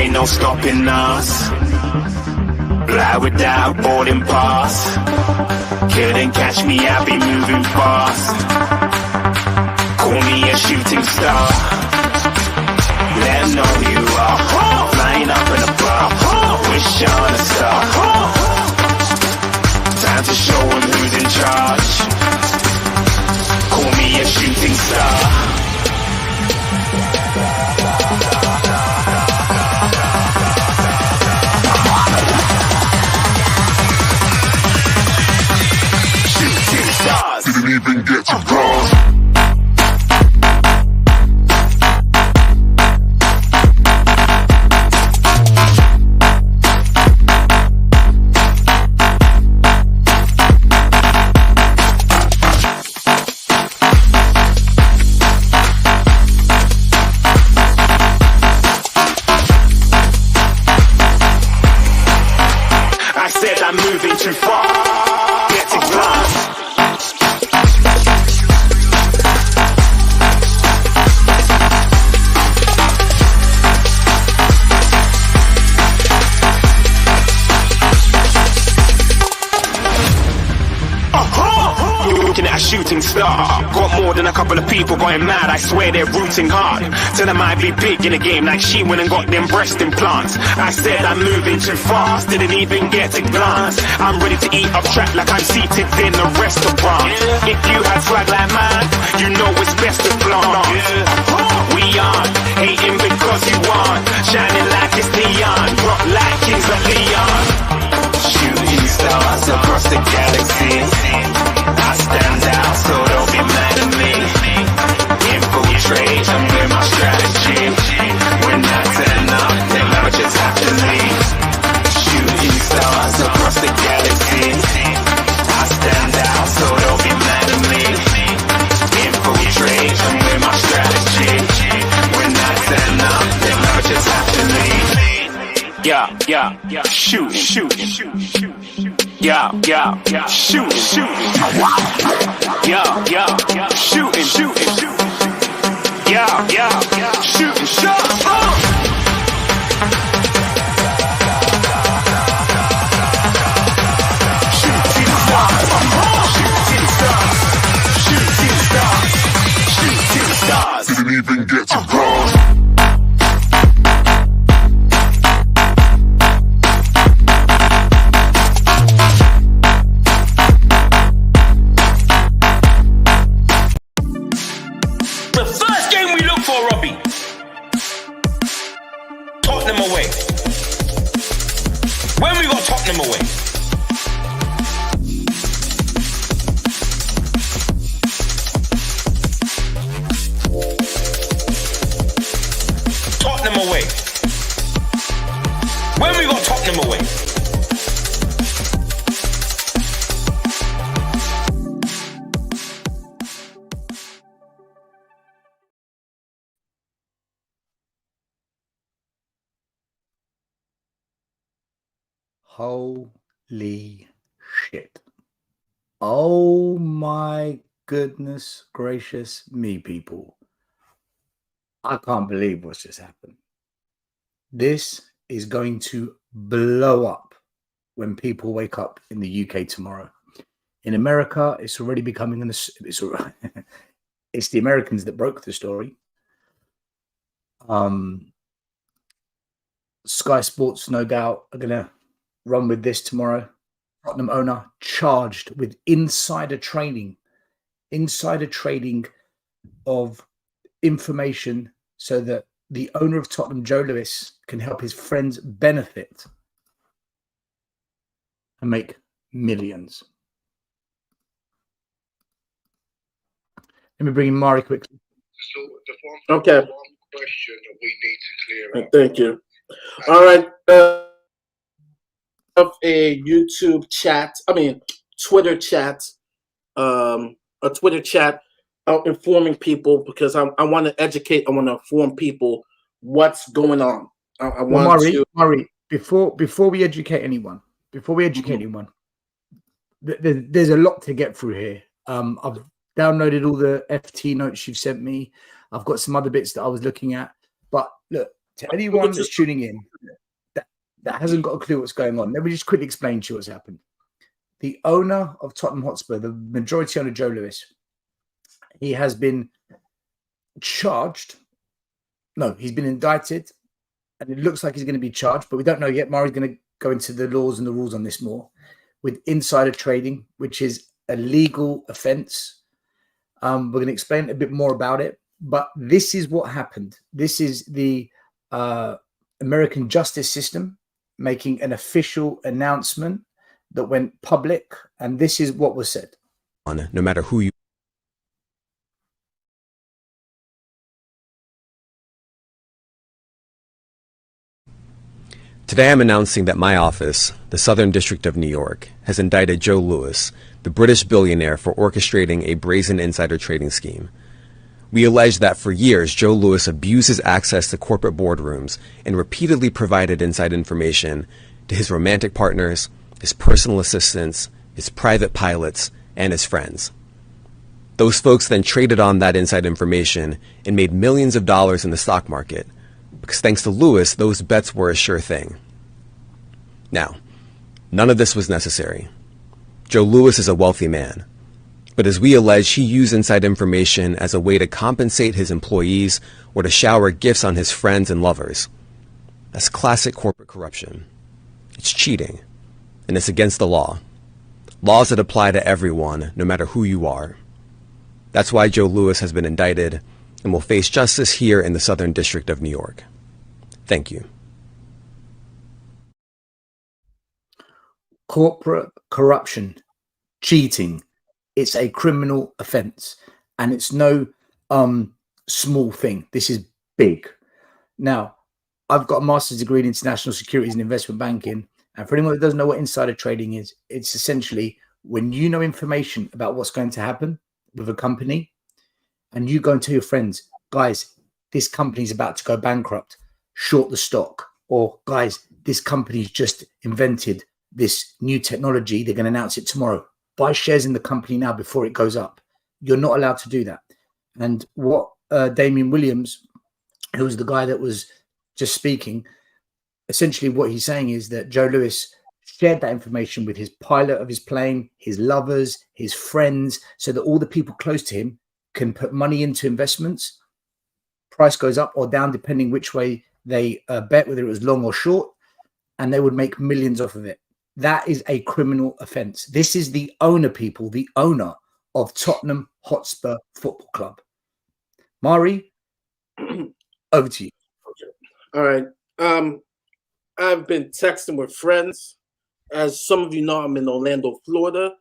ain't no stopping us. Fly without boarding pass. Couldn't catch me, I'll be moving fast. Call me a shooting star. Let 'em know who you are. Flying up in a bar. Wish on a star. Time to show 'em who's in charge. Call me a shooting star. Shooting stars. Didn't even get to cross. I'm moving too far. Get to glass. You're looking at a shooting star. Got more than a couple of people going mad. I swear they're rooting hard. Said I might be big in the game like she went and got them breast implants. I said I'm moving too fast. Didn't even get to glance. I'm ready to eat up track like I'm seated in a restaurant. If you had swag like mine, you know it's best to flaunt. We aren't hating because you aren't. Shining like it's neon. Rock like kings of Leon. Shooting stars across the galaxy. I stand out, so don't be mad at me. Infiltrate, I'm with my strategy. When I turn up, then I just have to leave. Shooting stars across the galaxy. I stand out, so don't be mad at me. Infiltrate, I'm with my strategy. When I turn up, then I just have to leave. Yeah, shoot, yeah, shoot, yeah, shooting, yeah, shooting, stars. Didn't even get to cross. The first game we look for, Robbie. Tottenham away. When we got Tottenham away. Tottenham away. When we got Tottenham away. Holy shit. Oh my goodness gracious me, people. I can't believe what's just happened. This is going to blow up when people wake up in the UK tomorrow. In America, it's already becoming it's the Americans that broke the story. Sky Sports, no doubt, are gonna run with this tomorrow. Tottenham owner charged with insider trading of information so that the owner of Tottenham, Joe Lewis, can help his friends benefit and make millions. Let me bring in Mari quickly. So the one question that we need to clear up. Thank you. All right. A YouTube chat, Twitter chat, a Twitter chat informing people because I want to educate, I want to inform people what's going on. Murray, before we educate anyone, there's a lot to get through here. I've downloaded all the FT notes you've sent me. I've got some other bits that I was looking at. But look, to anyone that's tuning in, that hasn't got a clue what's going on. Let me just quickly explain to you what's happened. The owner of Tottenham Hotspur, the majority owner, Joe Lewis, he has been charged. No, he's been indicted, and it looks like he's going to be charged, but we don't know yet. Murray's going to go into the laws and the rules on this more, with insider trading, which is a legal offense. We're going to explain a bit more about it, but this is what happened. This is the American justice system making an official announcement that went public, and this is what was said. No matter who you Today I'm announcing that my office, the Southern District of New York, has indicted Joe Lewis, the British billionaire, for orchestrating a brazen insider trading scheme. We allege that for years, Joe Lewis abused his access to corporate boardrooms and repeatedly provided inside information to his romantic partners, his personal assistants, his private pilots, and his friends. Those folks then traded on that inside information and made millions of dollars in the stock market, because thanks to Lewis, those bets were a sure thing. Now, none of this was necessary. Joe Lewis is a wealthy man, but as we allege, he used inside information as a way to compensate his employees or to shower gifts on his friends and lovers. That's classic corporate corruption. It's cheating, and it's against the law. Laws that apply to everyone, no matter who you are. That's why Joe Lewis has been indicted and will face justice here in the Southern District of New York. Thank you. Corporate corruption, cheating, it's a criminal offense, and it's no small thing. This is big. Now, I've got a master's degree in international securities and investment banking, and for anyone that doesn't know what insider trading is, it's essentially when you know information about what's going to happen with a company, and you go and tell your friends, guys, this company's about to go bankrupt, short the stock. Or, guys, this company's just invented this new technology, they're going to announce it tomorrow. Buy shares in the company now before it goes up. You're not allowed to do that. And what Damien Williams, who was the guy that was just speaking, essentially what he's saying is that Joe Lewis shared that information with his pilot of his plane, his lovers, his friends, so that all the people close to him can put money into investments. Price goes up or down depending which way they bet, whether it was long or short, and they would make millions off of it. That is a criminal offense. This is the owner, people, the owner of Tottenham Hotspur Football Club. Mari, over to you. Okay. All right. I've been texting with friends. As some of you know, I'm in Orlando, Florida.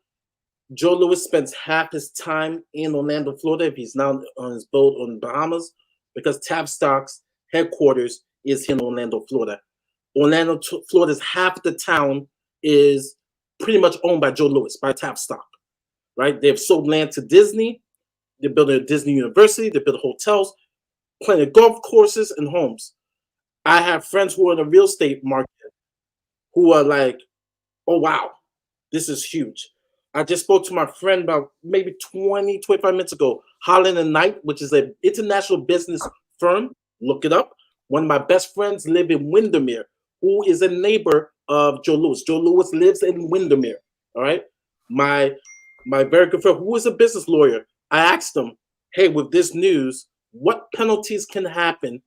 Joe Lewis spends half his time in Orlando, Florida, if he's now on his boat on Bahamas, because Tavistock's headquarters is in Orlando, Florida. Orlando, Florida's half the town is pretty much owned by Joe Lewis, by Tavistock, right? They've sold land to Disney. They're building a Disney University. They build hotels, plenty of golf courses and homes. I have friends who are in the real estate market who are like, oh, wow, this is huge. I just spoke to my friend about maybe 20, 25 minutes ago, Holland and Knight, which is an international business firm. Look it up. One of my best friends live in Windermere, who is a neighbor of Joe Lewis. Joe Lewis lives in Windermere, all right? My very good friend, who is a business lawyer, I asked him, hey, with this news, what penalties can happen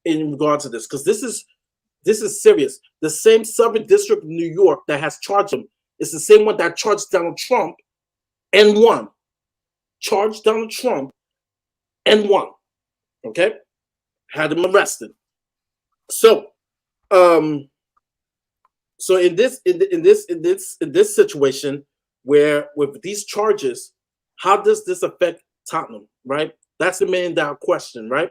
in regard to this? Because this is serious. The same Southern District of New York that has charged him is the same one that charged Donald Trump and won. Charged Donald Trump and won. Okay? Had him arrested. So in this situation where with these charges, how does this affect Tottenham, right? That's the $1 million question, right?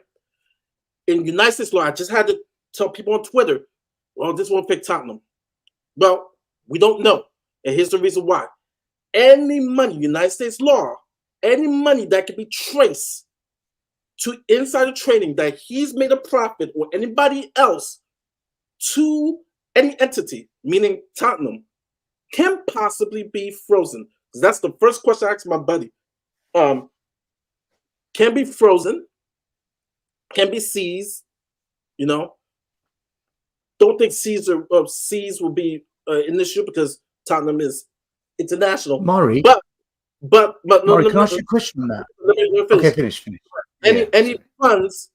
In United States law, I just had to tell people on Twitter, well, this won't affect Tottenham. Well, we don't know. And here's the reason why. Any money, United States law, any money that can be traced to insider trading that he's made a profit or anybody else to any entity, meaning Tottenham, can possibly be frozen. Because that's the first question I asked my buddy. Can be frozen, can be seized, you know. don't think C's will be an issue because Tottenham is international. Murray, But no, Murray, no, can I no, ask you a question on that? let me finish. Okay, finish. Any funds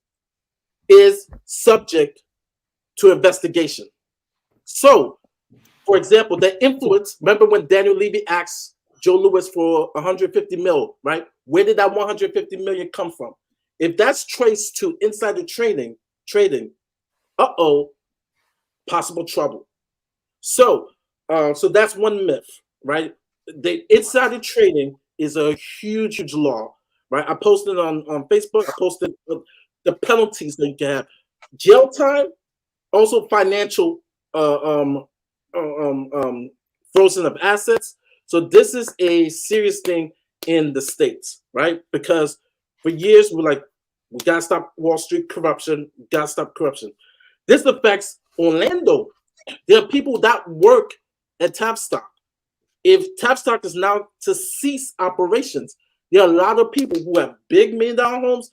is subject to investigation. So, for example, the influence. Remember when Daniel Levy asked Joe Louis for 150 mil, right? Where did that 150 million come from? If that's traced to insider trading, possible trouble. So, so that's one myth, right? The insider trading is a huge law, right? I posted on Facebook. I posted the penalties that you can have: jail time, also financial frozen of assets. So this is a serious thing in the States, right? Because for years we're like, we gotta stop Wall Street corruption, we gotta stop corruption. This affects Orlando. There are people that work at Tapstock. If Tapstock is now to cease operations, there are a lot of people who have big $1 million homes,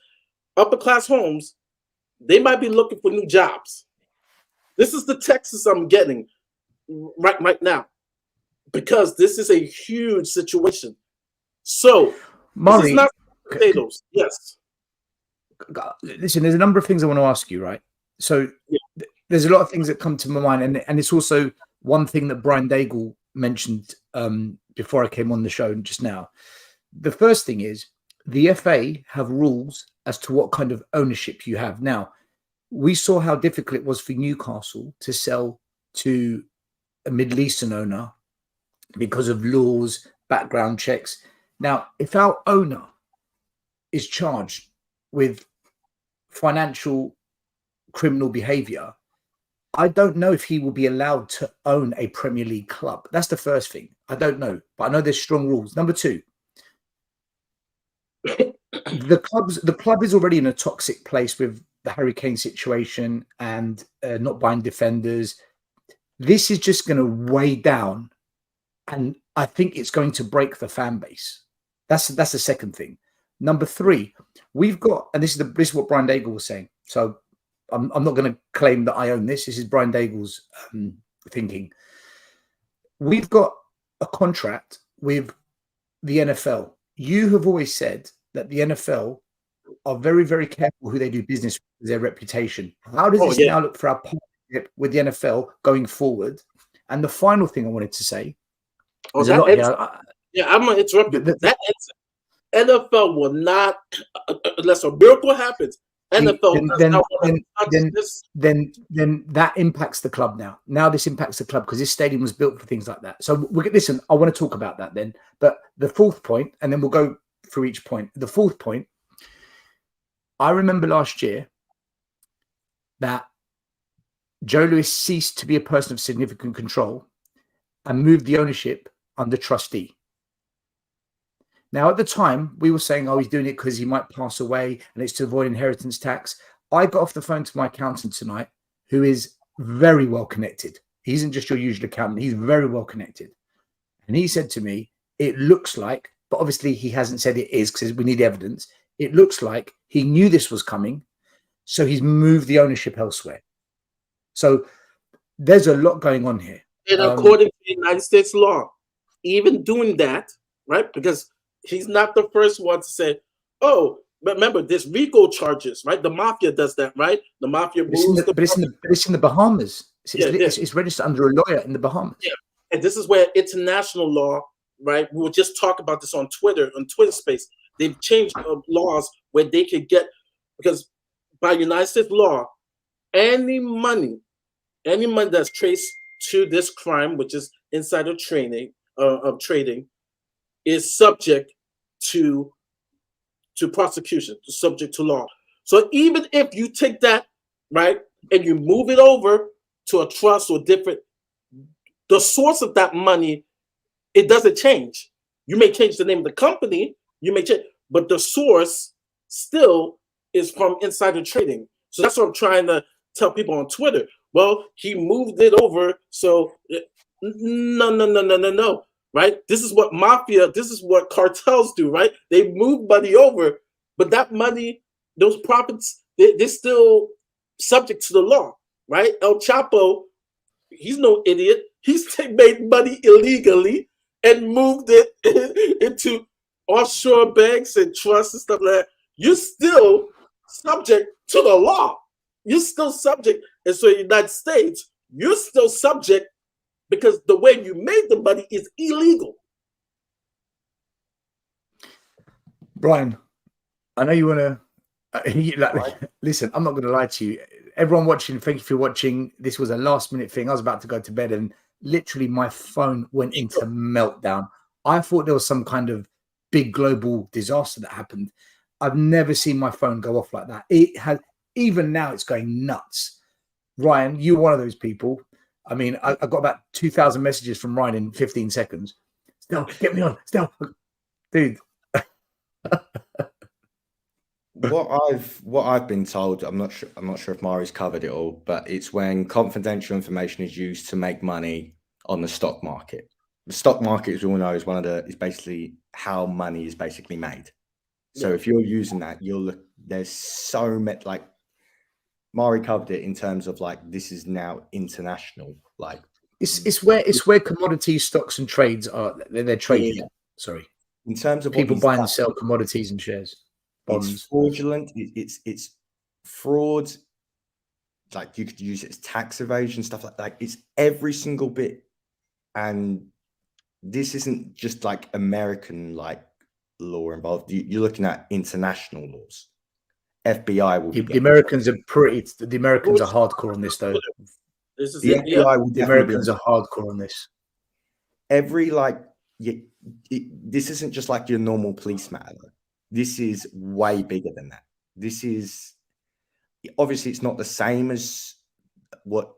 upper class homes. They might be looking for new jobs. This is the Texas I'm getting right now, because this is a huge situation. So Murray, this is not potatoes. Yes. Listen, there's a number of things I want to ask you, right? So there's a lot of things that come to my mind, and it's also one thing that Brian Daigle mentioned before I came on the show just now. The first thing is the FA have rules as to what kind of ownership you have. Now, we saw how difficult it was for Newcastle to sell to a Middle Eastern owner because of laws, background checks. Now, if our owner is charged with financial criminal behavior, I don't know if he will be allowed to own a Premier League club. That's the first thing. I don't know, but I know there's strong rules. Number two, the club is already in a toxic place with the Harry Kane situation and not buying defenders. This is just going to weigh down, and I think it's going to break the fan base. That's the second thing. Number three, we've got, and this is what Brian Daigle was saying. So I'm not going to claim that I own this. This is Brian Daigle's thinking. We've got a contract with the NFL. You have always said that the NFL are very, very careful who they do business with, their reputation. How does this now look for our partnership with the NFL going forward? And the final thing I wanted to say, there's a lot here. I'm going to interrupt you. That NFL will not, unless a miracle happens. NFL then that impacts the club now. Now this impacts the club because this stadium was built for things like that. So listen, I want to talk about that then. But the fourth point, and then we'll go through each point. The fourth point, I remember last year that Joe Louis ceased to be a person of significant control and moved the ownership under trustee. Now, at the time, we were saying, he's doing it because he might pass away and it's to avoid inheritance tax. I got off the phone to my accountant tonight, who is very well connected. He isn't just your usual accountant. He's very well connected. And he said to me, it looks like, but obviously he hasn't said it is because we need evidence. It looks like he knew this was coming, so he's moved the ownership elsewhere. So there's a lot going on here. And according to the United States law, even doing that, right, because he's not the first one to say, but remember, there's RICO charges, right? The mafia does that, right? The mafia moves. But it's in the Bahamas. It's registered under a lawyer in the Bahamas. Yeah, and this is where international law, right? We were just talking about this on Twitter Space. They've changed laws where they could get, because by United States law, any money that's traced to this crime, which is insider trading, is subject to prosecution, subject to law. So even if you take that, right, and you move it over to a trust or different, the source of that money, it doesn't change. You may change the name of the company, but the source still is from insider trading. So that's what I'm trying to tell people on Twitter. Well, he moved it over, so no. Right? This is what cartels do, right? They move money over, but that money, those profits, they're still subject to the law, right? El Chapo, he's no idiot. He's made money illegally and moved it into offshore banks and trusts and stuff like that. You're still subject to the law. You're still subject. And so in the United States, you're still subject because the way you made the money is illegal. Brian, I know you want to. Listen, I'm not going to lie to you. Everyone watching, thank you for watching. This was a last minute thing. I was about to go to bed and literally my phone went into meltdown. I thought there was some kind of big global disaster that happened. I've never seen my phone go off like that. It has, even now it's going nuts. Ryan, you're one of those people. I mean, I got about 2,000 messages from Ryan in 15 seconds. Still, get me on. Still, dude. What I've been told, I'm not sure if Mari's covered it all, but it's when confidential information is used to make money on the stock market. The stock market, as we all know, is basically how money is basically made. So if you're using that, there's so much, like Mari covered it in terms of like this is now international. Like it's where commodities, stocks, and trades are. They're traded. Yeah. Sorry, in terms of people buy and sell commodities and shares. Bonds. It's fraudulent. It's fraud. Like you could use it as tax evasion, stuff like that. It's every single bit. And this isn't just like American like law involved. You're looking at international laws. FBI will. The Americans are The Americans are hardcore on this, though. The Americans are hardcore on this. This isn't just like your normal police matter. This is way bigger than that. This is obviously it's not the same as what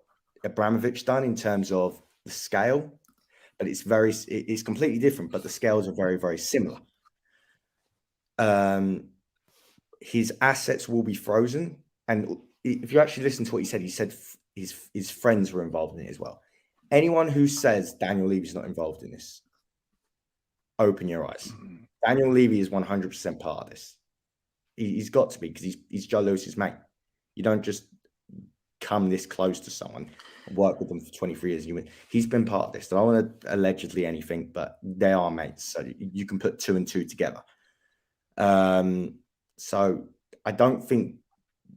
Abramovich done in terms of the scale, but it's completely different. But the scales are very, very similar. His assets will be frozen, and if you actually listen to what he said his friends were involved in it as well. Anyone who says Daniel Levy's not involved in this, open your eyes. Daniel Levy is 100% part of this. He's got to be, because he's Joe Lewis's mate. You don't just come this close to someone and work with them for 23 years. He's been part of this. I don't want to allegedly anything, but they are mates. So you can put two and two together. So I don't think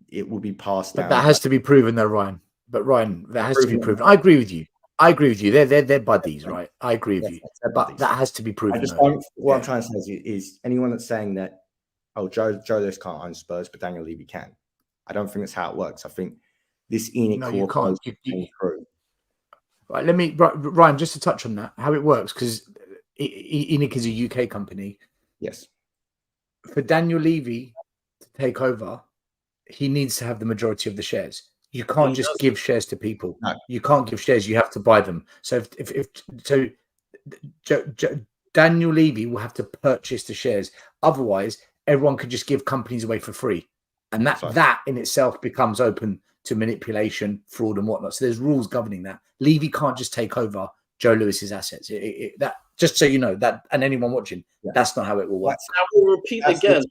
it will be passed down. But that has to be proven, though, Ryan. But Ryan, that has to be proven. I agree with you. They're buddies, right? I agree with you. But that has to be proven. What I'm trying to say is anyone that's saying that, oh, Joe Lewis can't own Spurs, but Daniel Levy can. I don't think that's how it works. I think this ENIC you can't. Through. Right, Ryan, just to touch on that, how it works, because ENIC is a UK company. Yes. For Daniel Levy to take over, he needs to have the majority of the shares. You can't just give shares to people. No. You can't give shares. You have to buy them. So Daniel Levy will have to purchase the shares. Otherwise, everyone could just give companies away for free. And that in itself becomes open to manipulation, fraud, and whatnot. So there's rules governing that. Levy can't just take over Joe Lewis's assets. That just so you know that, and anyone watching, that's not how it will work. I will repeat again.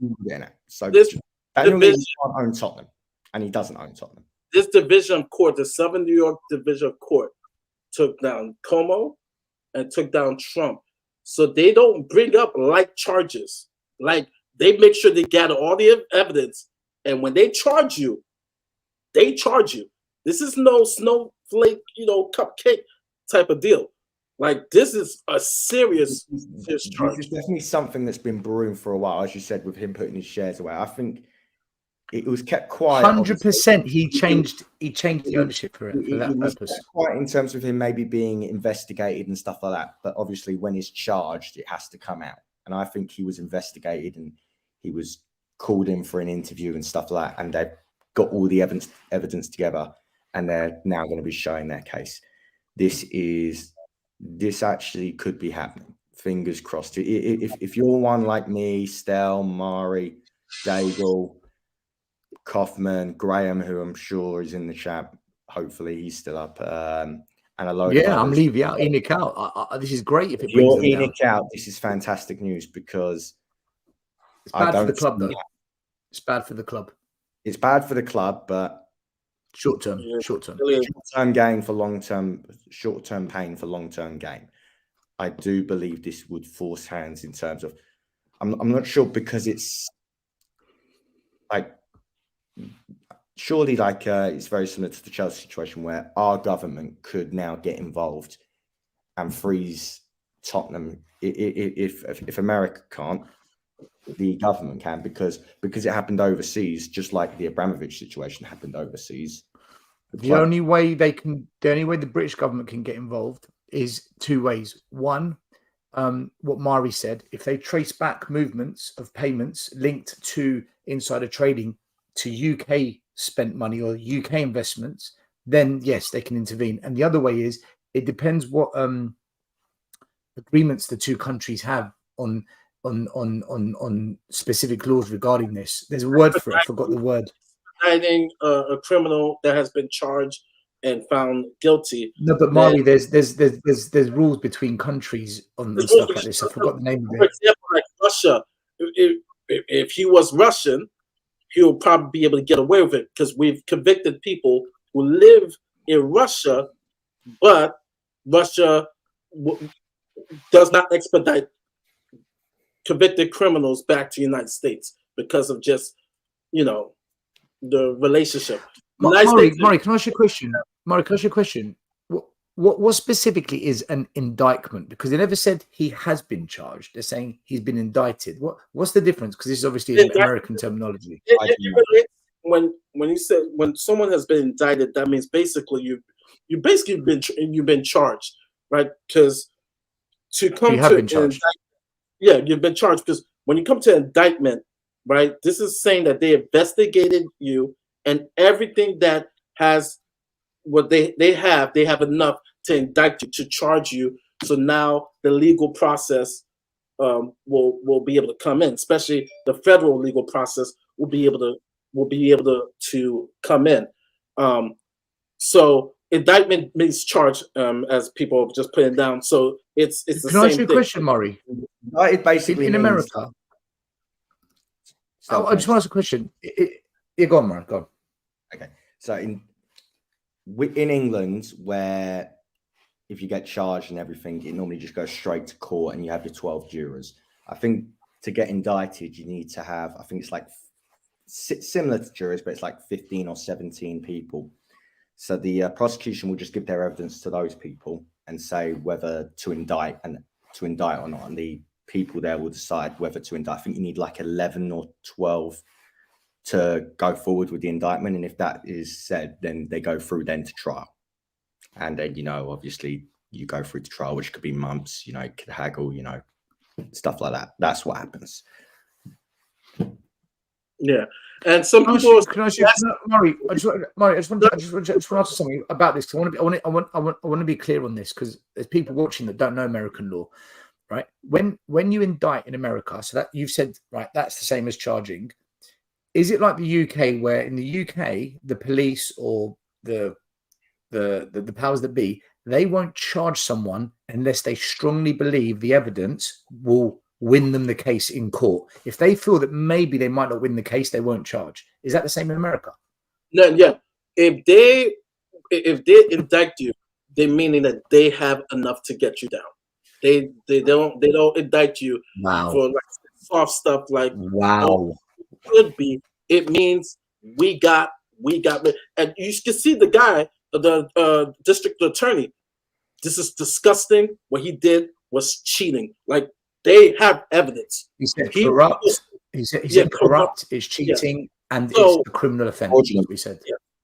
So Daniel Levy can't own Tottenham, and he doesn't own Tottenham. This division of court, the Southern New York Division of Court, took down Como and took down Trump. So they don't bring up like charges. Like they make sure they gather all the evidence. And when they charge you, they charge you. This is no snowflake, cupcake type of deal. Like this is a serious charge. This is definitely something that's been brewing for a while, as you said, with him putting his shares away. I think it was kept quiet. 100%. He changed the ownership for that purpose. Quiet in terms of him maybe being investigated and stuff like that. But obviously, when he's charged, it has to come out. And I think he was investigated and he was called in for an interview and stuff like that. And they've got all the evidence together, and they're now going to be showing their case. This actually could be happening. Fingers crossed. If you're one like me, Stel, Mari, Daigle, Kaufman, Graham, who I'm sure is in the chat. Hopefully he's still up. And a load of I'm leaving out. ENIC out. This is great. If you're ENIC out, this is fantastic news because it's bad for the club, though. It's bad for the club. It's bad for the club, but Short term. Yeah, Short term. really, Short-term gain for long-term, short-term pain for long-term gain. I do believe this would force hands in terms of. I'm not sure because it's like surely like it's very similar to the Chelsea situation where our government could now get involved and freeze Tottenham if America can't, the government can because it happened overseas, just like the Abramovich situation happened overseas. The only way the British government can get involved is two ways. One, what Mari said, if they trace back movements of payments linked to insider trading to UK spent money or UK investments, then yes, they can intervene. And the other way is it depends what agreements the two countries have on specific laws regarding this. There's a word for it. I forgot the word. Indicting a criminal that has been charged and found guilty. No, but Mari, there's rules between countries on stuff like this. I forgot the name of For it. example, like Russia, if he was Russian, he'll probably be able to get away with it because we've convicted people who live in Russia, but Russia does not expedite convicted criminals back to the United States because of just, the relationship. Mari, can I ask you a question? Mari, can I ask you a question? What specifically is an indictment? Because they never said he has been charged. They're saying he's been indicted. What's the difference? Because this is obviously American terminology. When someone has been indicted, that means basically you've been charged, right? Because to come to been charged. You've been charged because when you come to indictment, right? This is saying that they investigated you and everything that has what they have enough to indict you, to charge you. So now the legal process will be able to come in, especially the federal legal process will be able to come in. So indictment means charge, as people just put it down. So it's the same thing. Can I ask you a question, Maury? It basically in America. I just want to ask a question. Go on, Maury. Go on. Okay, so in England, where if you get charged and everything, it normally just goes straight to court and you have your 12 jurors. I think to get indicted, you need to have, I think it's like similar to jurors, but it's like 15 or 17 people. So the prosecution will just give their evidence to those people and say whether to indict or not. And the people there will decide whether to indict. I think you need like 11 or 12 to go forward with the indictment. And if that is said, then they go through then to trial. And then, obviously you go through to trial, which could be months, it could haggle, stuff like that. That's what happens. Yeah. And some people Maury, I just want to ask something about this. I want to be clear on this because there's people watching that don't know American law, right? When you indict in America, so that you've said, right, that's the same as charging. Is it like the UK, where in the UK the police or the powers that be, they won't charge someone unless they strongly believe the evidence will win them the case in court? If they feel that maybe they might not win the case, they won't charge. Is that the same in America? No, yeah. If they indict you, they meaning that they have enough to get you down. They don't indict you for like soft stuff like could be. It means we got and you can see the guy, the district attorney. This is disgusting. What he did was cheating. Like, they have evidence. He said corrupt. He said corrupt is cheating and it's a criminal offense. We said.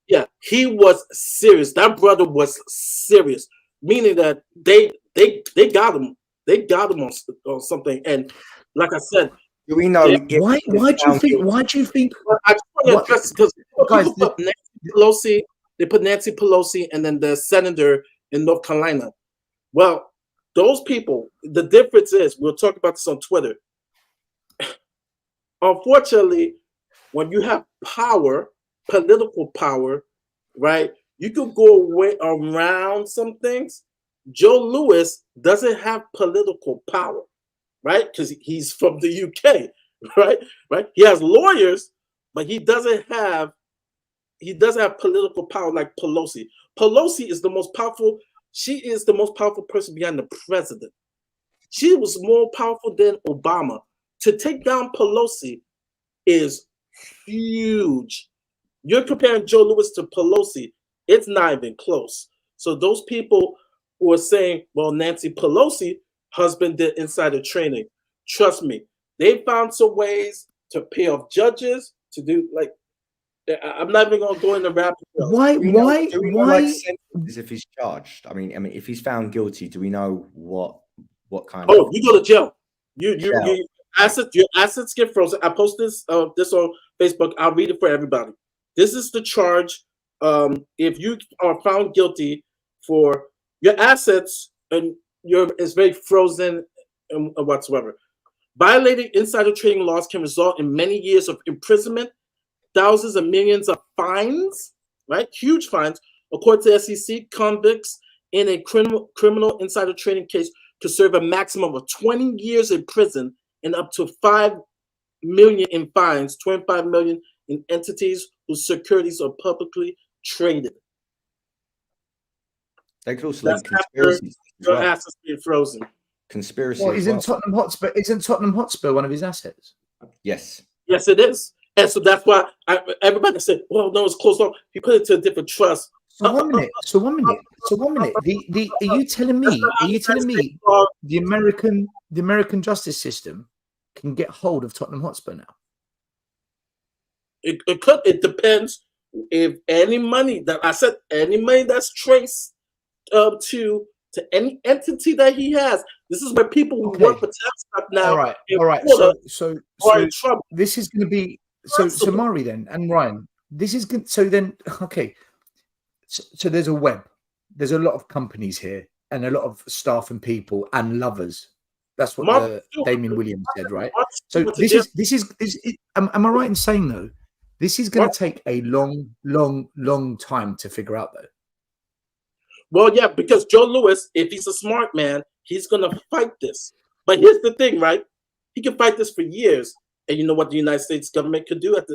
Yeah, he was serious. That brother was serious, meaning that they got him. They got him on something. And like I said, do we know why do you think? I just want to address because they put Nancy Pelosi and then the senator in North Carolina. Well, those people, the difference is, we'll talk about this on Twitter. Unfortunately, when you have power, political power, right, you could go away around some things. Joe Lewis doesn't have political power, right? Because he's from the UK, right? He has lawyers, but he doesn't have he doesn't have political power like Pelosi. Pelosi is the most powerful. She is the most powerful person behind the president. She was more powerful than Obama. To take down Pelosi is huge. You're comparing Joe Lewis to Pelosi. It's not even close. So those people who are saying, well, Nancy Pelosi husband did insider training. Trust me, they found some ways to pay off judges to do like. I'm not even gonna go into rap. Why? Do we know, like, sentences if he's charged? I mean, if he's found guilty, do we know what kind of? Oh, you go to jail. Your assets get frozen. I post this this on Facebook. I'll read it for everybody. This is the charge. If you are found guilty for your assets and it's very frozen and whatsoever. Violating insider trading laws can result in many years of imprisonment, thousands of millions of fines, right? Huge fines. According to the SEC, convicts in a criminal insider trading case could serve a maximum of 20 years in prison and up to $5 million in fines, 25 million in entities whose securities are publicly traded. They could also link conspiracies. Your assets being frozen. Conspiracy. Well, isn't Tottenham Hotspur one of his assets? Yes. Yes, it is. And so that's why everybody said, well, no, it's closed off. He put it to a different trust. So one minute. Are you telling me the American justice system can get hold of Tottenham Hotspur now? It could. It depends if any money that's traced to any entity that he has. This is where people who work for Tavistock now. All right. So this is going to be so Mari then and Ryan. This is good. So then, okay. So there's a web. There's a lot of companies here and a lot of staff and people and lovers. That's what Damien Williams said, right? So this is. Am I right in saying though? This is going to take a long time to figure out though. Well, yeah, because Joe Lewis, if he's a smart man, he's going to fight this. But here's the thing, right? He can fight this for years. And you know what the United States government could do at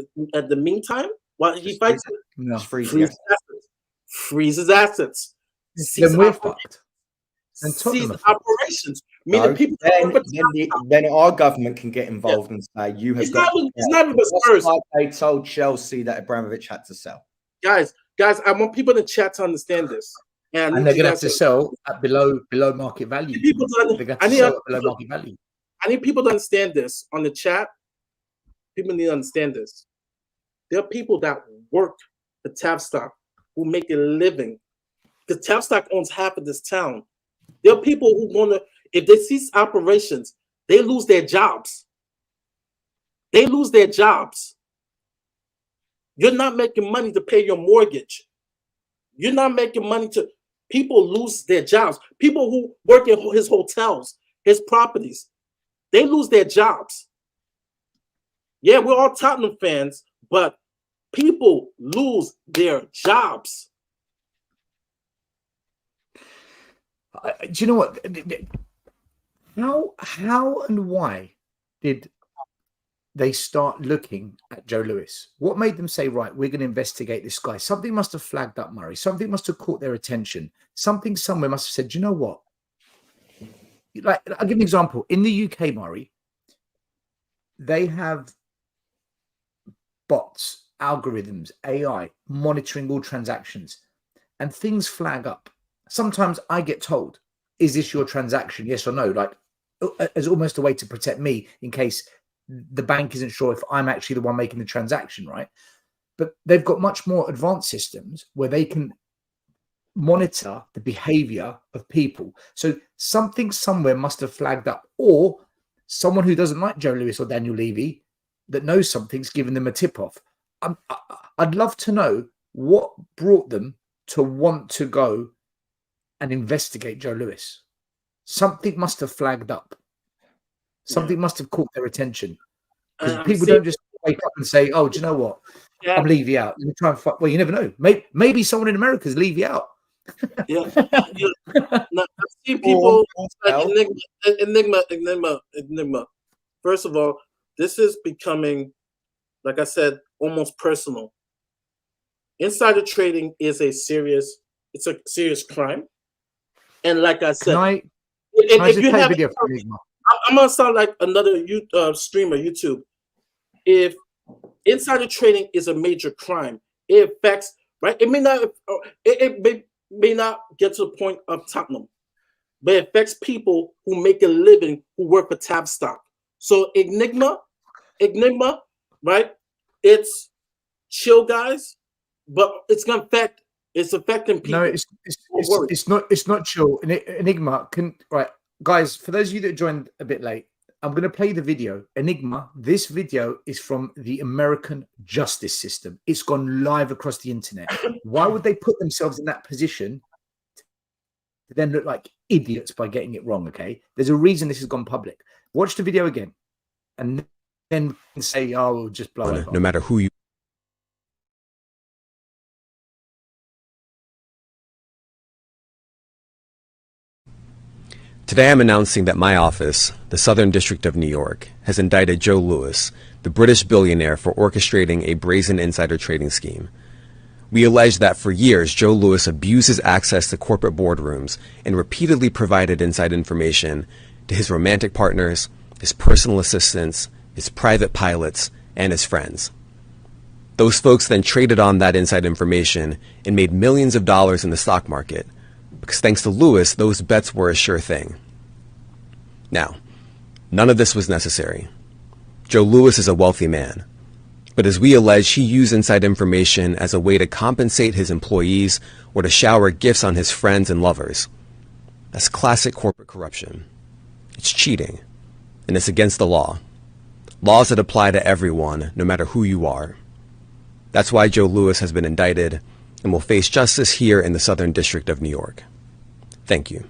the meantime while he fights it? No. Freeze his assets. Then we're fucked. Cease operations. Meaning people. Then our government can get involved and say, "You have got." It's not even Spurs. Like they told Chelsea that Abramovich had to sell. Guys, I want people in the chat to understand this. And they're going to have to sell at below market value. I need people to understand this on the chat. People need to understand this. There are people that work for Tavistock who make a living. Because Tavistock owns half of this town. There are people who want to, if they cease operations, they lose their jobs. They lose their jobs. You're not making money to pay your mortgage. You're not making money to. People lose their jobs. People who work in his hotels, his properties, they lose their jobs. Yeah, we're all Tottenham fans, but people lose their jobs. Do you know what? How and why did they start looking at Joe Lewis? What made them say, right, we're going to investigate this guy? Something must have flagged up, Murray. Something must have caught their attention. Something somewhere must have said, do you know what? Like, I'll give you an example. In the UK, Murray, they have bots, algorithms, AI, monitoring all transactions, and things flag up. Sometimes I get told, is this your transaction? Yes or no? Like, as almost a way to protect me in case the bank isn't sure if I'm actually the one making the transaction, right? But they've got much more advanced systems where they can monitor the behavior of people. So something somewhere must have flagged up, or someone who doesn't like Joe Lewis or Daniel Levy that knows something's given them a tip off. I'd love to know what brought them to want to go and investigate Joe Lewis. Something must have flagged up. Something must have caught their attention. Because people don't just wake up and say, oh, do you know what? Yeah. I'm leaving out. Let me try and fight. Well, you never know. Maybe someone in America is leaving out. Yeah. Now, I've seen people like Enigma. First of all, this is becoming, like I said, almost personal. Insider trading is a serious crime. And like I said, Can I if just you play a have, video from Enigma? I'm gonna sound like another streamer, YouTube. If insider trading is a major crime, it affects, right. It may not, may not get to the point of Tottenham, but it affects people who make a living who work for Tab So Enigma, right? It's chill guys, but it's gonna affect. It's affecting people. No, it's not chill. Enigma can, right, guys. For those of you that joined a bit late, I'm going to play the video. Enigma. This video is from the American justice system. It's gone live across the internet. Why would they put themselves in that position to then look like idiots by getting it wrong? Okay, there's a reason this has gone public. Watch the video again, and then say, "Oh, we'll just blow over." No matter who you Today I'm announcing that my office, the Southern District of New York, has indicted Joe Lewis, the British billionaire, for orchestrating a brazen insider trading scheme. We allege that for years Joe Lewis abused his access to corporate boardrooms and repeatedly provided inside information to his romantic partners, his personal assistants, his private pilots, and his friends. Those folks then traded on that inside information and made millions of dollars in the stock market, because thanks to Lewis, those bets were a sure thing. Now, none of this was necessary. Joe Lewis is a wealthy man, but as we allege, he used inside information as a way to compensate his employees or to shower gifts on his friends and lovers. That's classic corporate corruption. It's cheating, and it's against the law. Laws that apply to everyone, no matter who you are. That's why Joe Lewis has been indicted and will face justice here in the Southern District of New York. Thank you.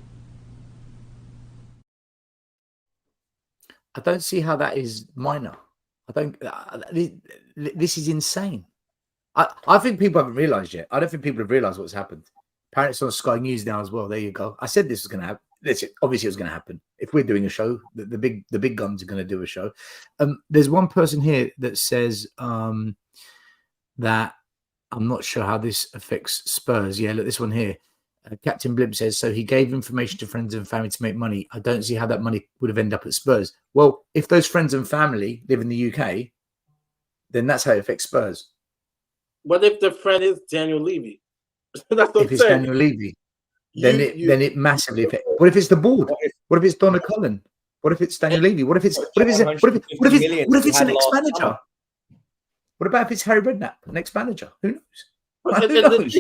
I don't see how that is minor. I don't. This is insane. I think people haven't realised yet. I don't think people have realised what's happened. Apparently, it's on Sky News now as well. There you go. I said this was going to happen. Obviously, it was going to happen. If we're doing a show, the big guns are going to do a show. There's one person here that says that I'm not sure how this affects Spurs. Yeah, look, this one here. Captain Blimp says, so he gave information to friends and family to make money. I don't see how that money would have ended up at Spurs. Well, if those friends and family live in the UK, then that's how it affects Spurs. What if the friend is Daniel Levy? That's what if it's Daniel Levy, then it massively affects. What if it's the board? What if it's Donna Cullen? What if it's Daniel Levy? What if it's an ex-manager? What about if it's Harry Redknapp, an ex-manager? Who knows? Who knows?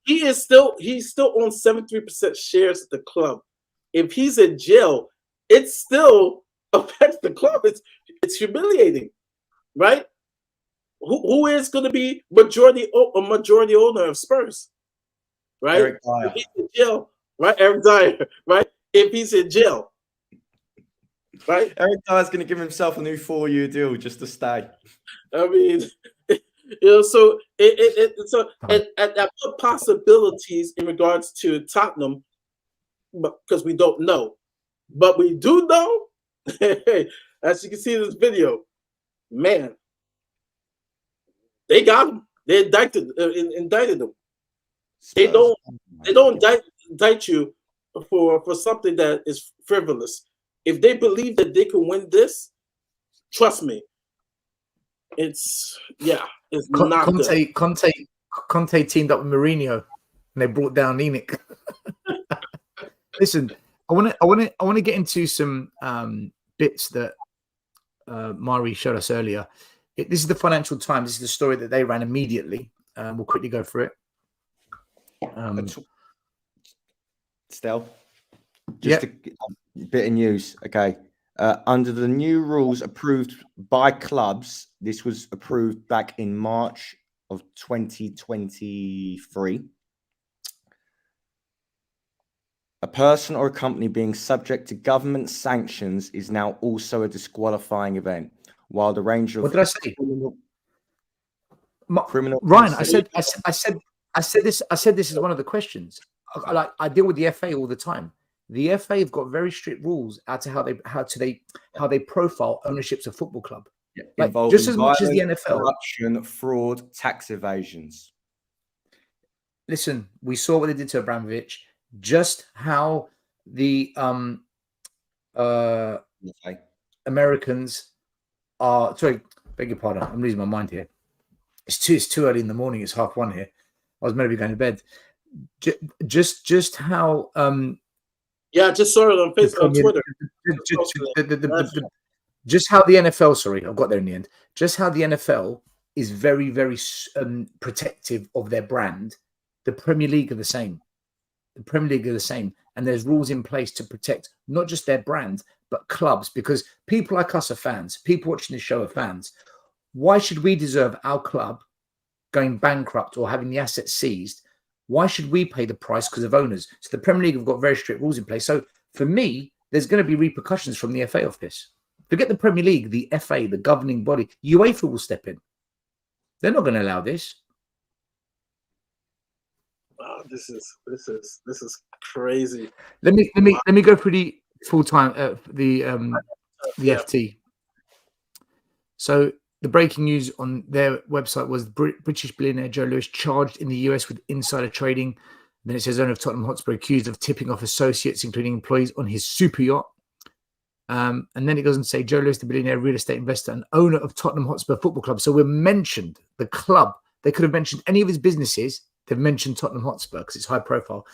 He's still on 73% shares at the club. If he's in jail, it still affects the club. It's humiliating, right? Who is going to be majority owner of Spurs, right? Eric Dyer. If he's in jail, right? Eric Dyer, right? If he's in jail, right? Eric Dyer's going to give himself a new 4-year deal just to stay. I mean, so I put possibilities in regards to Tottenham, because we don't know, but we do know. As you can see in this video, man, they got him. They indicted them. They don't indict you for something that is frivolous. If they believe that they can win this, trust me, it's not good. Conte teamed up with Mourinho and they brought down Enoch. Listen, I want to get into some bits that Mari showed us earlier. This is the Financial Times. This is the story that they ran immediately. We'll quickly go through it. Still, just a bit of news. Okay. Under the new rules approved by clubs, this was approved back in March of 2023. A person or a company being subject to government sanctions is now also a disqualifying event. While the range of what did I say? Criminal Ryan, I said this is one of the questions. I deal with the FA all the time. The FA have got very strict rules as to how they profile ownerships of football club. Like, Involving just as much as the violence, NFL. corruption, fraud, tax evasions. Listen, we saw what they did to Abramovich. Just how the Okay. Americans are. Sorry, beg your pardon. I'm losing my mind here. It's too early in the morning. It's 1:30 here. I was maybe going to bed. Just how Yeah, I just saw it on Facebook, on Twitter. Just how the NFL, sorry, I've got there in the end. Just how the NFL is very, very protective of their brand. The Premier League are the same. The Premier League are the same. And there's rules in place to protect not just their brand, but clubs, because people like us are fans. People watching this show are fans. Why should we deserve our club going bankrupt or having the assets seized? Why should we pay the price because of owners? So the Premier League have got very strict rules in place. So for me, there's going to be repercussions from the FA of this. Forget the Premier League, the FA, the governing body. UEFA will step in. They're not going to allow this. Wow, this is crazy. Let me go through the full time the FT. So the breaking news on their website was British billionaire Joe Lewis charged in the US with insider trading. Then it says owner of Tottenham Hotspur accused of tipping off associates, including employees, on his super yacht. And then it goes on to say Joe Lewis, the billionaire real estate investor and owner of Tottenham Hotspur Football Club. So we're mentioned the club. They could have mentioned any of his businesses. They've mentioned Tottenham Hotspur because it's high profile.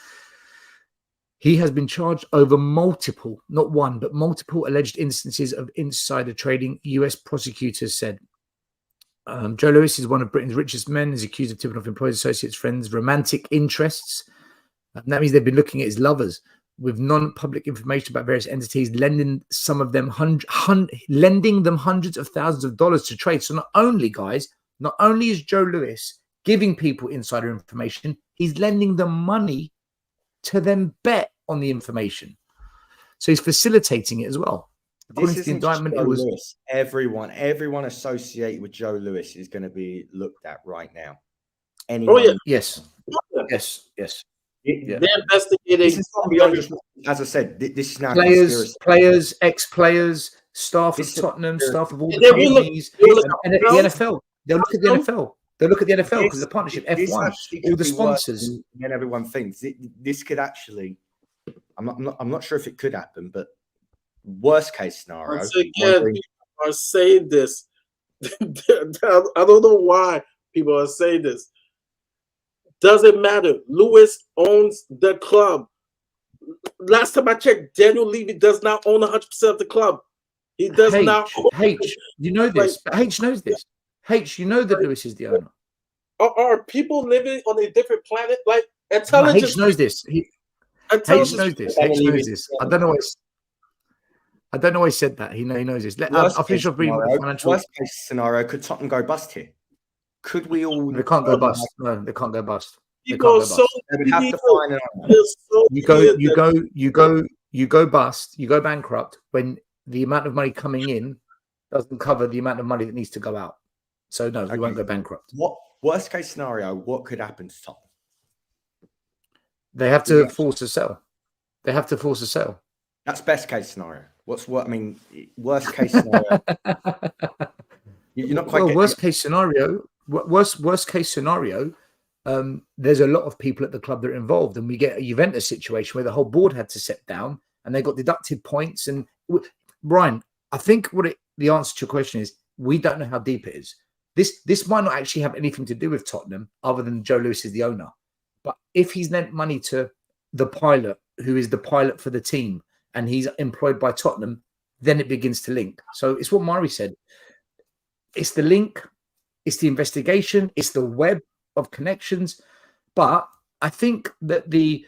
He has been charged over multiple, not one, but multiple alleged instances of insider trading, US prosecutors said. Joe Lewis is one of Britain's richest men. He's accused of tipping off employees, associates, friends, romantic interests. And that means they've been looking at his lovers with non-public information about various entities, lending them hundreds of thousands of dollars to trade. So not only is Joe Lewis giving people insider information, he's lending them money to then bet on the information. So he's facilitating it as well. According to the indictment, it was Lewis. Everyone associated with Joe Lewis is going to be looked at right now. Anyone? Oh yeah, yes. They're investigating. As I said, this is now players, ex-players, staff of Tottenham, staff of all the companies, and the NFL. They'll look at the NFL. They'll look at the NFL because the partnership F1, all the sponsors. And everyone thinks this could actually. I'm not sure if it could happen, but worst case scenario. Once again, people are saying this. I don't know why people are saying this. Doesn't matter. Lewis owns the club. Last time I checked, Daniel Levy does not own 100% of the club. He does not. You know this. But H knows this. H, you know that Lewis is the owner. Are people living on a different planet? Like intelligence. H knows this. H knows this. H knows this. I don't know why he said that. He knows this. I'll finish off reading the financial. Worst case scenario, could Tottenham go bust here? Could we all? They can't go bust. No, they can't go bust. They would have to find You go bust. You go bankrupt when the amount of money coming in doesn't cover the amount of money that needs to go out. So no, we won't go bankrupt. What worst case scenario? What could happen to Tottenham? They have to force a sell. They have to force a sell. That's best case scenario. Worst case scenario. You're not quite. Well, worst case scenario. Worst case scenario. There's a lot of people at the club that are involved, and we get a Juventus situation where the whole board had to step down, and they got deducted points. And Brian, I think the answer to your question is we don't know how deep it is. This might not actually have anything to do with Tottenham, other than Joe Lewis is the owner. But if he's lent money to the pilot, who is the pilot for the team, and he's employed by Tottenham, then it begins to link. So it's what Mari said. It's the link, it's the investigation, it's the web of connections. But I think that the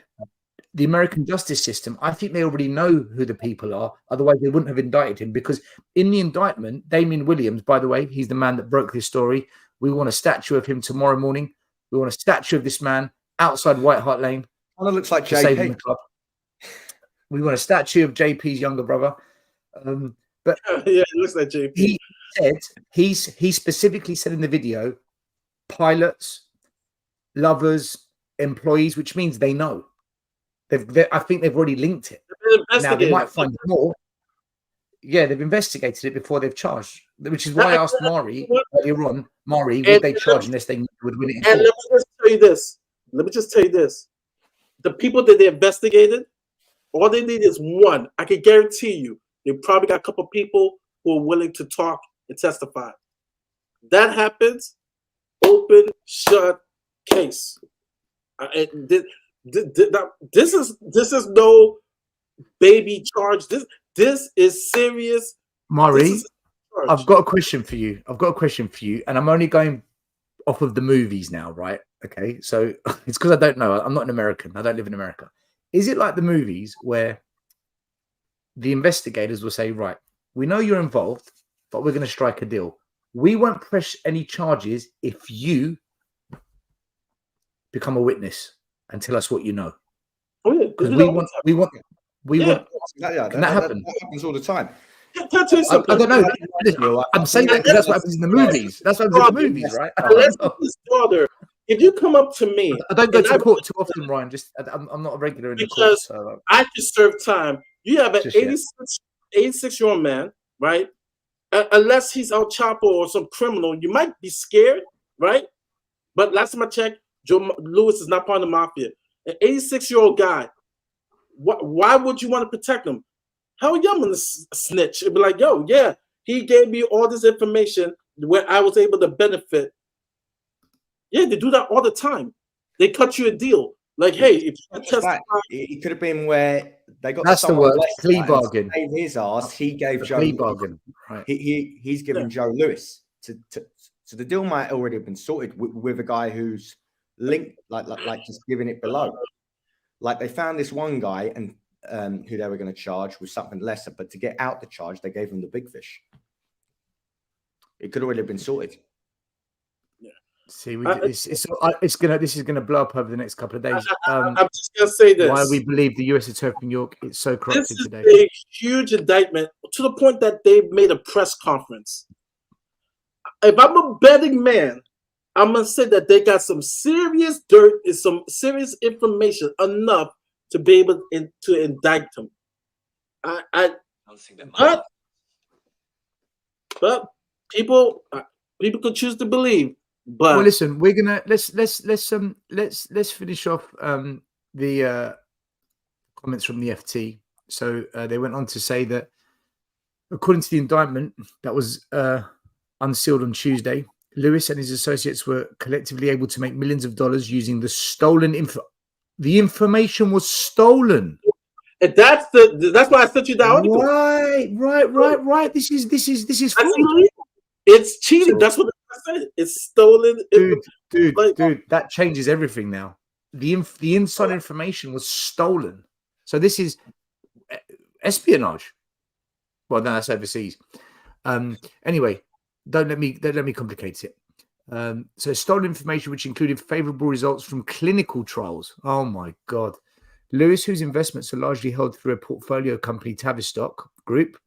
American justice system, I think they already know who the people are. Otherwise, they wouldn't have indicted him, because in the indictment, Damien Williams, by the way, he's the man that broke this story. We want a statue of him tomorrow morning. We want a statue of this man outside White Hart Lane. Kind of looks like JP. We want a statue of JP's younger brother. But yeah, it looks like JP. He specifically said in the video, pilots, lovers, employees, which means they know. I think they've already linked it. Now they might find more. Yeah, they've investigated it before they've charged, which is why I asked Mari earlier on, Mari, would And- they charge unless they would win it in And court? let me just tell you this. The people that they investigated, all they need is one. I can guarantee you, they probably got a couple people who are willing to talk and testify. That happens, open, shut case. This is no baby charge. This is serious. Mari, This is charge. I've got a question for you. And I'm only going off of the movies now, right? Okay, so it's because I don't know. I'm not an American. I don't live in America. Is it like the movies where the investigators will say, right, we know you're involved, but we're going to strike a deal. We won't press any charges if you become a witness and tell us what you know. Oh, yeah, Because we want. That Can that happen? That happens all the time. Can I tell you I something? don't know. I'm saying that because that's what happens in the movies. That's what happens in the movies, right? Unless it's his daughter, if you come up to me, I don't go and to court too often, Ryan. I'm not a regular in the court. because So, I can serve time. You have an Just yet. 86-year-old man, right? Unless he's El Chapo or some criminal, you might be scared, right? But last time I checked, Joe Lewis is not part of the mafia. An 86-year-old guy, why would you want to protect him? How are you gonna snitch? It'd be like, yo, yeah, he gave me all this information where I was able to benefit. Yeah, they do that all the time. They cut you a deal. Like, hey, if you testify, It could have been where they got That's the someone word, less plea than bargain. to save his ass. He gave Joe plea bargain. Right. He's given Joe Lewis so the deal might already have been sorted with a guy who's linked, like just giving it below. Like they found this one guy and who they were going to charge with something lesser, but to get out the charge, they gave him the big fish. It could already have been sorted. See, this is gonna blow up over the next couple of days. I'm just gonna say this. Why we believe the U.S. Attorney of New York is so corrupted This is today. a huge indictment to the point that they made a press conference. If I'm a betting man, I'm gonna say that they got some serious dirt and some serious information enough to be able to indict him. But people could choose to believe. But Well, listen, we're gonna let's finish off the comments from the FT. So they went on to say that according to the indictment that was unsealed on Tuesday, Lewis and his associates were collectively able to make millions of dollars using the stolen info. The information was stolen. And that's why I sent you that article. Right. This is fraud. It's cheating. So, that's what I said. It's stolen. Dude, that changes everything now. The inside information was stolen. So this is espionage. Well, no, that's overseas. Anyway, don't let me complicate it. So stolen information, which included favorable results from clinical trials. Oh my God. Lewis, whose investments are largely held through a portfolio company, Tavistock Group,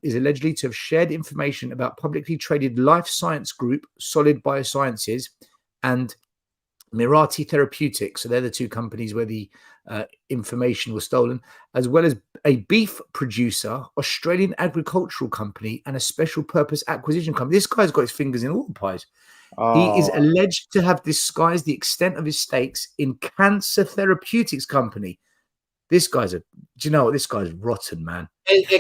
is allegedly to have shared information about publicly traded life science group, Solid Biosciences, and Mirati Therapeutics. So they're the two companies where the information was stolen, as well as a beef producer, Australian agricultural company, and a special purpose acquisition company. This guy's got his fingers in all the pies. He is alleged to have disguised the extent of his stakes in Cancer Therapeutics Company. This guy's do you know what? This guy's rotten, man.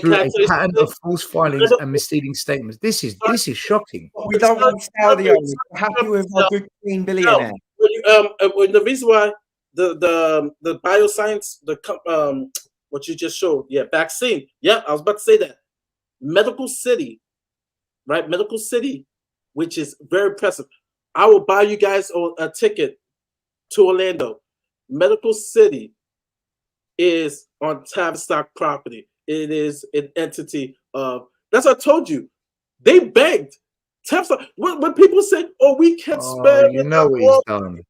Through a pattern of false filings and misleading statements. This is shocking. We don't want Saudi owners. We're happy with our good clean billionaire. The reason why the bioscience, what you just showed, vaccine. Yeah, I was about to say that. Medical City, right? Medical City, which is very impressive. I will buy you guys a ticket to Orlando. Medical City is on Tavistock property. It is an entity of. That's what I told you. They begged Tavistock. When people say, "Oh, we can't spare," you know what he's done.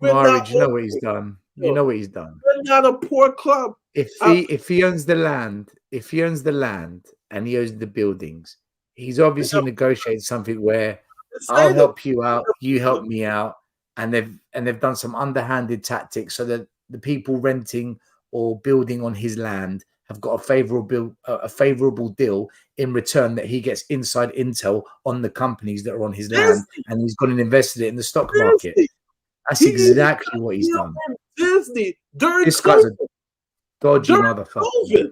Marriage, you know what he's done. You know what he's done. We're not a poor club. If he owns the land, and he owns the buildings, he's obviously negotiated something where I'll help you out, you help me out, and they've done some underhanded tactics so that the people renting or building on his land have got a favorable deal in return that he gets inside intel on the companies that are on his land, and he's gone and invested it in the stock market. That's exactly what he's done. Disney during This guy's a COVID. dodgy During motherfucker. COVID.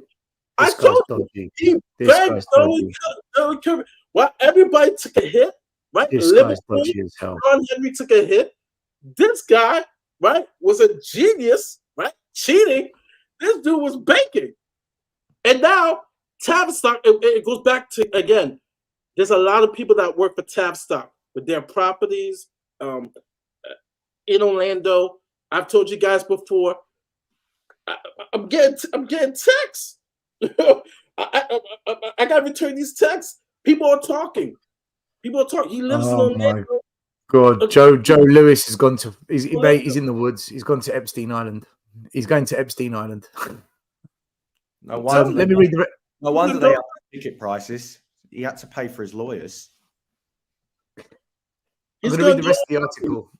I This guy's told you, dodgy. he This begged guy's dodgy. during COVID. Well, everybody took a hit, right? This guy's dodgy as hell. Ron Henry took a hit. This guy, right, was a genius, right? Cheating. This dude was banking. And now Tavistock, it goes back to, again, there's a lot of people that work for Tavistock with their properties in Orlando. I've told you guys before, I'm getting texts. I got to return these texts. People are talking. He lives in Orlando. God, Joe Lewis has gone to. He's in the woods. He's gone to Epstein Island. He's going to Epstein Island. No wonder. Let me read the. No wonder they upped ticket prices. He had to pay for his lawyers. I'm going to read the rest of the article.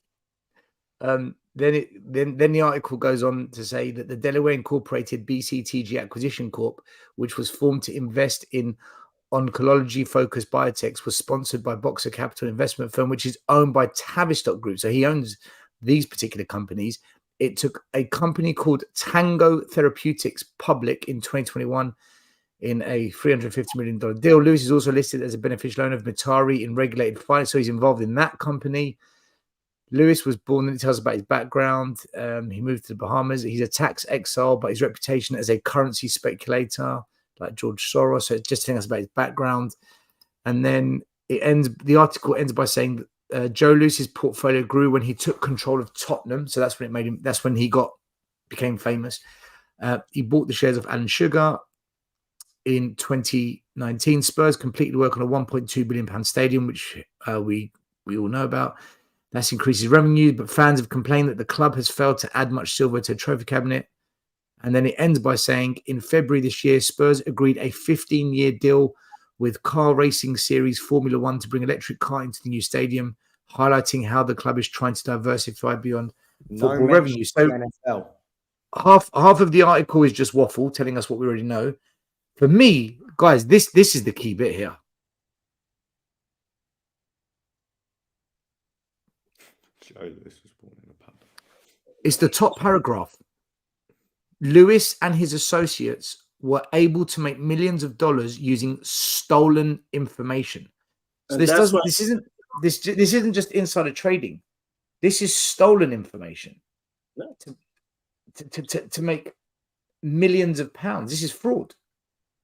Then the article goes on to say that the Delaware Incorporated BCTG Acquisition Corp, which was formed to invest in oncology-focused biotechs, was sponsored by Boxer Capital Investment Firm, which is owned by Tavistock Group. So he owns these particular companies. It took a company called Tango Therapeutics public in 2021 in a $350 million deal. Lewis is also listed as a beneficial owner of Metari in regulated finance, so he's involved in that company. Lewis was born, and it tells about his background. He moved to the Bahamas. He's a tax exile, but his reputation as a currency speculator, like George Soros. So it's just telling us about his background. And then the article ends by saying Joe Lewis's portfolio grew when he took control of Tottenham. So that's when he became famous. He bought the shares of Alan Sugar in 2019. Spurs completed work on a £1.2 billion stadium, which we all know about. That's increases revenue, but fans have complained that the club has failed to add much silver to a trophy cabinet. And then it ends by saying, in February this year, Spurs agreed a 15-year deal with car racing series Formula One to bring electric car into the new stadium, highlighting how the club is trying to diversify beyond football revenue. So NFL. half of the article is just waffle, telling us what we already know. For me, guys, this is the key bit here. Joe Lewis was born in a pub. It's the top paragraph. Lewis and his associates were able to make millions of dollars using stolen information. So this isn't just insider trading. This is stolen information to make millions of pounds. This is fraud.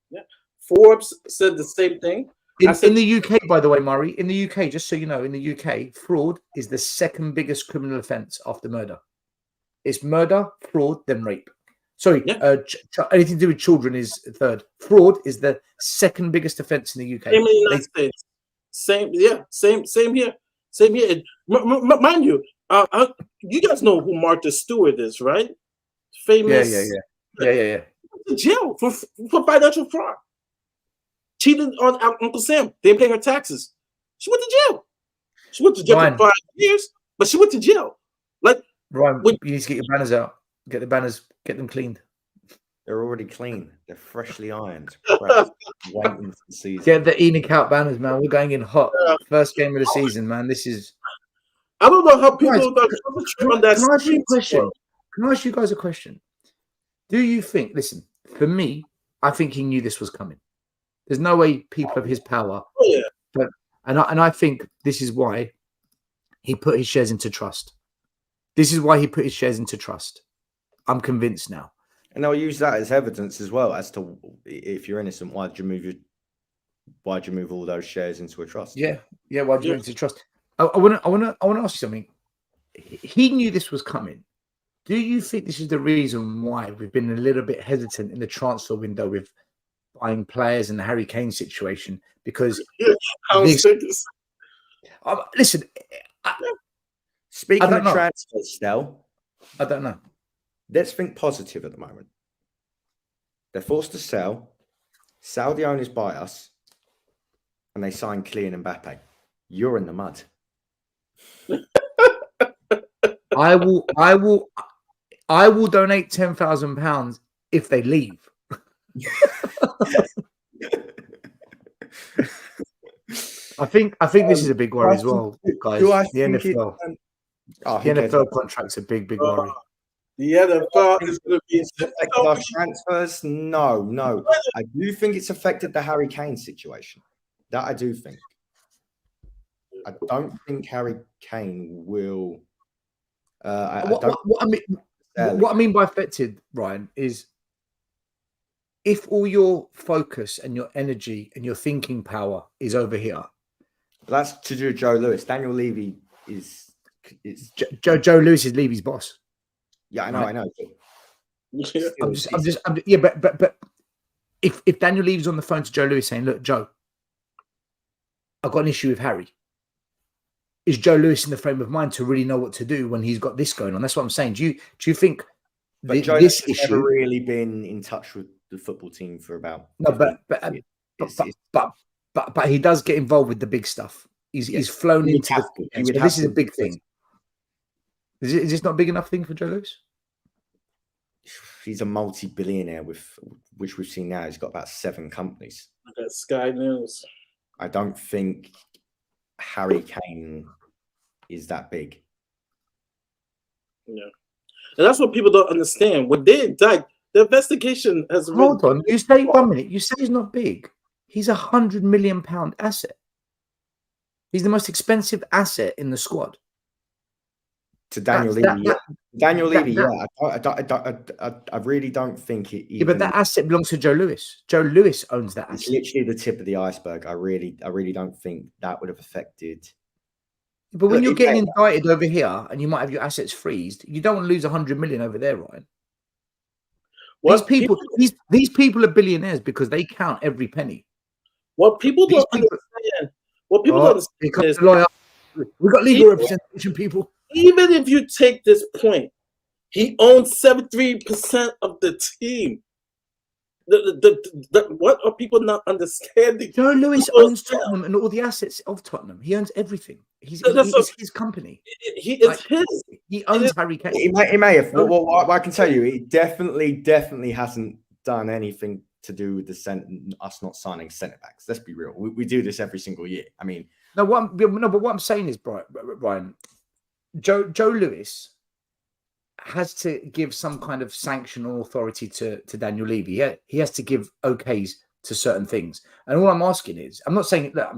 Yeah. Forbes said the same thing. In the UK, by the way, Murray, in the UK, just so you know, in the UK, fraud is the second biggest criminal offence after murder. It's murder, fraud, then rape. Sorry, anything to do with children is third. Fraud is the second biggest offence in the UK. Same in the United States. Same here. Same here. Mind you, you guys know who Martha Stewart is, right? Famous. Yeah. In jail for financial fraud. Cheated on Uncle Sam. They didn't pay her taxes. She went to jail. She went to jail for 5 years, but she went to jail. Like, Ryan, you need to get your banners out. Get the banners, get them cleaned. They're already clean. They're freshly ironed. Waiting for the season. Get the Enoch out banners, man. We're going in hot. First game of the season, man. This is. I don't know how people on that. Can I ask you a question? Can I ask you guys a question? Do you think? Listen, for me, I think he knew this was coming. There's no way people of his power. And I think this is why he put his shares into trust. This is why he put his shares into trust. I'm convinced now. And they'll use that as evidence as well as to if you're innocent, why'd you move all those shares into a trust? Yeah. Why'd you move into trust? I want to ask you something. He knew this was coming. Do you think this is the reason why we've been a little bit hesitant in the transfer window with buying players and the Harry Kane situation? Because listen, speaking of transfers, Stel, I don't know. Let's think positive at the moment. They're forced to sell. Saudi owners buy us, and they sign Kylian Mbappe. You're in the mud. I will donate £10,000 if they leave. I think this is a big worry as well, guys. Do I The think it? NFL, Oh, the who cares? NFL contract's a big worry. The NFL is going to be It's affected our transfers. No. I do think it's affected the Harry Kane situation. That I do think. I don't think Harry Kane will. What I mean by affected, Ryan, is if all your focus and your energy and your thinking power is over here. That's to do with Joe Lewis. Daniel Levy is Joe Lewis is Levy's boss. Yeah, I know, right? I know. But if Daniel Levy's on the phone to Joe Lewis saying, "Look, Joe, I've got an issue with Harry," is Joe Lewis in the frame of mind to really know what to do when he's got this going on? That's what I'm saying. Do you think this issue never really been in touch with the football team for about but he does get involved with the big stuff. He's flown into the. So this is a big thing. Is this not a big enough thing for Joe Lewis? He's a multi-billionaire which we've seen now. He's got about 7 companies. That's Sky News. I don't think Harry Kane is that big. Yeah. And that's what people don't understand. When they indict, the investigation has hold on. You say 1 minute. You say he's not big. He's £100 million asset. He's the most expensive asset in the squad. To Daniel Levy, I really don't think it. Yeah, but that asset belongs to Joe Lewis. Joe Lewis owns that asset. It's literally the tip of the iceberg. I really don't think that would have affected. But when you're getting indicted over here and you might have your assets freezed, you don't want to lose 100 million over there, Ryan. These people are billionaires because they count every penny. What people don't understand. What people don't understand is we've got legal representation, people. Even if you take this point, he owns 73% of the team. What are people not understanding? Joe Lewis owns Tottenham and all the assets of Tottenham. He owns everything. It's his company. It's his. He owns Harry Kane. He may have. Well, I can tell you, he definitely hasn't done anything to do with us not signing centre backs. Let's be real. We do this every single year. I mean, but what I'm saying is, Brian, Joe Lewis has to give some kind of sanction or authority to Daniel Levy. He has to give okays to certain things. And all I'm asking is, I'm not saying that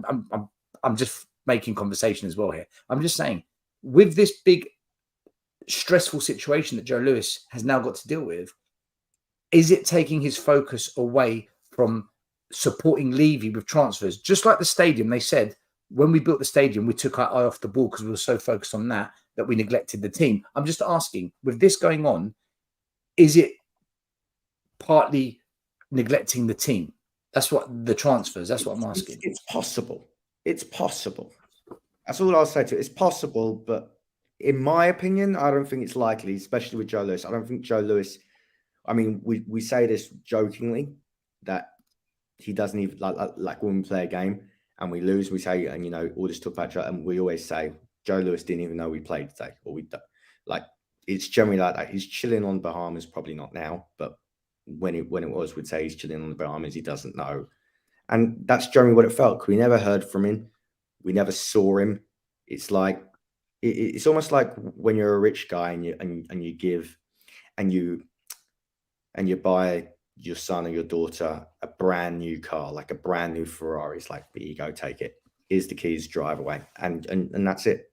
I'm just making conversation as well here. I'm just saying, with this big stressful situation that Joe Lewis has now got to deal with, is it taking his focus away from supporting Levy with transfers? Just like the stadium, they said, when we built the stadium, we took our eye off the ball because we were so focused on that we neglected the team. I'm just asking, with this going on, is it partly neglecting the team? That's what the transfers, that's what I'm asking. It's possible. It's possible. That's all I'll say to it. It's possible, but in my opinion, I don't think it's likely, especially with Joe Lewis. I don't think Joe Lewis, I mean, we say this jokingly, that he doesn't even, like when we play a game and we lose, we say, and all this talk about Joe, and we always say, Joe Lewis didn't even know we played today, or it's generally like that. He's chilling on Bahamas, probably not now, but when it was, we'd say he's chilling on the Bahamas. He doesn't know, and that's generally what it felt. We never heard from him, we never saw him. It's like it's almost like when you're a rich guy and you give and you buy your son or your daughter a brand new car, like a brand new Ferrari. It's like, here you go, take it. Here's the keys, drive away, and that's it.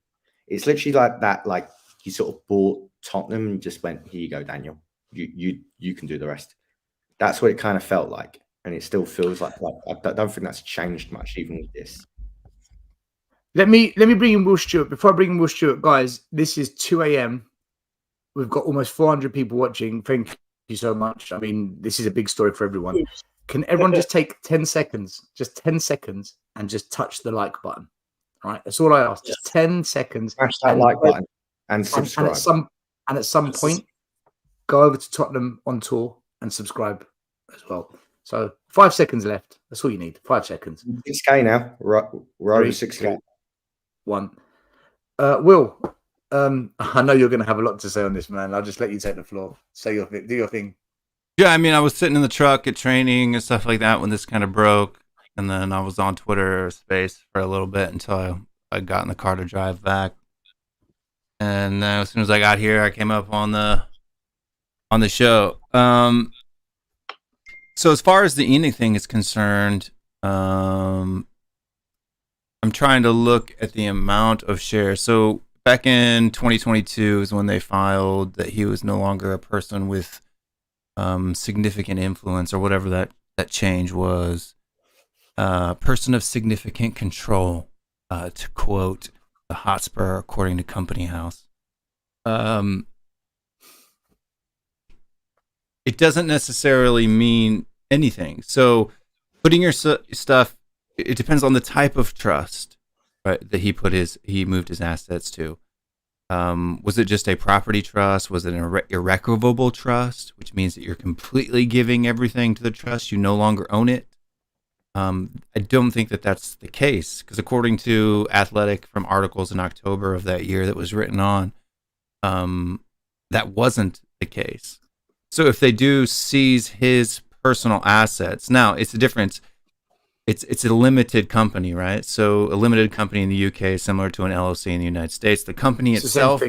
It's literally like that. Like he sort of bought Tottenham and just went, here you go, Daniel. You can do the rest. That's what it kind of felt like, and it still feels like I don't think that's changed much, even with this. Let me bring in Will Stewart. Before I bring in Will Stewart, guys, this is 2 a.m. We've got almost 400 people watching. Thank you so much. I mean, this is a big story for everyone. Can everyone just take 10 seconds, and just touch the like button? All right, that's all I ask. Just 10 seconds. Smash that like button and subscribe. And at some point, go over to Tottenham on tour and subscribe as well. So 5 seconds left. That's all you need. 5 seconds. 6K now. We're over 6K. 1. Will, I know you're going to have a lot to say on this, man. I'll just let you take the floor. Say your thing. Do your thing. Yeah, I mean, I was sitting in the truck at training and stuff like that when this kind of broke, and then I was on Twitter Space for a little bit until I got in the car to drive back, and then as soon as I got here, I came up on the show. So as far as the Enoch thing is concerned, I'm trying to look at the amount of shares. So back in 2022 is when they filed that he was no longer a person with significant influence, or whatever that change was. Person of significant control, to quote the Hotspur, according to Company House. It doesn't necessarily mean anything. So putting your stuff, it depends on the type of trust, right, that he moved his assets to. Was it just a property trust? Was it an irrevocable trust, which means that you're completely giving everything to the trust? You no longer own it. I don't think that that's the case, because according to Athletic, from articles in October of that year that was written on, that wasn't the case. So if they do seize his personal assets, now it's a difference. It's a limited company, right? So a limited company in the UK is similar to an LLC in the United States. The company itself,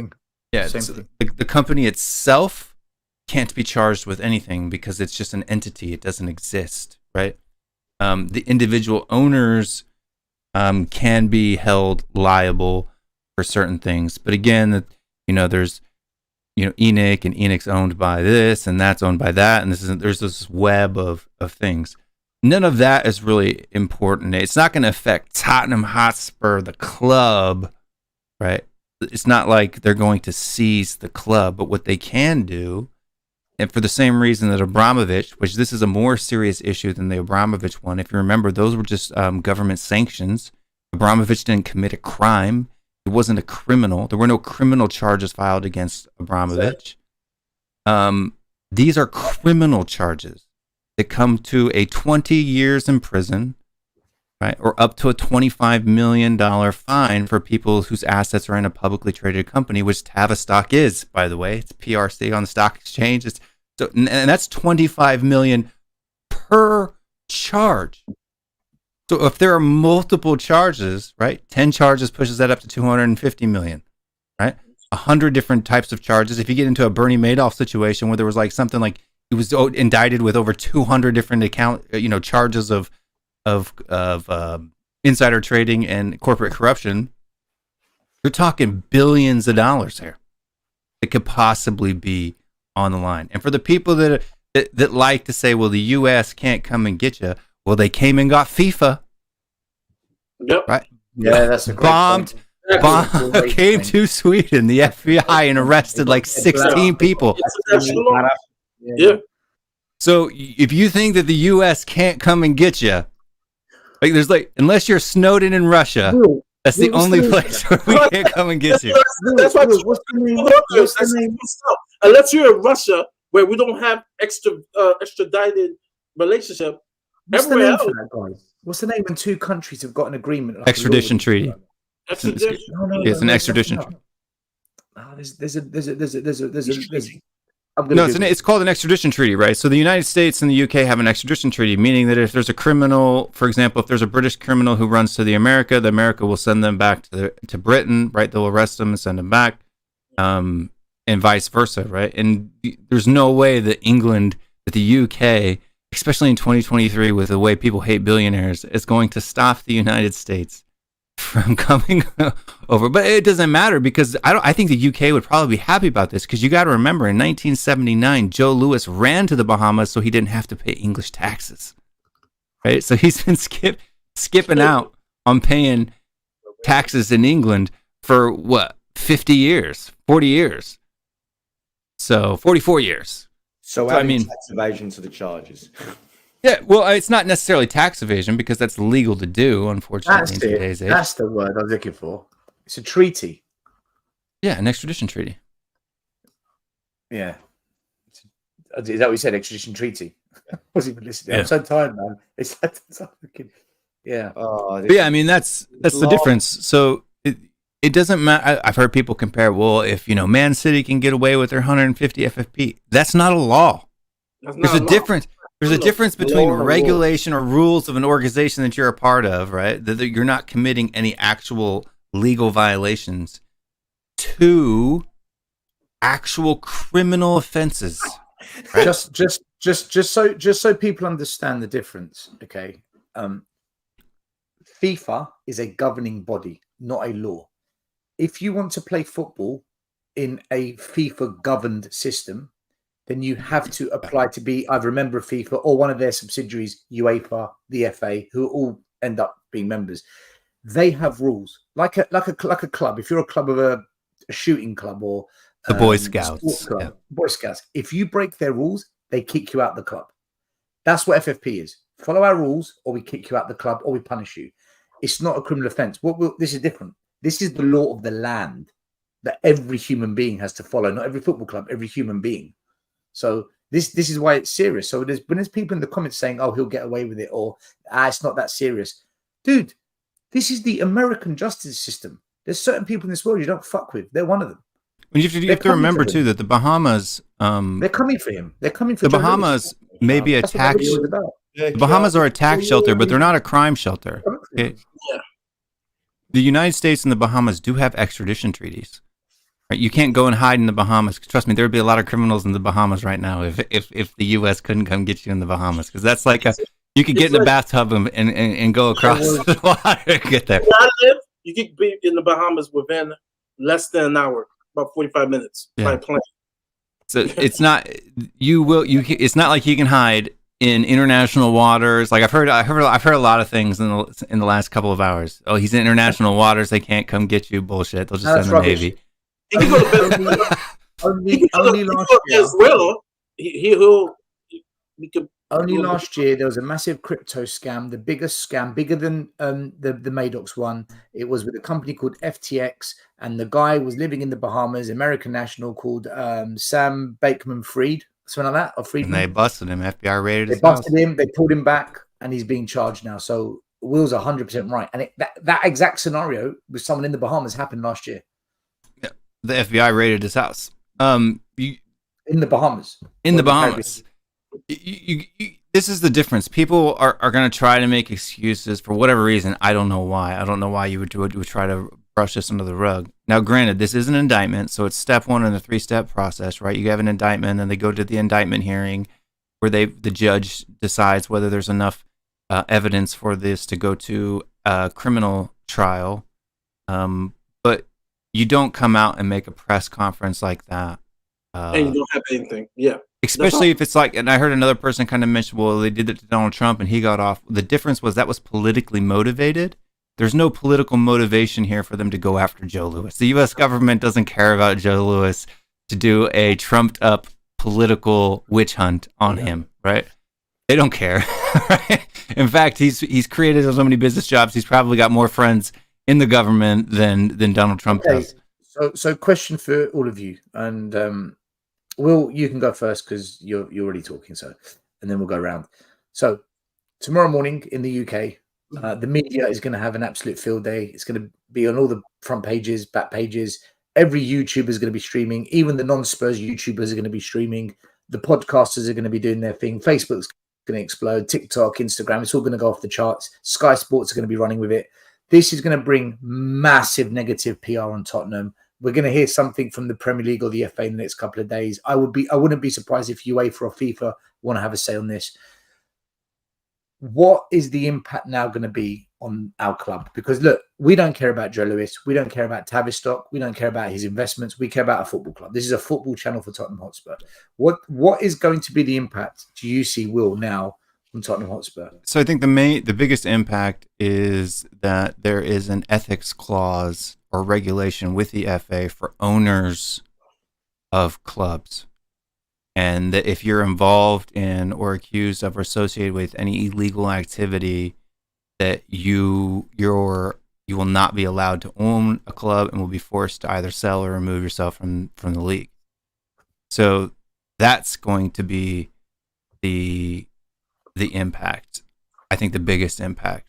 the company itself can't be charged with anything because it's just an entity. It doesn't exist, right? The individual owners can be held liable for certain things, but again, there's Enoch, and Enoch's owned by this, and that's owned by that, and there's this web of things. None of that is really important. It's not going to affect Tottenham Hotspur, the club, right? It's not like they're going to seize the club, but what they can do, and for the same reason that Abramovich, which this is a more serious issue than the Abramovich one. If you remember, those were just government sanctions. Abramovich didn't commit a crime. He wasn't a criminal. There were no criminal charges filed against Abramovich. These are criminal charges that come to a 20 years in prison, right, or up to a $25 million fine for people whose assets are in a publicly traded company, which Tavistock is, by the way. It's PRC on the stock exchange. And that's $25 million per charge. So if there are multiple charges, right, 10 charges pushes that up to $250 million, right? 100 different types of charges. If you get into a Bernie Madoff situation where there was like something like he was indicted with over 200 different charges of insider trading and corporate corruption, you're talking billions of dollars here that could possibly be on the line. And for the people that like to say, well, the U.S. can't come and get you, well, they came and got FIFA. Yep. Right. Yeah, that's a great point. Came to Sweden, the FBI, and arrested like 16 people. Yeah. So if you think that the U.S. can't come and get you, like there's unless you're Snowden in Russia, that's the only place where we can't come and get you. That's why unless you're in Russia, where we don't have extradited relationship. What's the name for that, guys? What's the name when two countries have got an agreement? Extradition treaty. It's an extradition treaty. It's called an extradition treaty, right? So the United States and the UK have an extradition treaty, meaning that if there's a criminal, for example, if there's a British criminal who runs to the America will send them back to Britain, right? They'll arrest them and send them back, and vice versa, right? And there's no way that the UK, especially in 2023, with the way people hate billionaires, is going to stop the United States from coming over. But it doesn't matter, because I think the UK would probably be happy about this, because you got to remember, in 1979, Joe Louis ran to the Bahamas so he didn't have to pay English taxes, right? So he's been skipping out on paying taxes in England for 40 years, so 44 years. So adding tax evasion to the charges. Yeah, well, it's not necessarily tax evasion, because that's legal to do, unfortunately, in today's age. That's the word I was looking for. It's a treaty. Yeah, an extradition treaty. Yeah. Is that what you said? Extradition treaty? I wasn't even listening. Yeah. I'm so tired, man. It's looking. Yeah. But yeah, I mean, that's the difference. So it doesn't matter. I've heard people compare, well, if Man City can get away with their 150 FFP, that's not a law. That's There's not a law. difference. There's a No, difference between law and regulation or rules of an organization that you're a part of, right? That you're not committing any actual legal violations to actual criminal offenses. Right? Just so people understand the difference, okay? FIFA is a governing body, not a law. If you want to play football in a FIFA governed system, then you have to apply to be either a member of FIFA or one of their subsidiaries, UEFA, the FA, who all end up being members. They have rules, like a club. If you're a club of a shooting club or The Boy sports Scouts. club, Yeah. Boy Scouts, if you break their rules, they kick you out the club. That's what FFP is. Follow our rules, or we kick you out the club, or we punish you. It's not a criminal offence. This is different. This is the law of the land that every human being has to follow. Not every football club, every human being. So this is why it's serious. So when there's people in the comments saying, "Oh, he'll get away with it," or it's not that serious," dude. This is the American justice system. There's certain people in this world you don't fuck with. They're one of them. You have to remember too that the Bahamas, they're coming for him. They're coming for the Joe Bahamas Lewis. may be a That's what tax. the about. The Bahamas are a tax shelter, but they're not a crime shelter. Okay? Yeah. The United States and the Bahamas do have extradition treaties. Right? You can't go and hide in the Bahamas. Trust me, there would be a lot of criminals in the Bahamas right now if the U.S. couldn't come get you in the Bahamas, because that's like you could get in a bathtub and go across the water and get there. Where I live, you could be in the Bahamas within less than an hour, about 45 minutes by plane. So it's not it's not like you can hide in international waters. Like I've heard a lot of things in the last couple of hours. Oh, he's in international waters. They can't come get you. Bullshit. They'll just send the rubbish. Navy. He can go to Only last year. Venezuela. We could. Only last year there was a massive crypto scam, the biggest scam, bigger than the Maddox one. It was with a company called FTX, and the guy was living in the Bahamas, American national, called Sam Bankman-Fried, something like that, or Friedman. And they busted him. FBI raided his They busted house. him. They pulled him back, and he's being charged now. So Will's 100% right, and that exact scenario with someone in the Bahamas happened last year. Yeah. The FBI raided his house. In the Bahamas. In the Bahamas. This is the difference. People are going to try to make excuses for whatever reason. I don't know why. I don't know why you would try to brush this under the rug. Now, granted, this is an indictment, so it's step one in the 3-step process, right? You have an indictment, and they go to the indictment hearing where the judge decides whether there's enough evidence for this to go to a criminal trial. But you don't come out and make a press conference like that. And you don't have anything. Yeah. Especially if it's like, and I heard another person kind of mention, well, they did it to Donald Trump and he got off. The difference was that was politically motivated. There's no political motivation here for them to go after Joe Lewis. The U.S. government doesn't care about Joe Lewis to do a trumped up political witch hunt on him, right? They don't care. Right? In fact, he's created so many business jobs. He's probably got more friends in the government than Donald Trump does. So question for all of you, and Will, you can go first because you're already talking. So, and then we'll go around. So, tomorrow morning in the UK, the media is going to have an absolute field day. It's going to be on all the front pages, back pages. Every YouTuber is going to be streaming. Even the non-Spurs YouTubers are going to be streaming. The podcasters are going to be doing their thing. Facebook's going to explode. TikTok, Instagram, it's all going to go off the charts. Sky Sports are going to be running with it. This is going to bring massive negative PR on Tottenham. We're going to hear something from the Premier League or the FA in the next couple of days. I wouldn't be surprised if UEFA or FIFA want to have a say on this. What is the impact now going to be on our club? Because look, we don't care about Joe Lewis. We don't care about Tavistock. We don't care about his investments. We care about a football club. This is a football channel for Tottenham Hotspur. What is going to be the impact, do you see, Will, now on Tottenham Hotspur? So I think the biggest impact is that there is an ethics clause or regulation with the FA for owners of clubs. And that if you're involved in or accused of or associated with any illegal activity, that you will not be allowed to own a club and will be forced to either sell or remove yourself from the league. So that's going to be the impact. I think the biggest impact.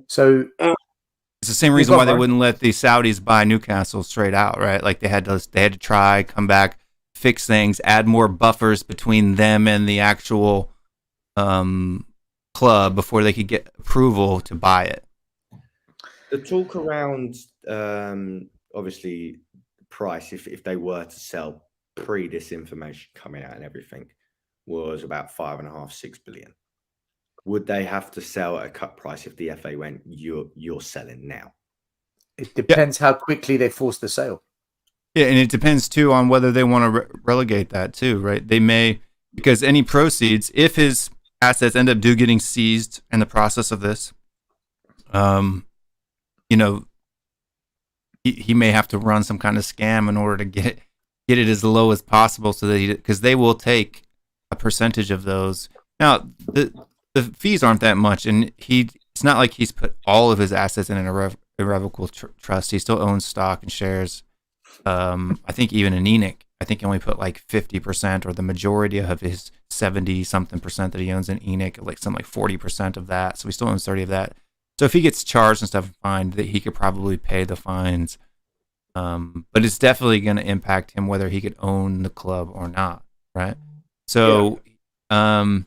So it's the same reason why they wouldn't let the Saudis buy Newcastle straight out, right? Like they had to try, come back, fix things, add more buffers between them and the actual club before they could get approval to buy it. The talk around obviously price, if they were to sell pre this information coming out and everything, was about 5.5-6 billion. Would they have to sell at a cut price if the FA went, you're selling now? It depends how quickly they force the sale. Yeah, and it depends too on whether they want to relegate that too, right? They may, because any proceeds, if his assets end up getting seized in the process of this, he may have to run some kind of scam in order to get it as low as possible, so that because they will take a percentage of those. Now the fees aren't that much, and it's not like he's put all of his assets in an irrevocable trust. He still owns stock and shares. I think even in ENIC, I think he only put like 50% or the majority of his 70-something% that he owns in ENIC, like 40% of that. So he still owns 30 of that. So if he gets charged and stuff and fined, that he could probably pay the fines. But it's definitely going to impact him whether he could own the club or not, right? So, and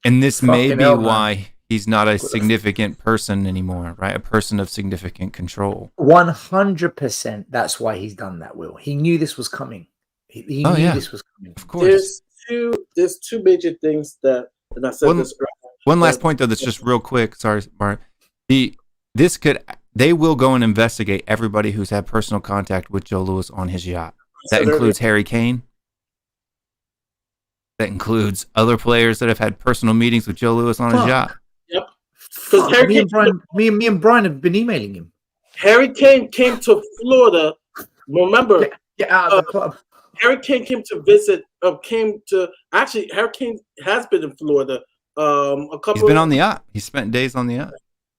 this may be why he's not a significant person anymore, right? A person of significant control. 100%. That's why he's done that, Will. He knew this was coming. He knew this was coming. Of course. There's two major things that, and I said this earlier. One last point, though, that's just real quick. Sorry, Mark. They will go and investigate everybody who's had personal contact with Joe Louis on his yacht. That includes Harry Kane. That includes other players that have had personal meetings with Joe Louis on his yacht. Yep. Because me and Brian have been emailing him. Harry Kane came to Florida. Remember, get out of the club. Harry Kane came to visit. Actually, Harry Kane has been in Florida. He's been on the yacht. He spent days on the yacht.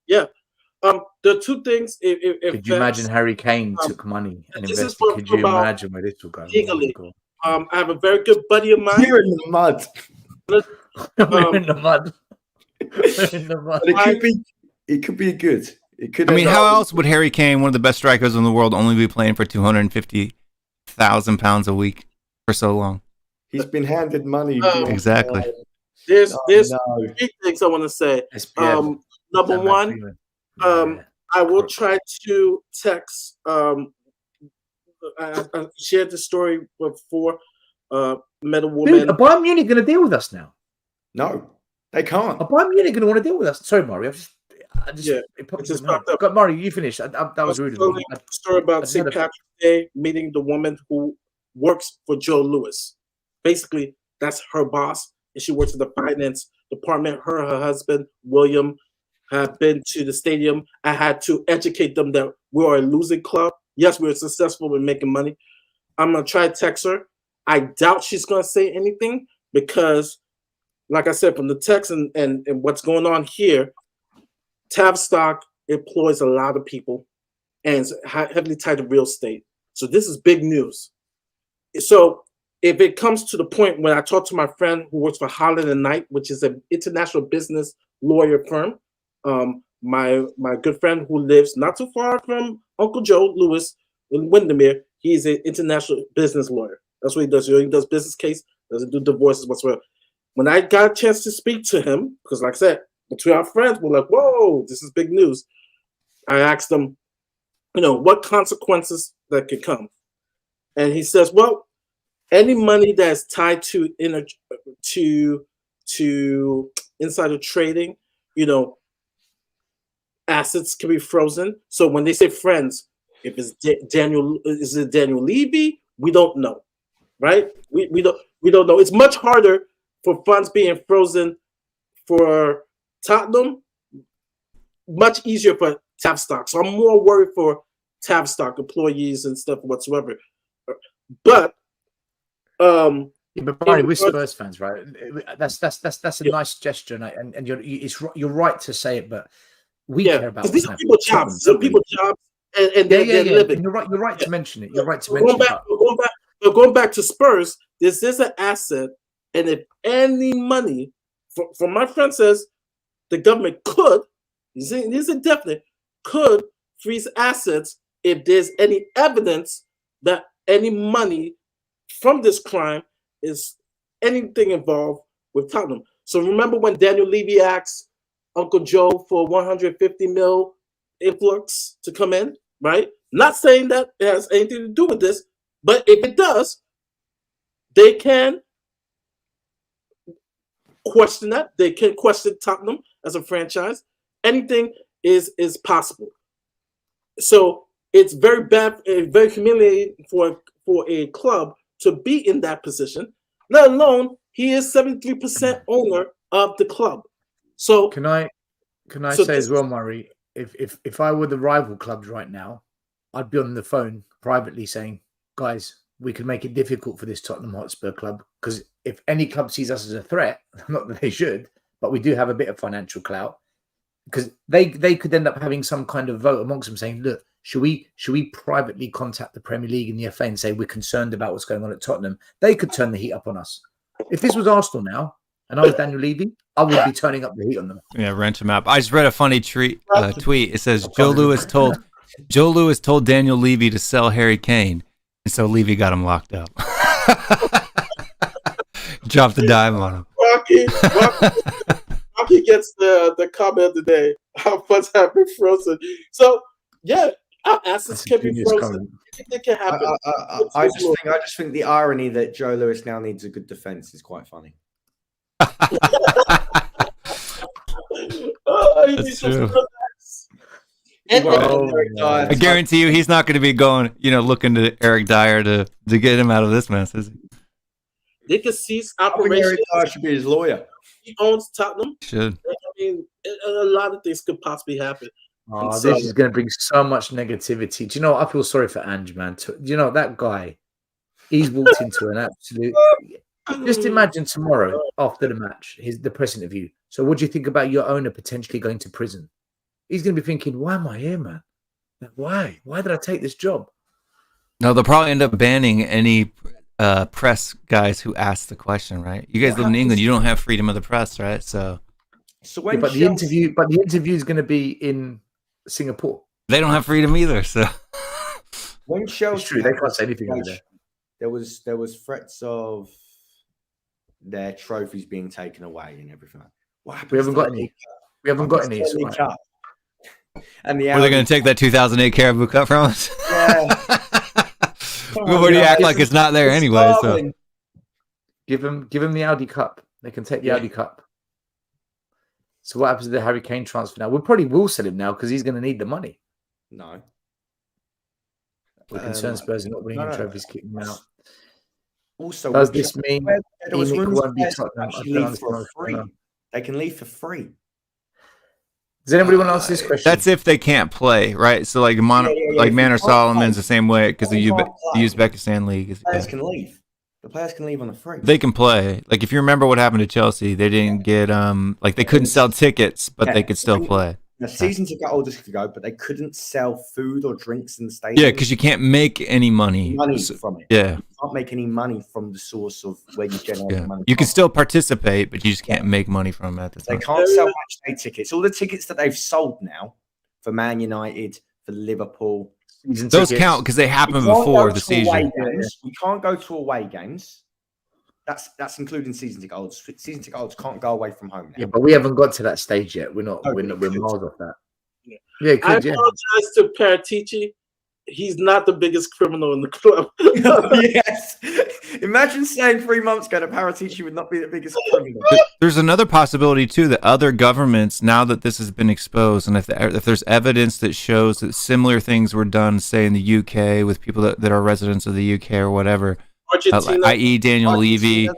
Yeah. The two things. Could you imagine Harry Kane took money and invested? Could you imagine where this will go? Legally, I have a very good buddy of mine. You're in the mud. We're in the mud. We're in the mud. It could be good. It could. I mean, how else would Harry Kane, one of the best strikers in the world, only be playing for £250,000 a week for so long? He's been handed money. Exactly. There's three things I want to say. Number one, I will try to text. I shared the story before. Met a woman. Dude, are Bayern Munich going to deal with us now? No, they can't. Are Bayern Munich going to want to deal with us? Sorry, Mario. It just popped up. Mario, you finish. That was rude. A story about St. Patrick's Day meeting the woman who works for Joe Louis. Basically, that's her boss, and she works in the finance department. Her husband, William, have been to the stadium. I had to educate them that we are a losing club. Yes, we're successful with making money. I'm going to try to text her. I doubt she's going to say anything because, like I said, from the text and what's going on here, Tavistock employs a lot of people and is heavily tied to real estate. So this is big news. So if it comes to the point when I talk to my friend who works for Holland and Knight, which is an international business lawyer firm, my good friend who lives not too far from Uncle Joe Louis in Windermere, he's an international business lawyer. That's what he does. He does business case, doesn't do divorces whatsoever. When I got a chance to speak to him, because like I said, between our friends, we're like, whoa, this is big news. I asked him, what consequences that could come. And he says, well, any money that's tied to insider trading, assets can be frozen. So when they say friends, if it's Daniel Levy, we don't know, right? We don't know. It's much harder for funds being frozen for Tottenham, much easier for Tavistock. So I'm more worried for Tavistock employees and stuff whatsoever. But we're Spurs fans, right? That's a nice gesture, and you're right to say it, but we care about these are people's jobs. Some people's jobs, and they're living. You're right to mention it. You're right to mention it. Going back to Spurs, this is an asset, and if any money, from my friend says, the government could, this is indefinite, could freeze assets if there's any evidence that any money from this crime is anything involved with Tottenham. So remember when Daniel Levy asked Uncle Joe for 150 mil influx to come in, right? Not saying that it has anything to do with this, but if it does, they can question that. They can question Tottenham as a franchise. Anything is possible. So it's very bad, very humiliating for a club to be in that position. Let alone he is 73% owner of the club. So Can I say as well, Murray? If I were the rival clubs right now, I'd be on the phone privately saying, guys, we could make it difficult for this Tottenham Hotspur club, because if any club sees us as a threat, not that they should, but we do have a bit of financial clout, because they could end up having some kind of vote amongst them saying, look, should we privately contact the Premier League and the FA and say we're concerned about what's going on at Tottenham? They could turn the heat up on us. If this was Arsenal now, and I was Daniel Levy, I would be turning up the heat on them. Yeah, wrench them up. I just read a funny tweet. It says Joe Lewis told Daniel Levy to sell Harry Kane, and so Levy got him locked up. Dropped the dime on him. Rocky gets the comment of the day. How funds have been frozen. So yeah, our assets can be frozen. It can happen. I just think the irony that Joe Lewis now needs a good defense is quite funny. That's true. I guarantee you, he's not going to be going, looking to Eric Dyer to get him out of this mess, is he? They could cease operations. Eric Dyer should be his lawyer. He owns Tottenham. Should. I mean, a lot of things could possibly happen. Oh, this is going to bring so much negativity. Do you know what? I feel sorry for Ange, man. Do you know that guy? He's walked into an absolute. Just imagine tomorrow after the match, the press interview. So, what do you think about your owner potentially going to prison? He's going to be thinking, "Why am I here, man? Like, why? Why did I take this job?" No, they'll probably end up banning any press guys who ask the question. Right? You guys live in England. You don't have freedom of the press, right? So when the interview is going to be in Singapore. They don't have freedom either. So when Chelsea, it's true, they can't say anything over there. There was threats of their trophies being taken away and everything. What happened? We haven't got any. We haven't got any. And were they going to take that 2008 Caribou Cup from us? Yeah. We've already act like it's not there anyway. So give them the Audi Cup. They can take the Audi Cup. So what happens to the Harry Kane transfer now? We probably will sell him now because he's going to need the money. No. We're concerned Spurs are not winning trophies, kicking him out. Also, does this mean there was won't be Tottenham? They can leave for free. Does anybody want to answer this question? That's if they can't play, right? So like Manor Solomon's the same way because the Uzbekistan league. Players can leave. The players can leave on the free. They can play. Like if you remember what happened to Chelsea, they didn't get they couldn't sell tickets, but they could still play. The season ticket holders could go, but they couldn't sell food or drinks in the stadium. Yeah, because you can't make any money from it. Yeah, you can't make any money from the source of where you generate the money. You can still participate, but you just can't make money from it. They can't sell match day tickets. All the tickets that they've sold now for Man United, for Liverpool, those count because they happened before the season. We can't go to away games. That's including season ticket holders. Season ticket holders can't go away from home now. Yeah, but we haven't got to that stage yet. We're miles off that. Yeah, I apologize to Paratici. He's not the biggest criminal in the club. Yes. Imagine saying 3 months ago that Paratici would not be the biggest criminal. There's another possibility too that other governments, now that this has been exposed, and if there's evidence that shows that similar things were done, say in the UK with people that are residents of the UK or whatever, i.e. Daniel Levy,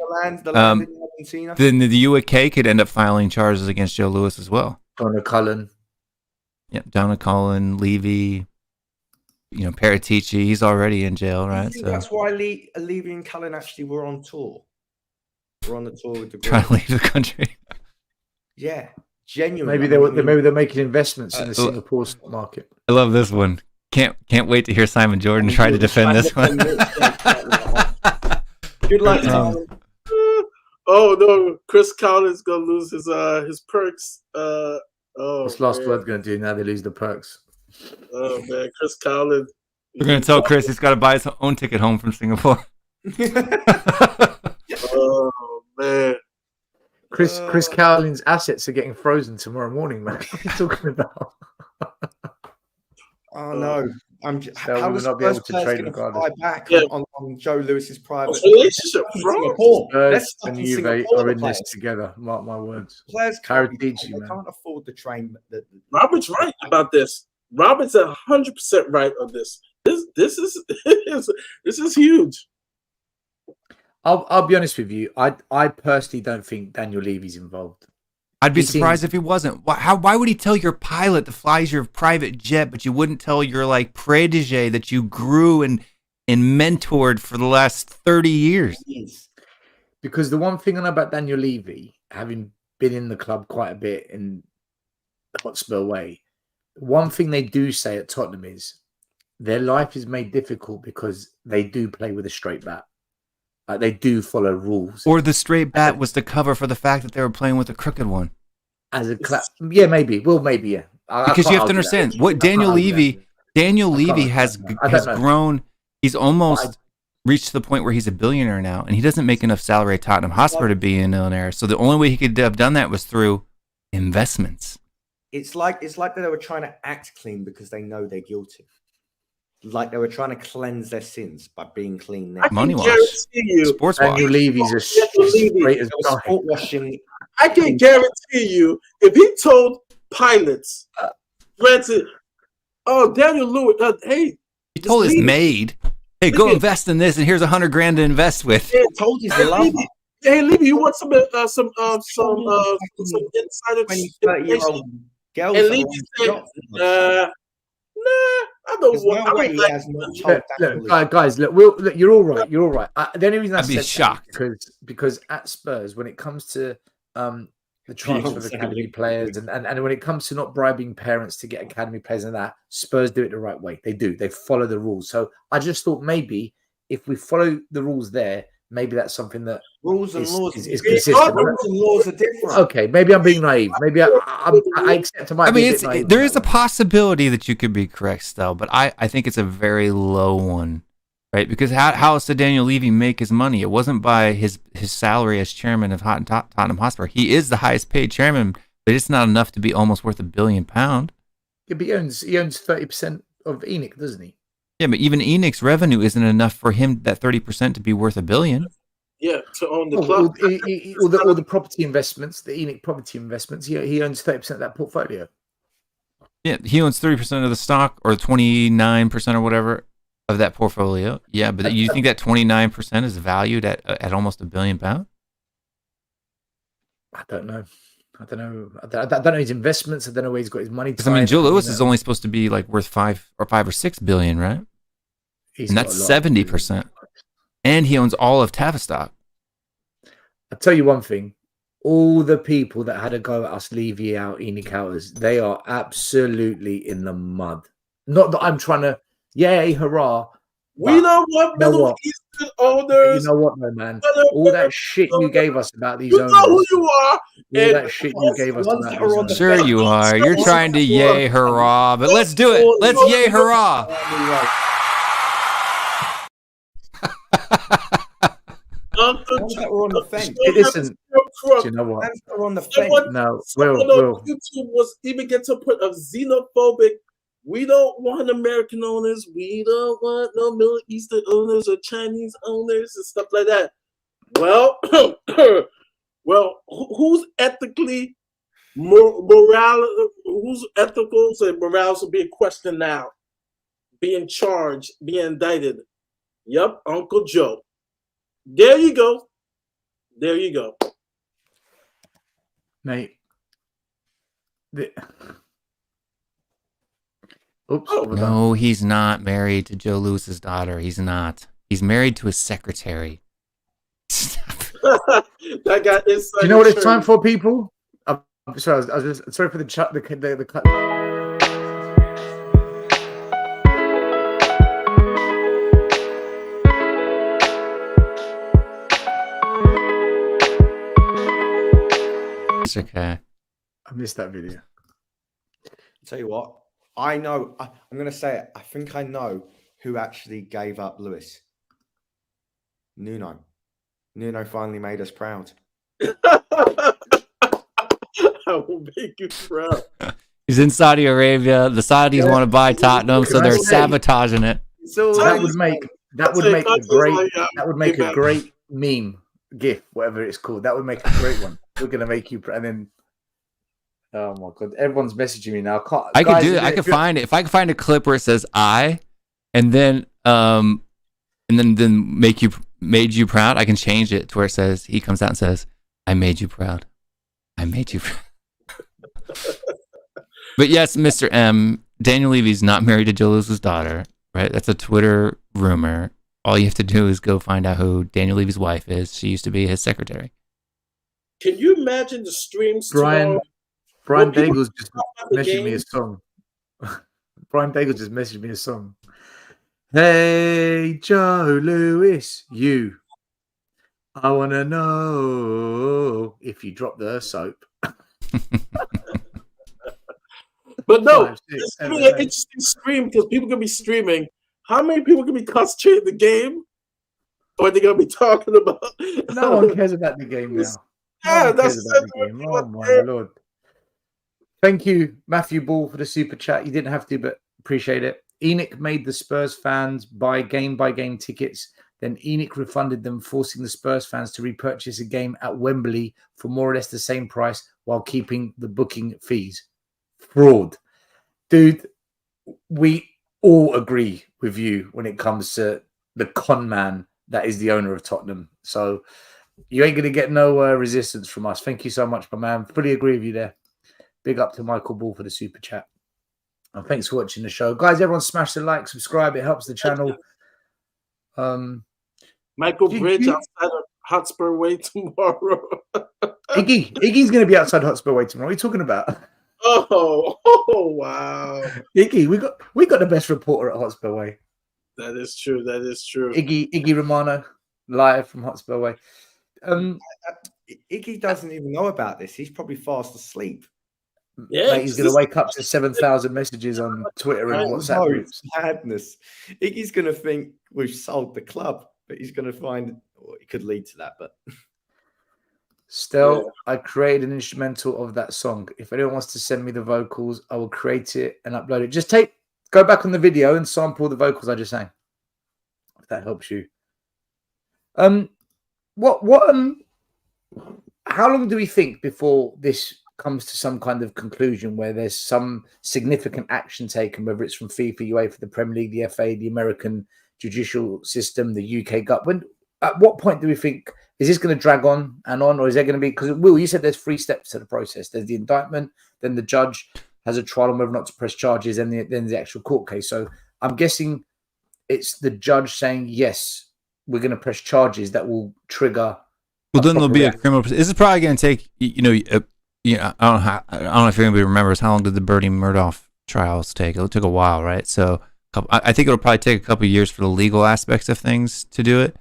then the UK could end up filing charges against Joe Lewis as well. Donna Cullen. Yeah, Donna Cullen, Levy, Paratici, he's already in jail, right? So that's why Levy and Cullen actually were on tour. We're on the tour with the group. Trying to leave the country. Yeah, genuinely. Maybe they're making investments in the Singapore market. I love this one. Can't wait to hear Simon Jordan try to defend this one. Good luck, Simon. Oh no, Chris Collins gonna lose his perks. What's last word going to do now? They lose the perks. Oh man, Chris Collins. We're going to tell Chris he's got to buy his own ticket home from Singapore. Oh man. Chris Cowling's assets are getting frozen tomorrow morning, man. What are you talking about? Oh no. So How we will is not be able Spurs to players trade going to regardless. fly back Yeah. on Joe Lewis's private? Relationship In froze. Singapore. They're Spurs stuck and in Juve Singapore. are The in this players. together. Mark my words. Players Harry can't, teach you, they man. can't afford the train. Robert's right about this. Robert's 100% right on this. This is this is huge. I'll be honest with you. I personally don't think Daniel Levy's involved. I'd be He surprised seems- if he wasn't. Why would he tell your pilot that flies your private jet, but you wouldn't tell your like protege that you grew and mentored for the last 30 years? Because the one thing I know about Daniel Levy, having been in the club quite a bit in the Hotspur way, one thing they do say at Tottenham is their life is made difficult because they do play with a straight bat. Like they do follow rules. Or the straight bat was to cover for the fact that they were playing with a crooked one. As a club, yeah, maybe. Well, maybe, yeah. Because you have to understand what Daniel Levy has grown. He's almost reached the point where he's a billionaire now, and he doesn't make enough salary at Tottenham Hotspur to be a millionaire. So the only way he could have done that was through investments. It's like they were trying to act clean because they know they're guilty. Like they were trying to cleanse their sins by being clean now. Money wash, sports wash. Daniel Levy's a straight as guy. Sport washing. I can guarantee you, if he told pilots, granted, oh Daniel Lewis, hey, he told his maid, "Hey, go invest in this, and here's $100,000 to invest with." Yeah, told his lover. Hey, Levy, you want some insider 20-30-year-old girls? And Levy said, I don't want. No way he has not told guys, look, you're all right. You're all right. The only reason I'd be shocked because at Spurs, when it comes to the transfer of academy players and when it comes to not bribing parents to get academy players and that, Spurs do it the right way. They do. They follow the rules. So I just thought maybe if we follow the rules there, maybe that's something that rules and laws is consistent. Rules and laws are different. Okay, maybe I'm being naive. Maybe I accept. I mean, there is a possibility that you could be correct, still, but I think it's a very low one, right? Because how else did Daniel Levy make his money? It wasn't by his salary as chairman of Tottenham Hotspur. He is the highest paid chairman, but it's not enough to be almost worth £1 billion. Yeah, but he owns 30% of ENIC, doesn't he? Yeah, but even ENIC's revenue isn't enough for him, that 30%, to be worth $1 billion. Yeah, to own the club. All the property investments, the ENIC property investments, he owns 30% of that portfolio. Yeah, he owns 30% of the stock, or 29% or whatever of that portfolio. Yeah, but you think that 29% is valued at almost £1 billion? I don't know. I don't know his investments. I don't know where he's got his money. Because I mean, Joe Lewis is only supposed to be like worth $5 or $6 billion, right? And that's 70%. And he owns all of Tavistock. I'll tell you one thing. All the people that had a go at us Levy out, ENIC outers, they are absolutely in the mud. Not that I'm trying to, yay, hurrah. We don't want Middle Eastern owners. You know what, though, man? All that shit you gave us about these owners. You know who you are. All that shit you gave us about these owners. Sure you are. You're trying to yay, hurrah. But let's do it. Let's yay, hurrah. On the fence. Listen, do you know what? On the fence. No, someone on YouTube was even get to a point of xenophobic. We don't want American owners. We don't want no Middle Eastern owners or Chinese owners and stuff like that. Well, who's ethically moral? Who's ethical? So morals will be questioned now, being charged, being indicted. Yep, Uncle Joe. There you go. There you go. Mate. Oops. No, he's not married to Joe Lewis's daughter. He's not. He's married to his secretary. That guy is. Do you know what it's time for, people? I'm sorry. I was just sorry for the cut. The cut. It's okay. I missed that video. I'll tell you what. I know. I'm going to say it. I think I know who actually gave up Lewis. Nuno finally made us proud. I will make you proud. He's in Saudi Arabia. The Saudis want to buy Tottenham, so they're Can I say- sabotaging it. So That would make a Like, great meme, GIF, whatever it's called. That would make a great one. We're gonna make you, and then, oh my god, everyone's messaging me now. I could do it. I could find it. If I could find a clip where it says "I," and then made you proud. I can change it to where it says he comes out and says, "I made you proud. I made you proud." But yes, Mr. M, Daniel Levy's not married to Joe Lewis's daughter, right? That's a Twitter rumor. All you have to do is go find out who Daniel Levy's wife is. She used to be his secretary. Can you imagine the streams Brian tomorrow? Daigle's just the messaged me game? a song. Brian Daigle just messaged me a song. Hey, Joe Lewis, I want to know if you drop the soap. But no, 5, 6, it's 7, gonna be an 8. interesting stream because people gonna be streaming. How many people gonna be concentrating the game? Or are they gonna be talking about? No one cares about the game now. Yeah, No one that's cares about the game. Oh my lord! Thank you, Matthew Ball, for the super chat. You didn't have to, but appreciate it. Enoch made the Spurs fans buy game-by-game tickets. Then Enoch refunded them, forcing the Spurs fans to repurchase a game at Wembley for more or less the same price while keeping the booking fees. Fraud. Dude, we all agree with you when it comes to the con man that is the owner of Tottenham. So you ain't going to get no resistance from us. Thank you so much, my man. Fully agree with you there. Big up to Michael Ball for the super chat. And thanks for watching the show. Guys, everyone smash the like, subscribe. It helps the channel. Michael Bridge outside of Hotspur Way tomorrow. Iggy's going to be outside Hotspur Way tomorrow. What are you talking about? Oh, wow. Iggy, we got the best reporter at Hotspur Way. That is true. That is true. Iggy Romano, live from Hotspur Way. Iggy doesn't even know about this. He's probably fast asleep. Yeah, mate, he's going to wake up to 7,000 messages on Twitter and WhatsApp groups. Madness. Iggy's going to think we've sold the club, but he's going to find it could lead to that. But still, yeah. I created an instrumental of that song. If anyone wants to send me the vocals, I will create it and upload it. Just go back on the video and sample the vocals I just sang. If that helps you. How long do we think before this comes to some kind of conclusion where there's some significant action taken, whether it's from FIFA, UEFA, the Premier League, the FA, the American judicial system, the UK government? At what point do we think, is this going to drag on, or is there going to be, because Will, you said there's 3 steps to the process. There's the indictment, then the judge has a trial on whether or not to press charges, and then the actual court case. So I'm guessing it's the judge saying, yes, we're going to press charges that will trigger. Well, then there'll be a criminal. This is probably going to take, I don't know if anybody remembers, how long did the Bernie Madoff trials take? It took a while, right? So I think it'll probably take a couple of years for the legal aspects of things to do it.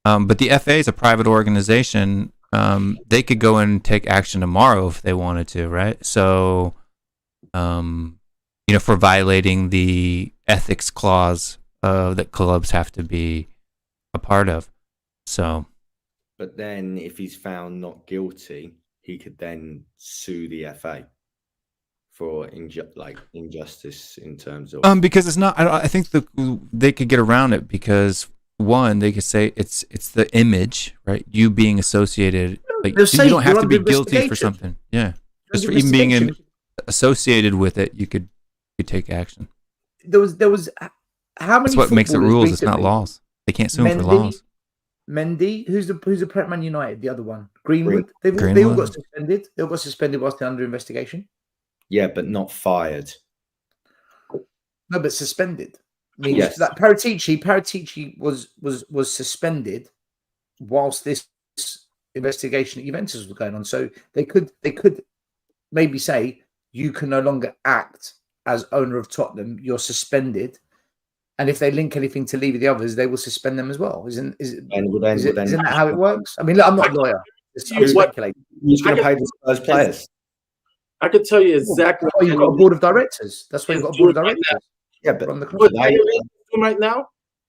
But the FA is a private organization. They could go and take action tomorrow if they wanted to, right? So, for violating the ethics clause that clubs have to be a part of. So, but then if he's found not guilty, he could then sue the FA for injustice in terms of because it's not. I think they could get around it because. One, they could say it's the image, right? You being associated, like you don't have to be guilty for something. Yeah, just for even being associated with it, you could take action. There was how many? That's what makes it rules. It's not laws. They can't sue him for laws. Mendy, who's the Prep Man United? The other one, Greenwood. They all got suspended. They all got suspended whilst they're under investigation. Yeah, but not fired. No, but suspended. I mean, yes. That Paratici was suspended whilst this investigation at Juventus was going on. So they could maybe say you can no longer act as owner of Tottenham. You're suspended, and if they link anything to Levy the others, they will suspend them as well. Isn't that how it works? I mean, look, I'm not a lawyer. I'm speculating. Who's going to pay the Spurs players? I can tell you exactly. Oh, you've got a board of directors. That's why you've got a board of directors. Yeah, but right now,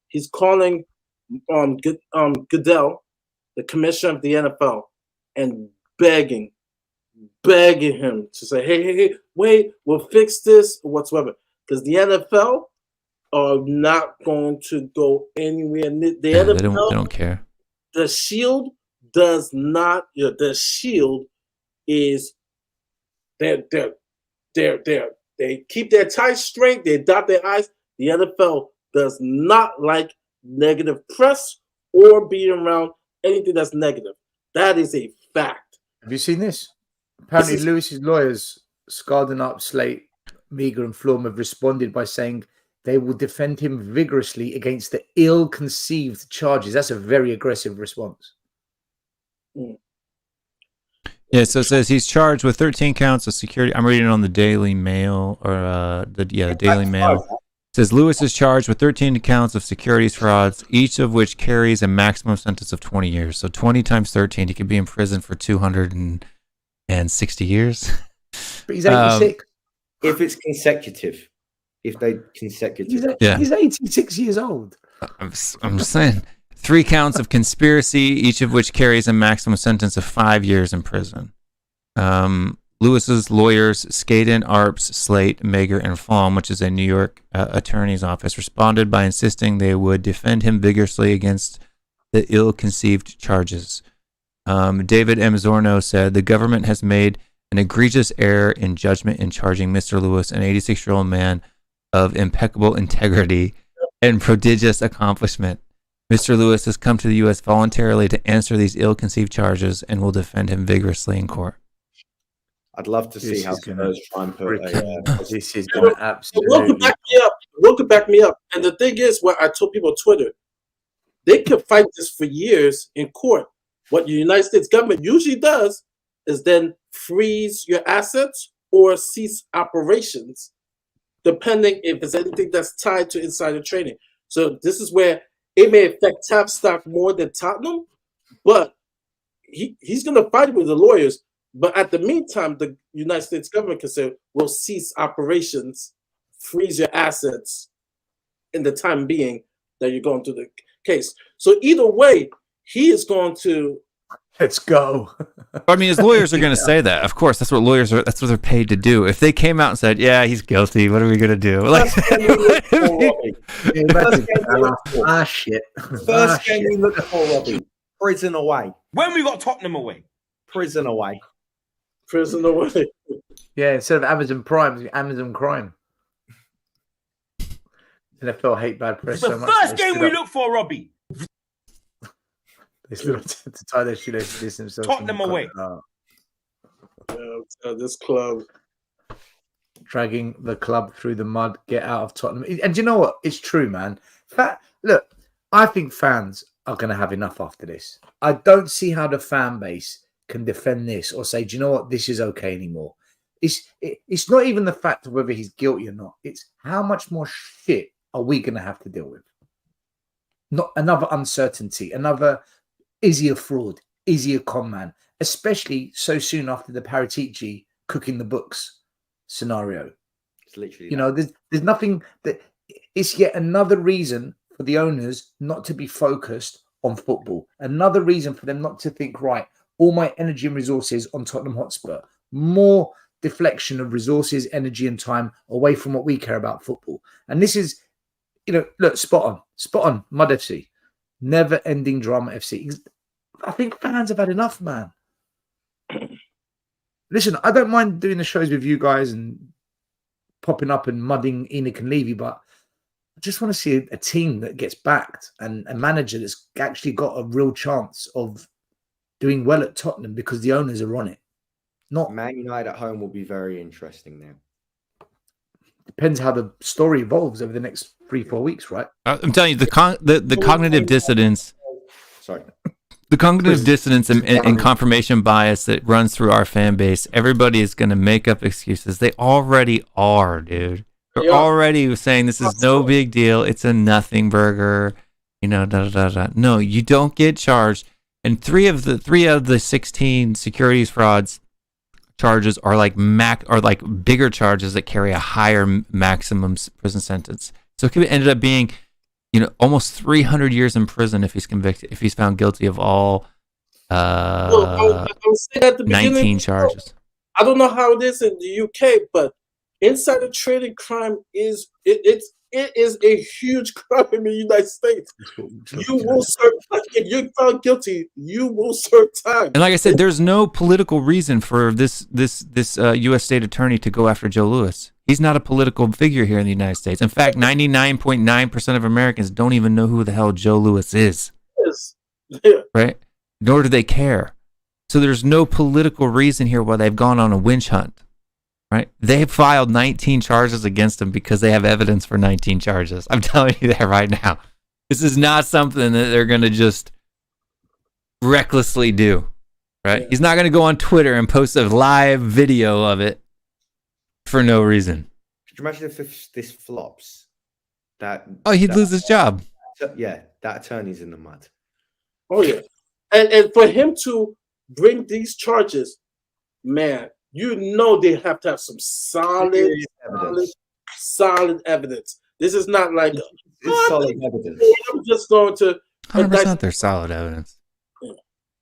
he's calling Goodell, the commissioner of the NFL, and begging him to say, hey, wait, we'll fix this or whatsoever. Because the NFL are not going to go anywhere near the NFL. They don't care. The Shield does not. The Shield is they keep their ties straight. They dot their I's. The NFL does not like negative press or being around anything that's negative. That is a fact. Have you seen this? Apparently, Lewis's lawyers, Scarden Up, Slate, Meager, and Flom have responded by saying they will defend him vigorously against the ill-conceived charges. That's a very aggressive response. Yeah, so it says he's charged with 13 counts of security. I'm reading it on the Daily Mail, or the Daily Mail. It says Lewis is charged with 13 counts of securities frauds, each of which carries a maximum sentence of 20 years. So 20 times 13, he could be in prison for 260 years. But he's 86. If it's consecutive. If they consecutive. He's 86 years old. I'm just saying. 3 counts of conspiracy, each of which carries a maximum sentence of 5 years in prison. Lewis's lawyers, Skaden, Arps, Slate, Meager, and Flom, which is a New York attorney's office, responded by insisting they would defend him vigorously against the ill-conceived charges. David M. Zorno said, the government has made an egregious error in judgment in charging Mr. Lewis, an 86-year-old man of impeccable integrity and prodigious accomplishment. Mr. Lewis has come to the U.S. voluntarily to answer these ill-conceived charges and will defend him vigorously in court. I'd love to see how Spurs try and put this is going to absolutely... Will could back me up. And the thing is, what I told people on Twitter, they could fight this for years in court. What the United States government usually does is then freeze your assets or cease operations, depending if there's anything that's tied to insider trading. So this is where it may affect Tapstock more than Tottenham, but he's going to fight with the lawyers. But at the meantime, the United States government can say, we'll cease operations, freeze your assets in the time being that you're going through the case. So either way, he is going to... Let's go. I mean, his lawyers are going to say that. Of course, that's what lawyers are. That's what they're paid to do. If they came out and said, "Yeah, he's guilty," what are we going to do? Like, shit. First game we look for, Robbie. Prison away. When we got Tottenham away. Prison away. Prison away. Yeah, instead of Amazon Prime, it's Amazon Crime. NFL hate bad press so much. The first game we look for, Robbie. They still to tie their shoelaces to themselves. Tottenham away. This club. Dragging the club through the mud, get out of Tottenham. And you know what? It's true, man. Look, I think fans are going to have enough after this. I don't see how the fan base can defend this or say, do you know what? This is okay anymore. It's not even the fact of whether he's guilty or not. It's how much more shit are we going to have to deal with? Not another uncertainty, another... Is he a fraud? Is he a con man? Especially so soon after the Paratici cooking the books scenario. It's literally, there's nothing that it's yet another reason for the owners not to be focused on football. Another reason for them not to think, right, all my energy and resources on Tottenham Hotspur. More deflection of resources, energy, and time away from what we care about, football. And this is, look, spot on, Mud FC. Never-ending drama FC. I think fans have had enough, man. Listen, I don't mind doing the shows with you guys and popping up and mudding Enoch and Levy, but I just want to see a team that gets backed and a manager that's actually got a real chance of doing well at Tottenham because the owners are on it. Not Man United at home will be very interesting now. Depends how the story evolves over the next 3-4 weeks, right? I'm telling you, the cognitive dissonance. Sorry. The cognitive dissonance and confirmation bias that runs through our fan base, everybody is going to make up excuses. They already are, dude. They're already saying this is no big deal. It's a nothing burger. No, you don't get charged. And three of the 16 securities frauds charges are like bigger charges that carry a higher maximum prison sentence. So it could ended up being, almost 300 years in prison if he's convicted, if he's found guilty of all I was saying at the 19 beginning, charges. I don't know how it is in the UK, but insider trading crime is it is a huge crime in the United States. You will serve, if you're found guilty, you will serve time. And like I said, there's no political reason for this U.S. state attorney to go after Joe Lewis. He's not a political figure here in the United States. In fact, 99.9% of Americans don't even know who the hell Joe Lewis is. Yes. Yeah. Right? Nor do they care. So there's no political reason here why they've gone on a witch hunt. Right? They've filed 19 charges against him because they have evidence for 19 charges. I'm telling you that right now. This is not something that they're going to just recklessly do. Right? Yeah. He's not going to go on Twitter and post a live video of it for no reason. Could you imagine if this flops? He'd lose his job. Yeah, that attorney's in the mud. Oh, yeah. And for him to bring these charges, man, they have to have some solid evidence. This is not like it's solid evidence. I'm just going to 100% they're solid evidence.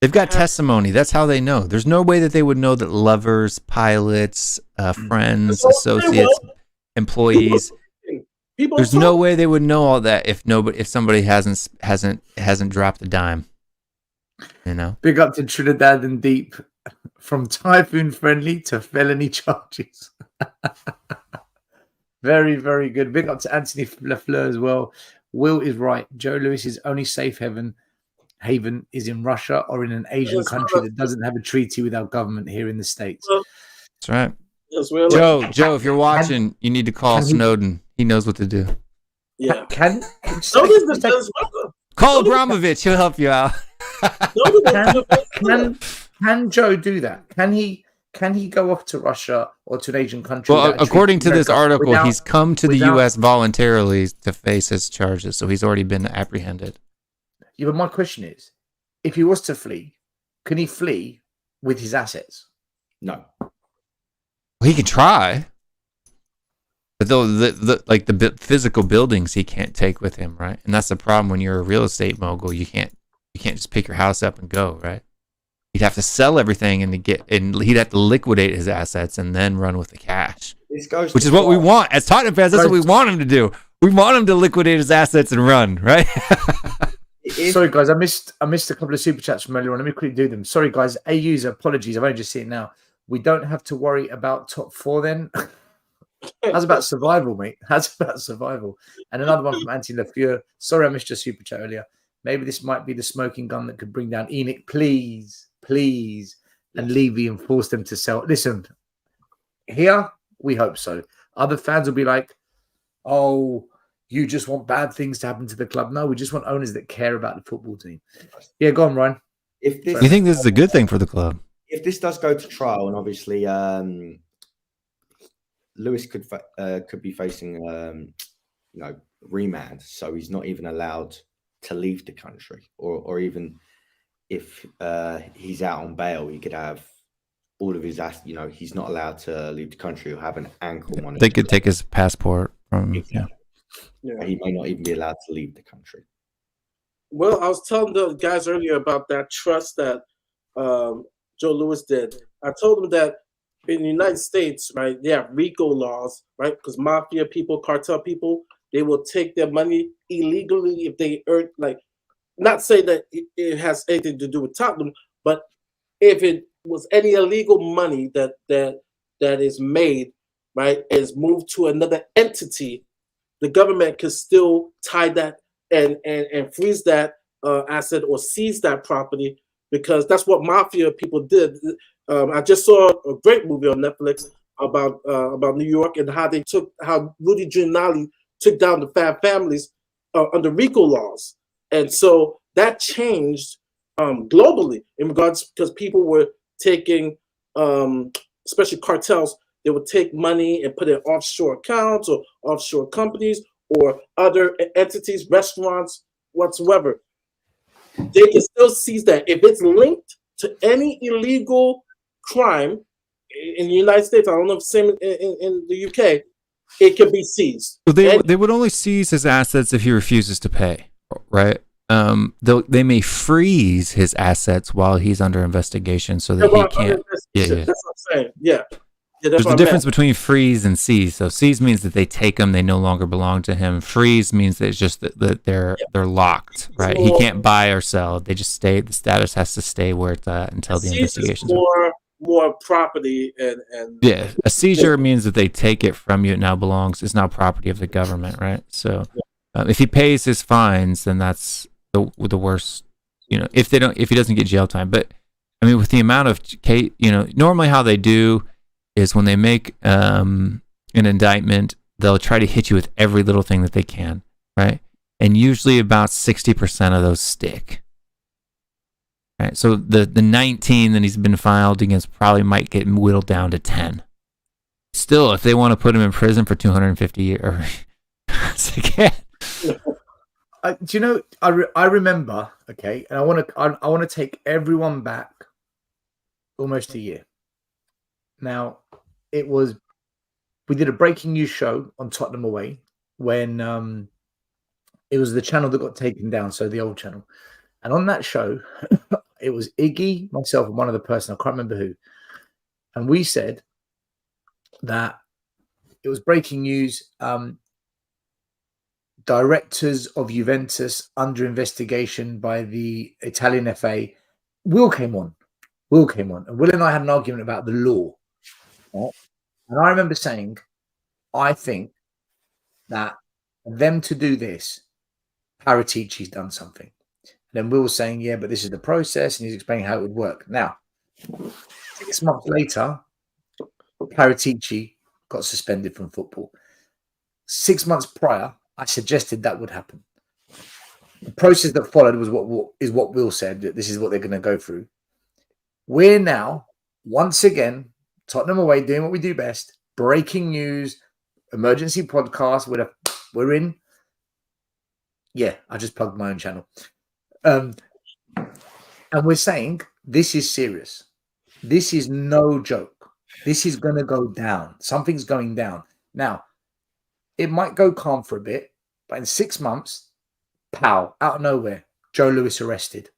They've got testimony. That's how they know. There's no way that they would know that lovers, pilots, friends, associates, employees. There's no way they would know all that if somebody hasn't dropped a dime. Big up to Trinidad and Deep. From typhoon friendly to felony charges. Very, very good. Big up to Anthony Lafleur as well. Will is right. Joe Lewis's only safe haven is in Russia or in an Asian country that doesn't have a treaty with our government here in the States. That's right. Joe, if you're watching, you need to call Snowden. He knows what to do. Yeah. Call Abramovich. He'll help you out. Can Joe do that? Can he go off to Russia or to an Asian country? Well, according to this article, he's come to the U.S. voluntarily to face his charges, so he's already been apprehended. Yeah, but my question is, if he was to flee, can he flee with his assets? No. Well, he can try, but though the physical buildings he can't take with him, right? And that's the problem when you're a real estate mogul. You can't just pick your house up and go, right? He'd have to sell everything and he'd have to liquidate his assets and then run with the cash. Which is what we want as Tottenham fans. That's what we want him to do. We want him to liquidate his assets and run, right? Sorry, guys, I missed a couple of super chats from earlier on. Let me quickly do them. Sorry, guys. AU's apologies. I've only just seen it now. We don't have to worry about top four then. How's about survival, mate? How's about survival? And another one from Anthony Lafleur. Sorry, I missed your super chat earlier. Maybe this might be the smoking gun that could bring down Enoch. Please, and Levy and force them to sell. Listen, here we hope so. Other fans will be like, "Oh, you just want bad things to happen to the club." No, we just want owners that care about the football team. Yeah, go on, Ryan. You think this is a good thing for the club? If this does go to trial, and obviously Lewis could be facing remand, so he's not even allowed to leave the country, or even if he's out on bail, he could have all of his assets. He's not allowed to leave the country or have an ankle monitor. They could take his passport from He may not even be allowed to leave the country. Well, I was telling the guys earlier about that trust that Joe Lewis did. I told them that in the United States, right, they have RICO laws, right? Because mafia people, cartel people, they will take their money illegally if they earn, not say that it has anything to do with Tottenham, but if it was any illegal money that is made, right, is moved to another entity, the government can still tie that and freeze that asset or seize that property, because that's what mafia people did. I just saw a great movie on Netflix about New York and how Rudy Giuliani took down the Fab families under RICO laws. And so that changed globally in regards, because people were taking, especially cartels, they would take money and put it in offshore accounts or offshore companies or other entities, restaurants, whatsoever. They can still seize that. If it's linked to any illegal crime in the United States, I don't know if it's the same in the UK, it can be seized. So they And- they would only seize his assets if he refuses to pay, right? They may freeze his assets while he's under investigation, so that he can't. Yeah, yeah. That's what I'm saying. Yeah, that's There's what a I difference meant. between freeze and seize. So seize means that they take them, they no longer belong to him. Freeze means that it's just that they're locked, right? He can't buy or sell. They just stay. The status has to stay where it's at until the Seized is investigation's over. more property and Yeah, a seizure means that they take it from you. It now belongs. It's now property of the government, right? So, if he pays his fines, then that's the worst. If he doesn't get jail time. But I mean, with the amount of normally how they do is when they make an indictment, they'll try to hit you with every little thing that they can, right? And usually about 60% of those stick. Right, so the 19 that he's been filed against probably might get whittled down to 10. Still, if they want to put him in prison for 250 years, again. Do you know? I remember. Okay, and I want to take everyone back almost a year. Now, we did a breaking news show on Tottenham away when it was the channel that got taken down, so the old channel. And on that show, it was Iggy, myself, and one other person. I can't remember who. And we said that it was breaking news. Directors of Juventus under investigation by the Italian FA. Will came on. And Will and I had an argument about the law. Right? And I remember saying, I think that them to do this, Paratici's done something. Then Will was saying, yeah, but this is the process, and he's explaining how it would work. Now, 6 months later, Paratici got suspended from football. 6 months prior, I suggested that would happen. The process that followed was what Will said, that this is what they're going to go through. We're now, once again, Tottenham away, doing what we do best, breaking news, emergency podcast, we're in. Yeah, I just plugged my own channel. And we're saying this is serious. This is no joke. This is going to go down. Something's going down. Now, it might go calm for a bit, but in 6 months, pow, out of nowhere, Joe Lewis arrested.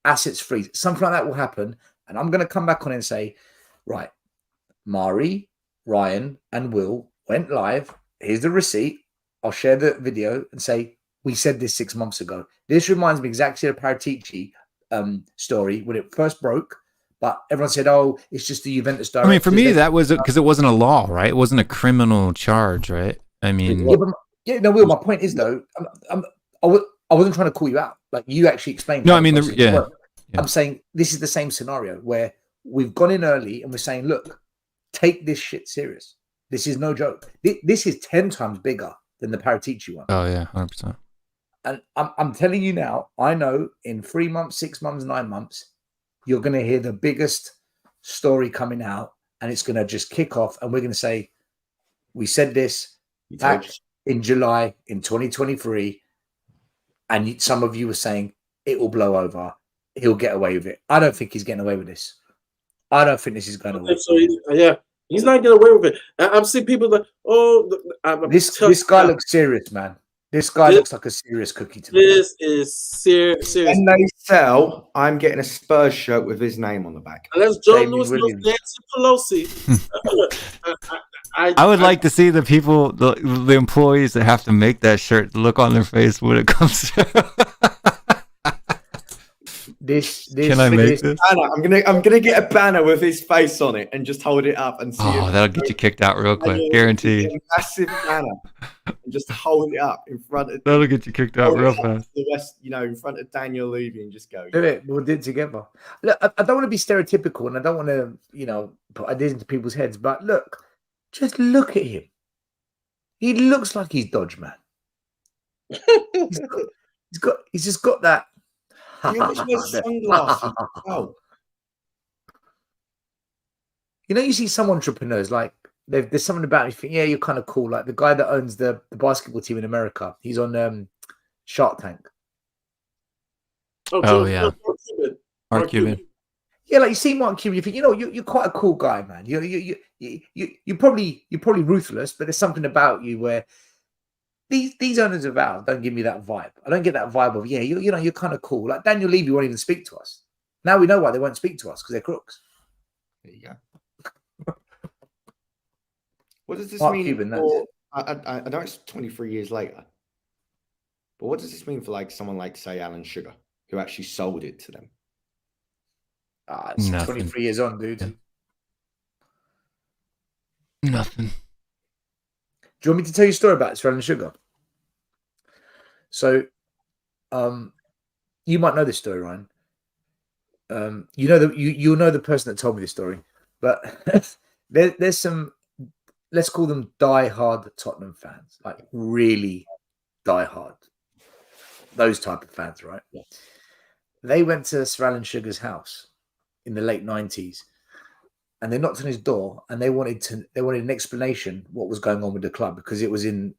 Assets freeze. Something like that will happen. And I'm going to come back on and say, right, Mari, Ryan, and Will went live. Here's the receipt. I'll share the video and say, we said this 6 months ago. This reminds me exactly of the Paratici story when it first broke, but everyone said, oh, it's just the Juventus director. I mean, for me, that was because it wasn't a law, right? It wasn't a criminal charge, right? I mean, Will, my point is, though, I wasn't trying to call you out. Like, you actually explained. No, I mean, I'm saying this is the same scenario where we've gone in early and we're saying, look, take this shit serious. This is no joke. This is 10 times bigger than the Paratici one. Oh, yeah, 100%. And I'm telling you now, I know in 3 months, 6 months, 9 months, you're going to hear the biggest story coming out, and it's going to just kick off. And we're going to say, we said this back in July in 2023. And some of you were saying it will blow over. He'll get away with it. I don't think he's getting away with this. I don't think this is going to work. So he's not getting away with it. I'm seeing people like, this guy looks serious, man. This guy looks like a serious cookie to me. This is serious. When they sell, I'm getting a Spurs shirt with his name on the back. Unless Joe Lewis knows Nancy Pelosi. I would like to see the people, the employees that have to make that shirt, look on their face when it comes to. Can I make this? Banner. I'm gonna get a banner with his face on it and just hold it up and see. Oh, that'll get you kicked out real quick, guaranteed. A massive banner and just hold it up in front of. That'll get you kicked out real fast. The rest, in front of Daniel Levy and just go. Do it. We'll do it together. Look, I don't want to be stereotypical, and I don't want to, put ideas into people's heads. But look, just look at him. He looks like he's Dodge man. He's just got that. He always wears sunglasses. Oh. You see some entrepreneurs, like there's something about it, you think, yeah, you're kind of cool. Like the guy that owns the basketball team in America. He's on Shark Tank. Oh yeah. Mark Cuban. Yeah, like you see Martin Cuban, you think, you're quite a cool guy, man. You're probably ruthless, but there's something about you where these owners of ours don't give me that vibe. I don't get that vibe of you're kind of cool. Like Daniel Levy won't even speak to us. Now we know why they won't speak to us, because they're crooks. There you go. What does this Mark mean Cuban, for? I know it's 23 years later, but what does this mean for like someone like, say, Alan Sugar, who actually sold it to them? It's Nothing. 23 years on, dude. Yeah. Nothing. Do you want me to tell you a story about Alan Sugar? So, you might know this story, Ryan. You'll know the person that told me this story, but there's some, let's call them die-hard Tottenham fans, like really die-hard, those type of fans, right? Yeah. They went to Sir Alan Sugar's house in the late 90s, and they knocked on his door, and they wanted an explanation what was going on with the club, because it was in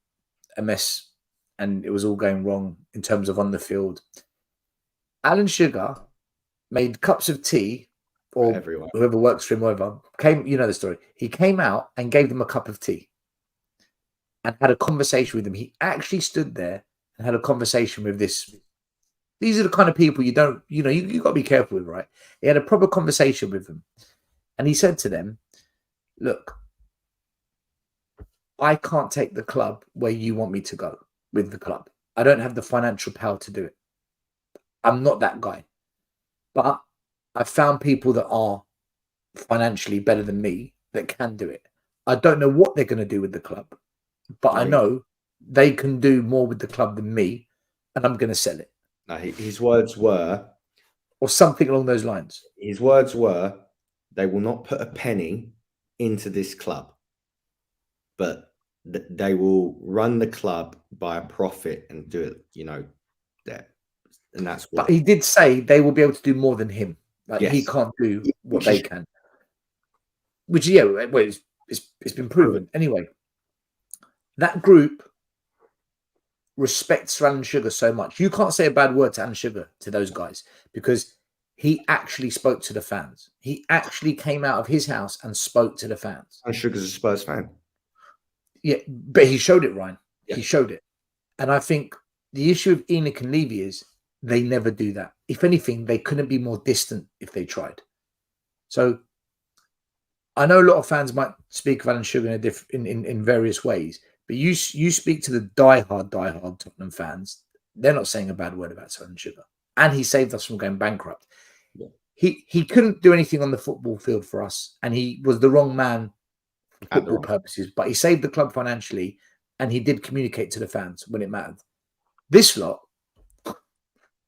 a mess and it was all going wrong in terms of on the field. Alan Sugar made cups of tea, or Everyone. whoever works for him, whatever, came, you know the story. He came out and gave them a cup of tea and had a conversation with them. He actually stood there and had a conversation with this. These are the kind of people you got to be careful with, right? He had a proper conversation with them. And he said to them, look, I can't take the club where you want me to go with the club. I don't have the financial power to do it. I'm not that guy. But I found people that are financially better than me that can do it. I don't know what they're going to do with the club, but I know they can do more with the club than me, and I'm going to sell it. No, his words were, or something along those lines. His words were, they will not put a penny into this club, but they will run the club by a profit and do it, there. And that's what. But he did say they will be able to do more than him. Like Yes. he can't do what they can. Which, yeah, well, it's been proven. Anyway, that group respects Alan Sugar so much. You can't say a bad word to Alan Sugar, to those guys, because he actually spoke to the fans. He actually came out of his house and spoke to the fans. Alan Sugar's a Spurs fan. Yeah, but he showed it, Ryan. Yeah. He showed it. And I think the issue of Enoch and Levy is they never do that. If anything, they couldn't be more distant if they tried. So I know a lot of fans might speak of Alan Sugar in various ways, but you speak to the diehard Tottenham fans, they're not saying a bad word about Alan Sugar. And he saved us from going bankrupt. Yeah. He couldn't do anything on the football field for us, and he was the wrong man for football purposes, but he saved the club financially, and he did communicate to the fans when it mattered. This lot,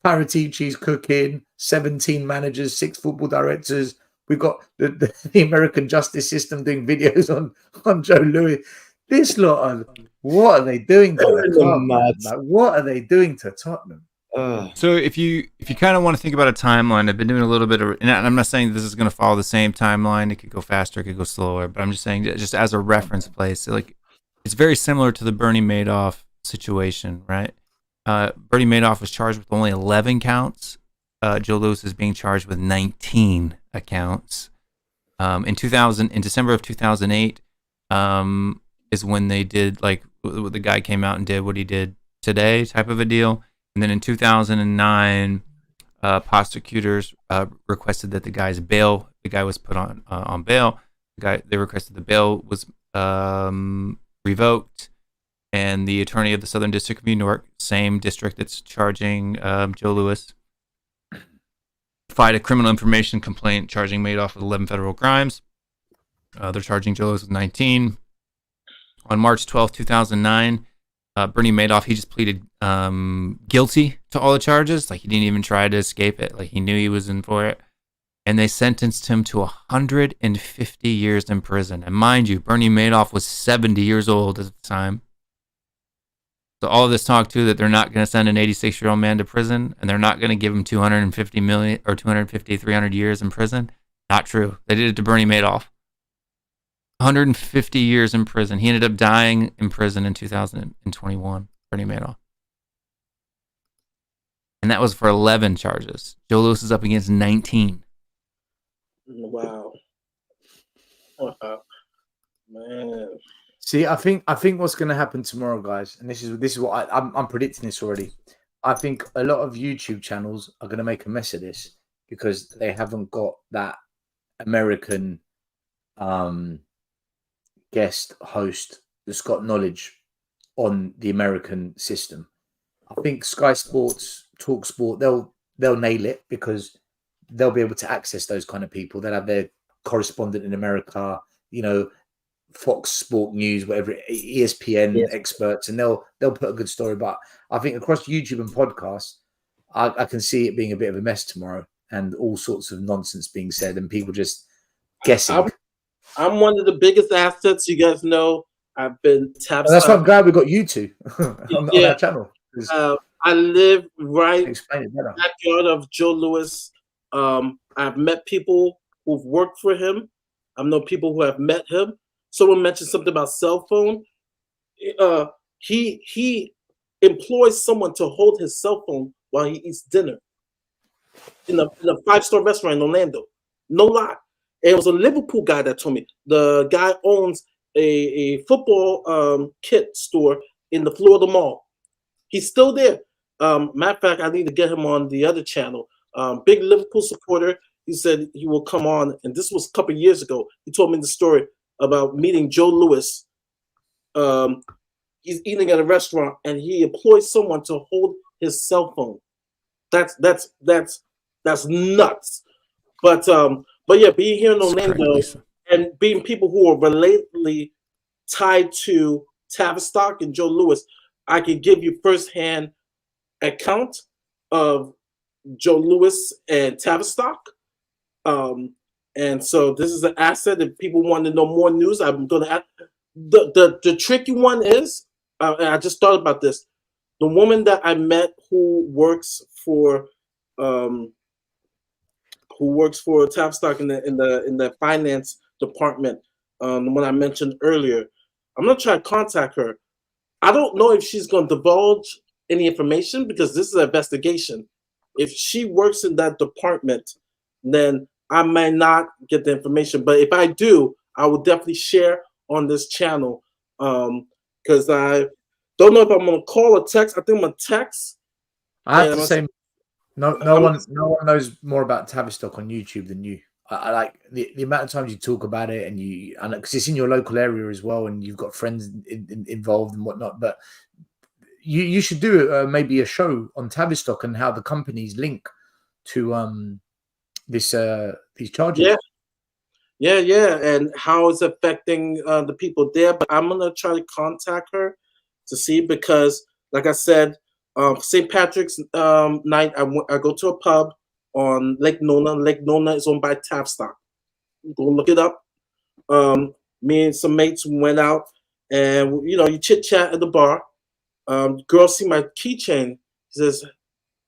Paratici's cooking, 17 managers, 6 football directors. We've got the American justice system doing videos on Joe Louis. This lot, what are they doing to the club? Like, what are they doing to Tottenham? So if you kind of want to think about a timeline, I've been doing a little bit of, and I'm not saying this is going to follow the same timeline. It could go faster, it could go slower, but I'm just saying, just as a reference place, like it's very similar to the Bernie Madoff situation, right? Bernie Madoff was charged with only 11 counts. Joe Louis is being charged with 19 accounts. In December of 2008, is when they did the guy came out and did what he did today type of a deal. And then in 2009, prosecutors requested that the guy's bail. The guy was put on bail. They requested the bail was revoked. And the attorney of the Southern District of New York, same district that's charging Joe Louis, filed a criminal information complaint charging Madoff with 11 federal crimes. They're charging Joe Louis with 19. On March 12, 2009, Bernie Madoff, he just pleaded guilty to all the charges. Like, he didn't even try to escape it. Like, he knew he was in for it. And they sentenced him to 150 years in prison. And mind you, Bernie Madoff was 70 years old at the time. So all of this talk too that they're not going to send an 86-year-old man to prison and they're not going to give him 250 million or 250, 300 years in prison. Not true. They did it to Bernie Madoff. 150 years in prison. He ended up dying in prison in 2021, Bernie Madoff. And that was for 11 charges. Joe Louis is up against 19. Wow. Wow. Man. See, I think what's going to happen tomorrow, guys, and this is what I'm predicting this already. I think a lot of YouTube channels are going to make a mess of this because they haven't got that American guest host that's got knowledge on the American system. I think Sky Sports, Talk Sport, they'll nail it because they'll be able to access those kind of people. They'll have their correspondent in America, you know, Fox Sport News, whatever, ESPN experts, and they'll put a good story. But I think across YouTube and podcasts, I can see it being a bit of a mess tomorrow, and all sorts of nonsense being said, and people just guessing. I'm one of the biggest assets. You guys know I've been tapped. That's why I'm glad we got you two on our channel. I live right Explain it better. backyard of Joe Louis. I've met people who've worked for him. I know people who have met him. Someone mentioned something about cell phone. He employs someone to hold his cell phone while he eats dinner in a 5-star restaurant in Orlando. No lie. And it was a Liverpool guy that told me. The guy owns a football kit store in the Florida Mall. He's still there. Matter of fact, I need to get him on the other channel. Big Liverpool supporter. He said he will come on, and this was a couple of years ago. He told me the story about meeting Joe Louis. He's eating at a restaurant, and he employs someone to hold his cell phone. That's nuts. But yeah, being here in Orlando and being people who are relatedly tied to Tavistock and Joe Louis, I can give you firsthand account of Joe Louis and Tavistock. And so this is an asset. If people want to know more news, I'm going to add. The tricky one is, and I just thought about this. The woman that I met who works for Tavistock in the finance department, the one I mentioned earlier. I'm gonna try to contact her. I don't know if she's gonna divulge any information because this is an investigation. If she works in that department, then I might not get the information. But if I do, I will definitely share on this channel. Because I don't know if I'm gonna call or text. I think I'm gonna text. I have to say, no one knows more about Tavistock on YouTube than you. I like the amount of times you talk about it, and because it's in your local area as well, and you've got friends involved and whatnot. But you should do maybe a show on Tavistock and how the companies link to these charges. Yeah, and how it's affecting the people there. But I'm gonna try to contact her to see because, like I said, St. Patrick's night, I go to a pub on Lake Nona. Lake Nona is owned by Tavistock. Go look it up. Me and some mates went out, and you chit chat at the bar. Girl see my keychain. She says,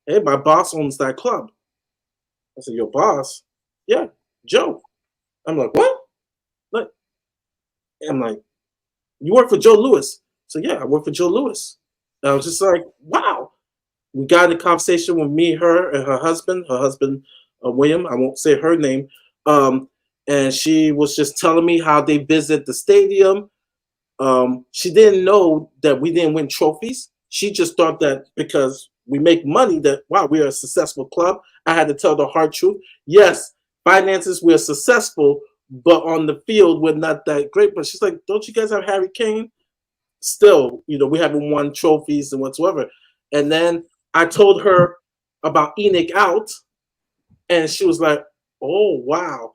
"Hey, my boss owns that club." I said, "Your boss?" "Yeah, Joe." I'm like, "What?" I'm like, "You work for Joe Louis?" So yeah, I work for Joe Louis. And I was just like, wow. We got in a conversation with me, her, and her husband, William. I won't say her name. And she was just telling me how they visit the stadium. She didn't know that we didn't win trophies. She just thought that because we make money that, wow, we are a successful club. I had to tell the hard truth. Yes, finances, we're successful, but on the field, we're not that great. But she's like, don't you guys have Harry Kane? Still, we haven't won trophies and whatsoever. And then I told her about Enoch Out, and she was like, oh, wow.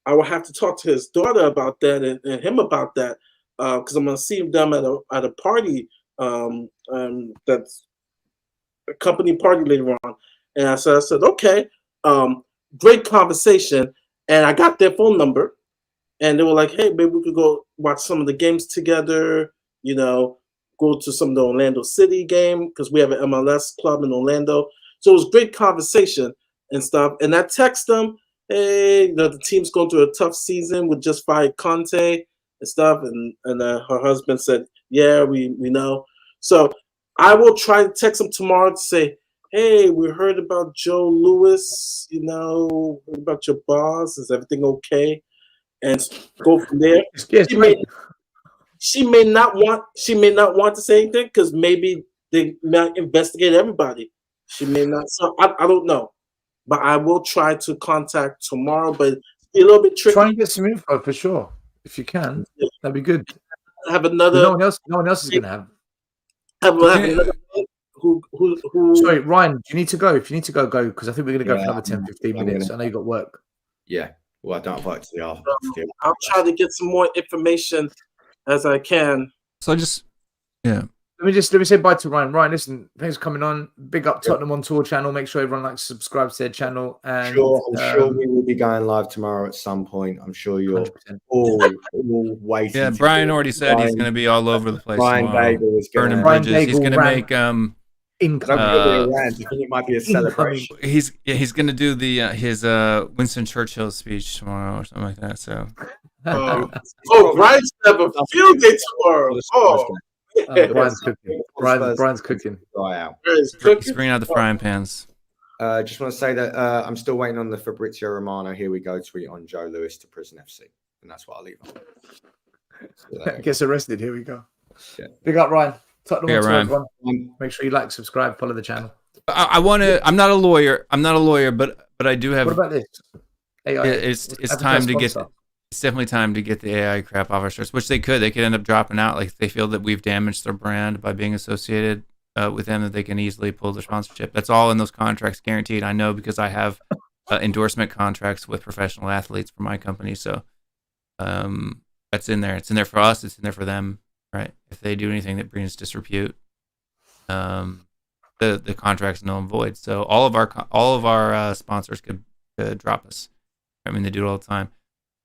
I will have to talk to his daughter about that and him about that because I'm going to see them at a party that's a company party later on. And I said, okay, great conversation. And I got their phone number, and they were like, hey, maybe we could go watch some of the games together, go to some of the Orlando City game because we have an MLS club in Orlando. So it was great conversation and stuff. And I text them, hey, the team's going through a tough season. We just fired Conte and stuff. And her husband said, yeah, we know. So I will try to text them tomorrow to say, hey, we heard about Joe Lewis, heard about your boss. Is everything okay? And go from there. Yes, She may, great. she may not want to say anything because maybe they might investigate everybody. She may not. So I don't know. But I will try to contact tomorrow, but it's a little bit tricky. Try and get some info for sure. If you can, that'd be good. Have 'Cause another no one else is gonna have. have another who Sorry, Ryan, do you need to go? If you need to go, go, because I think we're gonna go for Yeah, another 10, 15 minutes. I know you got work. Yeah. Well, I don't have work to the hour. I'll try to get some more information as I can. So yeah. Let me say bye to Ryan. Ryan, listen, thanks for coming on. Big up Tottenham on Tour channel. Make sure everyone subscribes to their channel. And I'm sure we will be going live tomorrow at some point. I'm sure you're 100%. all waiting. Yeah, Brian already said he's going to be all over the place Brian tomorrow. Bagel is going Burning to bridges. He's going to make incoming. I think it might be a celebration. He's going to do his Winston Churchill speech tomorrow or something like that. So Brian's have a field day tomorrow. Brian's cooking. Brian's cooking. He's bringing out the frying pans. Just want to say that I'm still waiting on the Fabrizio Romano "Here we go" tweet on Joe Lewis to Prison FC, and that's what I'll leave on. Gets arrested. Here we go. Yeah. Big up Ryan. Tottenham on Tour, Ryan. everyone. Make sure you like, subscribe, follow the channel. I want to. I'm not a lawyer, but I do have. What about this? AI. It's time to get. It's definitely time to get the AI crap off our shirts, which they could end up dropping out. Like if they feel that we've damaged their brand by being associated with them, that they can easily pull their sponsorship. That's all in those contracts, guaranteed. I know because I have endorsement contracts with professional athletes for my company. So that's in there. It's in there for us. It's in there for them, right? If they do anything that brings disrepute, the contract's null and void. So all of our sponsors could drop us. I mean, they do it all the time.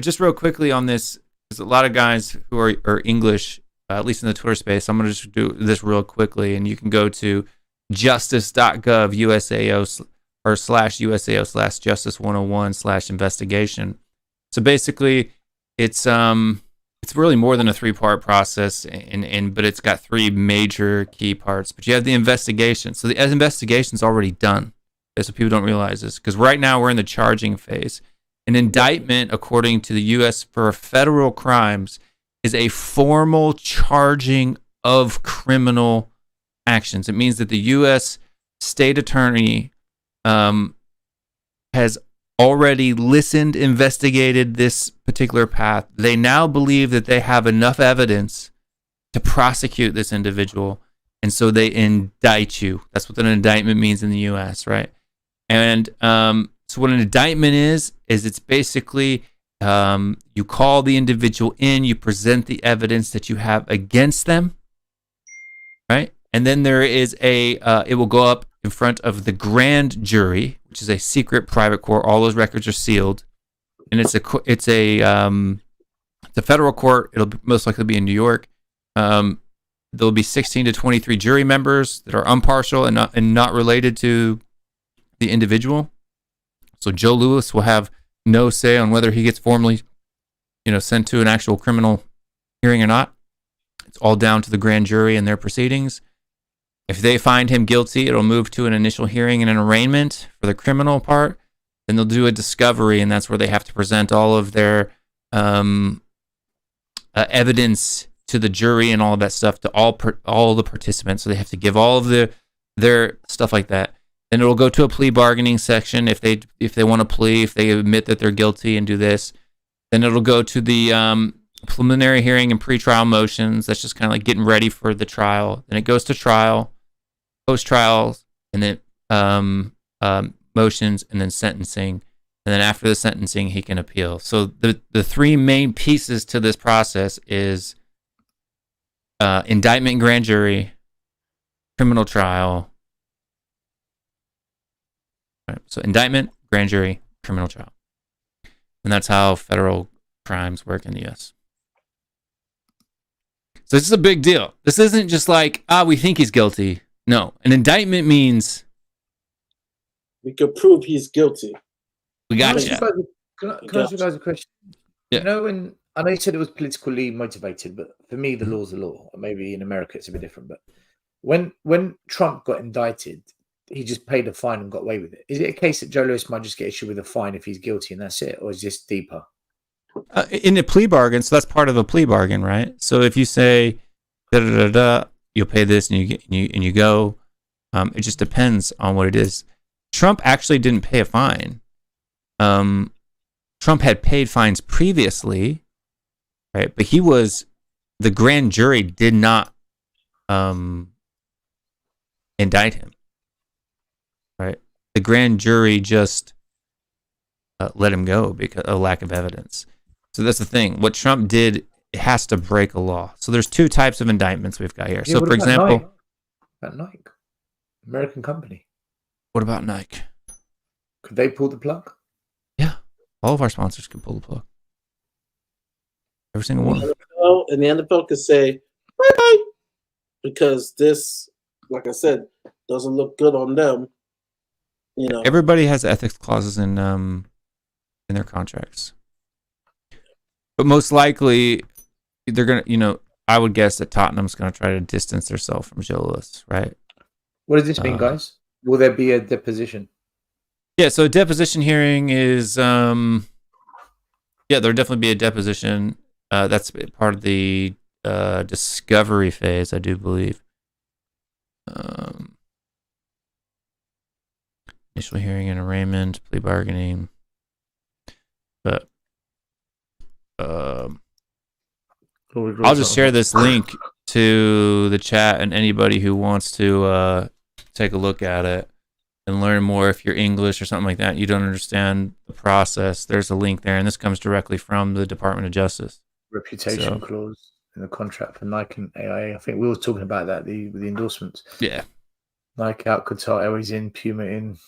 Just real quickly on this, there's a lot of guys who are English, at least in the Twitter space. I'm going to just do this real quickly, and you can go to justice.gov USAO or /USAO /justice101 /investigation. So basically, it's really more than a 3-part process, but it's got 3 major key parts. But you have the investigation. So the investigation's already done. That's what people don't realize is because right now we're in the charging phase. An indictment, according to the U.S. for federal crimes, is a formal charging of criminal actions. It means that the U.S. state attorney has already listened, investigated this particular path. They now believe that they have enough evidence to prosecute this individual, and so they indict you. That's what an indictment means in the U.S., right? And so what an indictment is it's basically you call the individual in, you present the evidence that you have against them, right? And then there is it will go up in front of the grand jury, which is a secret private court. All those records are sealed, and it's a federal court. It'll most likely be in New York. There'll be 16 to 23 jury members that are impartial and not related to the individual. So Joe Lewis will have no say on whether he gets formally, sent to an actual criminal hearing or not. It's all down to the grand jury and their proceedings. If they find him guilty, it'll move to an initial hearing and an arraignment for the criminal part. Then they'll do a discovery, and that's where they have to present all of their evidence to the jury and all of that stuff to all the participants. So they have to give all of their stuff like that. Then it'll go to a plea bargaining section if they want to plea, if they admit that they're guilty and do this. Then it'll go to the preliminary hearing and pretrial motions. That's just kind of like getting ready for the trial. Then it goes to trial, post-trial, and then motions, and then sentencing. And then after the sentencing, he can appeal. So the 3 main pieces to this process is indictment, grand jury, criminal trial. Right. So indictment, grand jury, criminal trial. And that's how federal crimes work in the U.S. So this is a big deal. This isn't just like, we think he's guilty. No, an indictment means we could prove he's guilty. We got you. Can I ask you guys a question? Yeah. When I know you said it was politically motivated, but for me, the law's the law. Maybe in America it's a bit different. But when Trump got indicted, he just paid a fine and got away with it? Is it a case that Joe Lewis might just get issued with a fine if he's guilty and that's it, or is this deeper? In a plea bargain, so that's part of a plea bargain, right? So if you say da da da da, you'll pay this, and you go. It just depends on what it is. Trump actually didn't pay a fine. Trump had paid fines previously, right? But the grand jury did not indict him, right? The grand jury just let him go because of lack of evidence. So that's the thing. What Trump did, it has to break a law. So there's two types of indictments we've got here. Yeah, so, for example, Nike? About Nike, American company. What about Nike? Could they pull the plug? Yeah, all of our sponsors can pull the plug. Every single one. And the NFL could say bye-bye because this, like I said, doesn't look good on them. You know, everybody has ethics clauses in their contracts. But most likely, they're going to, I would guess that Tottenham's going to try to distance themselves from Joe Lewis, right? What does this mean, guys? Will there be a deposition? Yeah, so a deposition hearing is, there'll definitely be a deposition. That's part of the discovery phase, I do believe. Initial hearing and arraignment, plea bargaining. But I'll just share this link to the chat and anybody who wants to take a look at it and learn more. If you're English or something like that, you don't understand the process, there's a link there, and this comes directly from the Department of Justice. Reputation clause in the contract for Nike and AIA. I think we were talking about that, the endorsements. Yeah. Nike out, Qatar Airways in, Puma in.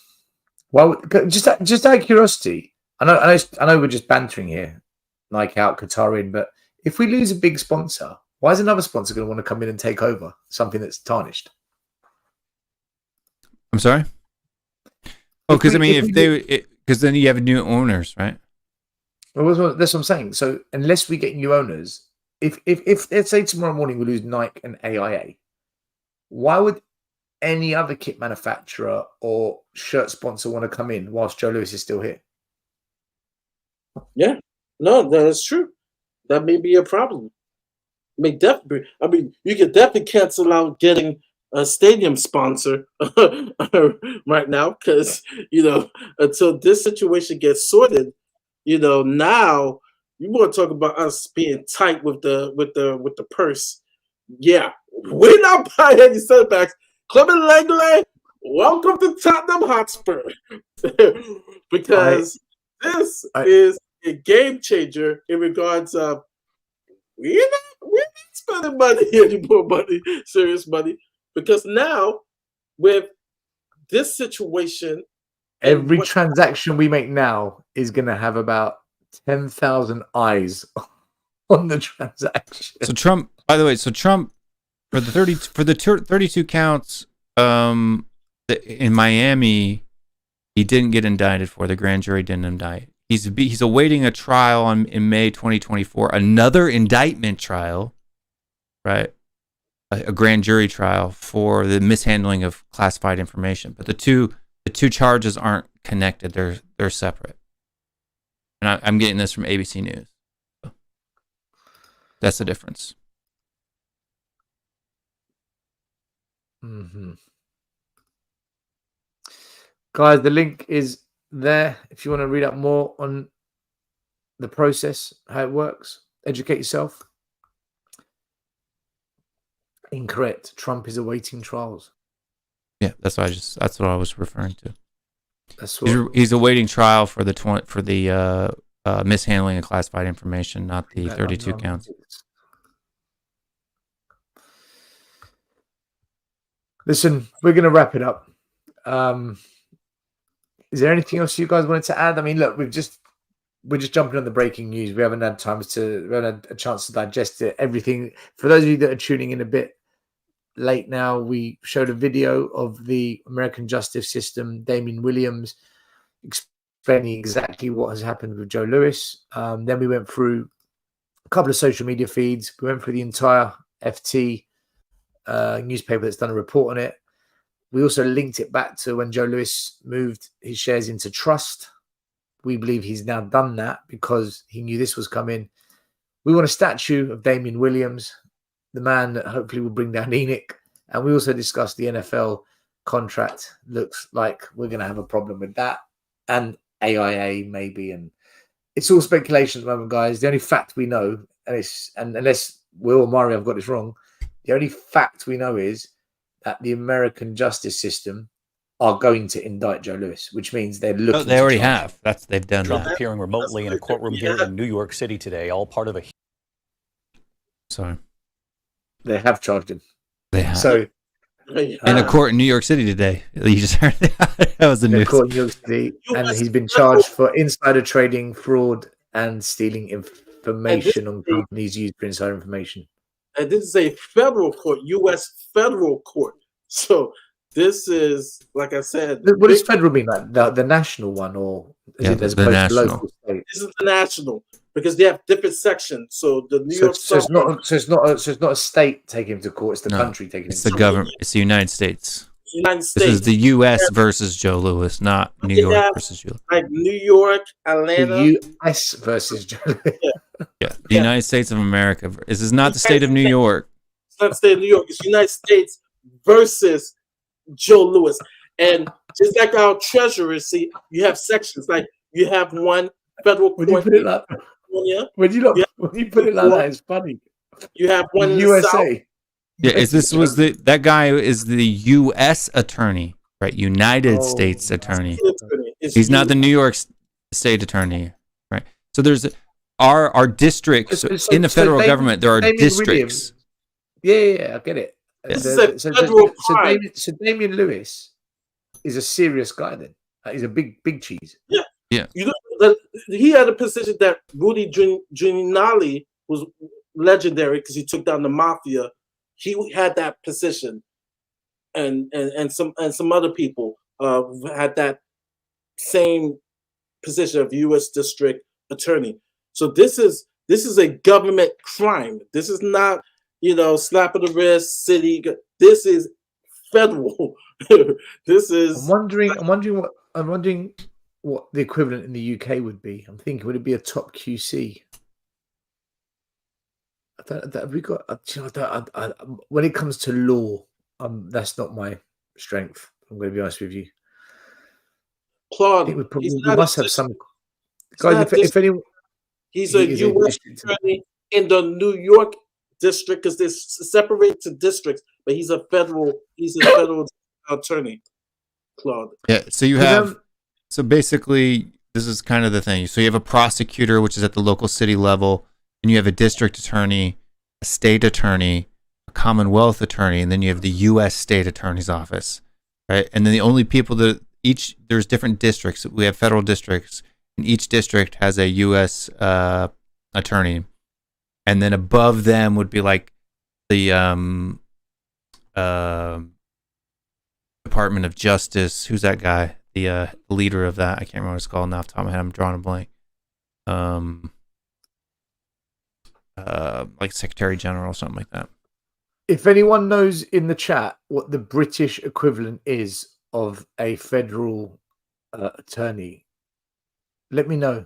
Well, just out of curiosity, I know we're just bantering here. Nike out, Qatar in, but if we lose a big sponsor, why is another sponsor going to want to come in and take over something that's tarnished? I'm sorry? Oh, because because then you have new owners, right? Well, that's what I'm saying. So unless we get new owners, if let's say tomorrow morning we lose Nike and AIA, why would any other kit manufacturer or shirt sponsor want to come in whilst Joe Lewis is still here? Yeah, no, that's true. That may be a problem. You could definitely cancel out getting a stadium sponsor right now because until this situation gets sorted, now you want to talk about us being tight with the purse. Yeah, we're not buying any setbacks. Clement Langley, welcome to Tottenham Hotspur because this is a game changer in regards of we're not spending money anymore, serious money, because now with this situation, every transaction we make now is going to have about 10,000 eyes on the transaction. So Trump, by the way, for the 32 counts in Miami, he didn't get indicted for. The grand jury didn't indict. He's awaiting a trial in May 2024. Another indictment trial, right? A grand jury trial for the mishandling of classified information. But the two charges aren't connected. They're separate. And I'm getting this from ABC News. So that's the difference. Mm-hmm. Guys, the link is there if you want to read up more on the process, how it works, educate yourself. Incorrect. Trump is awaiting trials. Yeah, that's what I was referring to. He's awaiting trial for the mishandling of classified information, not the 32 counts. Listen, we're going to wrap it up. Is there anything else you guys wanted to add? I mean, look, we're just jumping on the breaking news. We haven't had a chance to digest it. Everything. For those of you that are tuning in a bit late now, we showed a video of the American justice system, Damien Williams, explaining exactly what has happened with Joe Lewis. Then we went through a couple of social media feeds. We went through the entire FT newspaper that's done a report on it. We also linked it back to when Joe Lewis moved his shares into trust. We believe he's now done that because he knew this was coming. We want a statue of Damien Williams, the man that hopefully will bring down Enoch. And we also discussed the NFL contract. Looks like we're going to have a problem with that. And AIA maybe. And it's all speculation at the moment, guys. The only fact we know, and unless Will or Mario have got this wrong, the only fact we know is that the American justice system are going to indict Joe Lewis, which means they're looking. Oh, they already charge. have. They've done Trump that. appearing remotely in a courtroom here in New York City today, all part of a. Sorry. They have charged him. They have. So in a court in New York City today. You just heard that. That was the news. Court in New York City, and he's been charged for insider trading, fraud, and stealing information on companies used for insider information. And this is a federal court, U.S. federal court. So this is, like I said, What does federal mean? Like the national one, or is it as the opposed national. to local state? this is the national because they have different sections. So the New York. It's not a state taking him to court. It's the country taking him. It's to the court. government. It's the United States. United States. This is the U.S. versus Joe Lewis, not New York versus Joe Lewis. Like New York, Atlanta. The U.S. versus Joe Lewis. Yeah, the United States of America. This is not the state of New York. It's not the state of New York. It's United States versus Joe Lewis. And just like our treasurer, see, you have sections. Like you have one federal court. When you put it like that, it's funny. You have one in USA. the South. Yeah, that guy is the U.S. attorney, right? United States attorney. He's not the New York State attorney, right? So there's our districts in the federal government. There are districts. Yeah, I get it. So Damien Lewis is a serious guy. Then he's a big cheese. Yeah. You know, he had a position that Rudy Giuliani was legendary because he took down the mafia. He had that position, and some other people had that same position of U.S. District Attorney. So this is a government crime. This is not, slap of the wrist, city. This is federal. This is. I'm wondering what the equivalent in the UK would be. I'm thinking, would it be a top QC? When it comes to law, that's not my strength. I'm going to be honest with you. Claude, we must have some guys. If anyone, he's a U.S. attorney in the New York district because they're separated to districts, but he's a federal attorney. Claude. Yeah. So you have. So basically, this is kind of the thing. So you have a prosecutor, which is at the local city level. And you have a district attorney, a state attorney, a Commonwealth attorney, and then you have the U.S. State Attorney's Office, right? And then the only people there's different districts. We have federal districts, and each district has a U.S. Attorney, and then above them would be like the Department of Justice. Who's that guy? The leader of that? I can't remember what it's called now off the top of my head. I'm drawing a blank. Like Secretary General or something like that. If anyone knows in the chat what the British equivalent is of a federal attorney, let me know.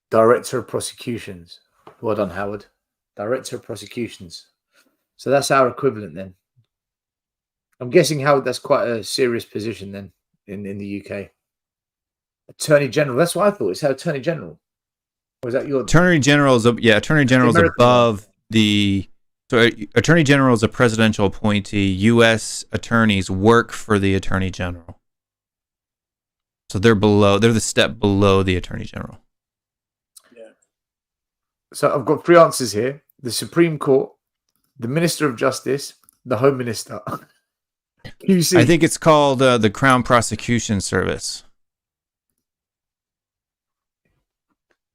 Director of Prosecutions. Well done, Howard. Director of Prosecutions. So that's our equivalent then. I'm guessing, Howard, that's quite a serious position then in the UK. Attorney General. That's what I thought. It's our Attorney General. Or is that your Attorney General is Attorney General is above the. So Attorney General is a presidential appointee. U.S. attorneys work for the Attorney General. So they're the step below the Attorney General. Yeah. So I've got three answers here: the Supreme Court, the Minister of Justice, the Home Minister. I think it's called the Crown Prosecution Service.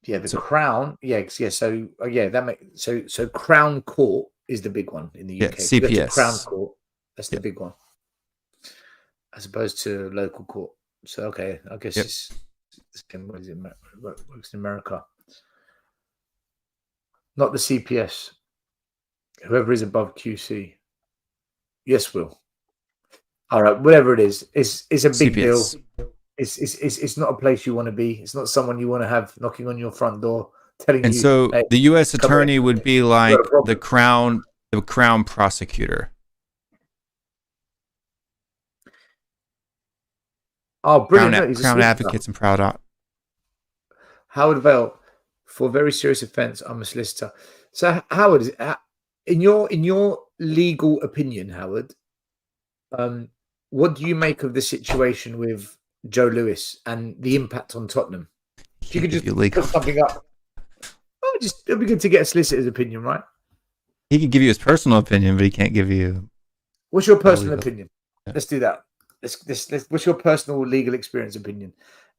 Yeah, Crown. Yeah. So that makes so Crown Court is the big one in the UK. Yeah, CPS. Crown Court. That's the big one, as opposed to local court. So okay, I guess it's what is it? Works in America. Not the CPS. Whoever is above QC. Yes, Will. All right, whatever it is, it's a big CPS. deal. It's not a place you want to be. It's not someone you want to have knocking on your front door telling And you. so Hey, the U.S. come attorney here. would be You've got like a problem. the crown prosecutor. Oh, brilliant! No, he's a Crown solicitor. advocates and proud. Howard Vale, for a very serious offence, I'm a solicitor. So, Howard, in your legal opinion, Howard, what do you make of the situation with Joe Lewis and the impact on Tottenham? If you could just put something up, it'd be good to get a solicitor's opinion, right? He could give you his personal opinion, but he can't give you. What's your personal opinion? Yeah. Let's do that. Let's. What's your personal legal experience opinion?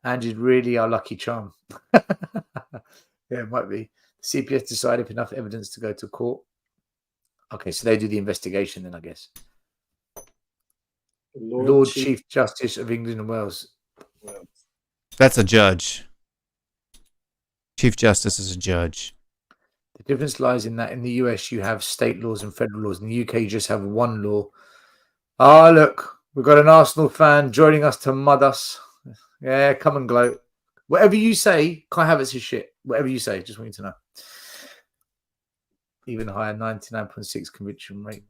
Angie's really our lucky charm. Yeah, it might be. The CPS decide if enough evidence to go to court. Okay, so they do the investigation then, I guess. Lord Chief Justice of England and Wales. That's a judge. Chief Justice is a judge. The difference lies in that in the US you have state laws and federal laws. In the UK you just have one law. Ah, look, we've got an Arsenal fan joining us to mud us. Yeah, come and gloat. Whatever you say, Kai Havertz is shit. Whatever you say, just want you to know. Even higher, 99.6 conviction rate.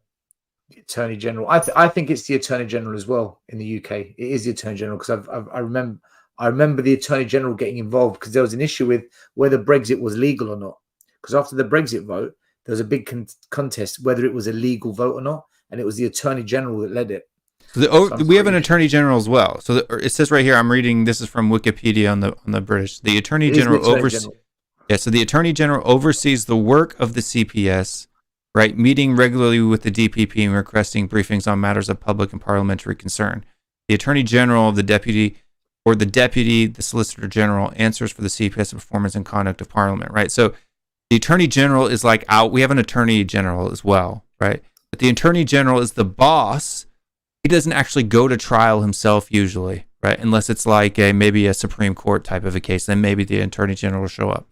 The Attorney General. I think it's the Attorney General as well in the UK. It is the Attorney General because I remember the Attorney General getting involved because there was an issue with whether Brexit was legal or not. Because after the Brexit vote, there was a big contest whether it was a legal vote or not, and it was the Attorney General that led it. We have an Attorney General as well. So it says right here, I'm reading, this is from Wikipedia on the British. The Attorney General oversees. Yeah, so the Attorney General oversees the work of the CPS, right? Meeting regularly with the DPP and requesting briefings on matters of public and parliamentary concern. The Attorney General of the Deputy, the Solicitor General, answers for the CPS performance and conduct of Parliament, right? So the Attorney General is like out. We have an Attorney General as well, right? But the Attorney General is the boss. He doesn't actually go to trial himself usually, right? Unless it's like maybe a Supreme Court type of a case, then maybe the Attorney General will show up.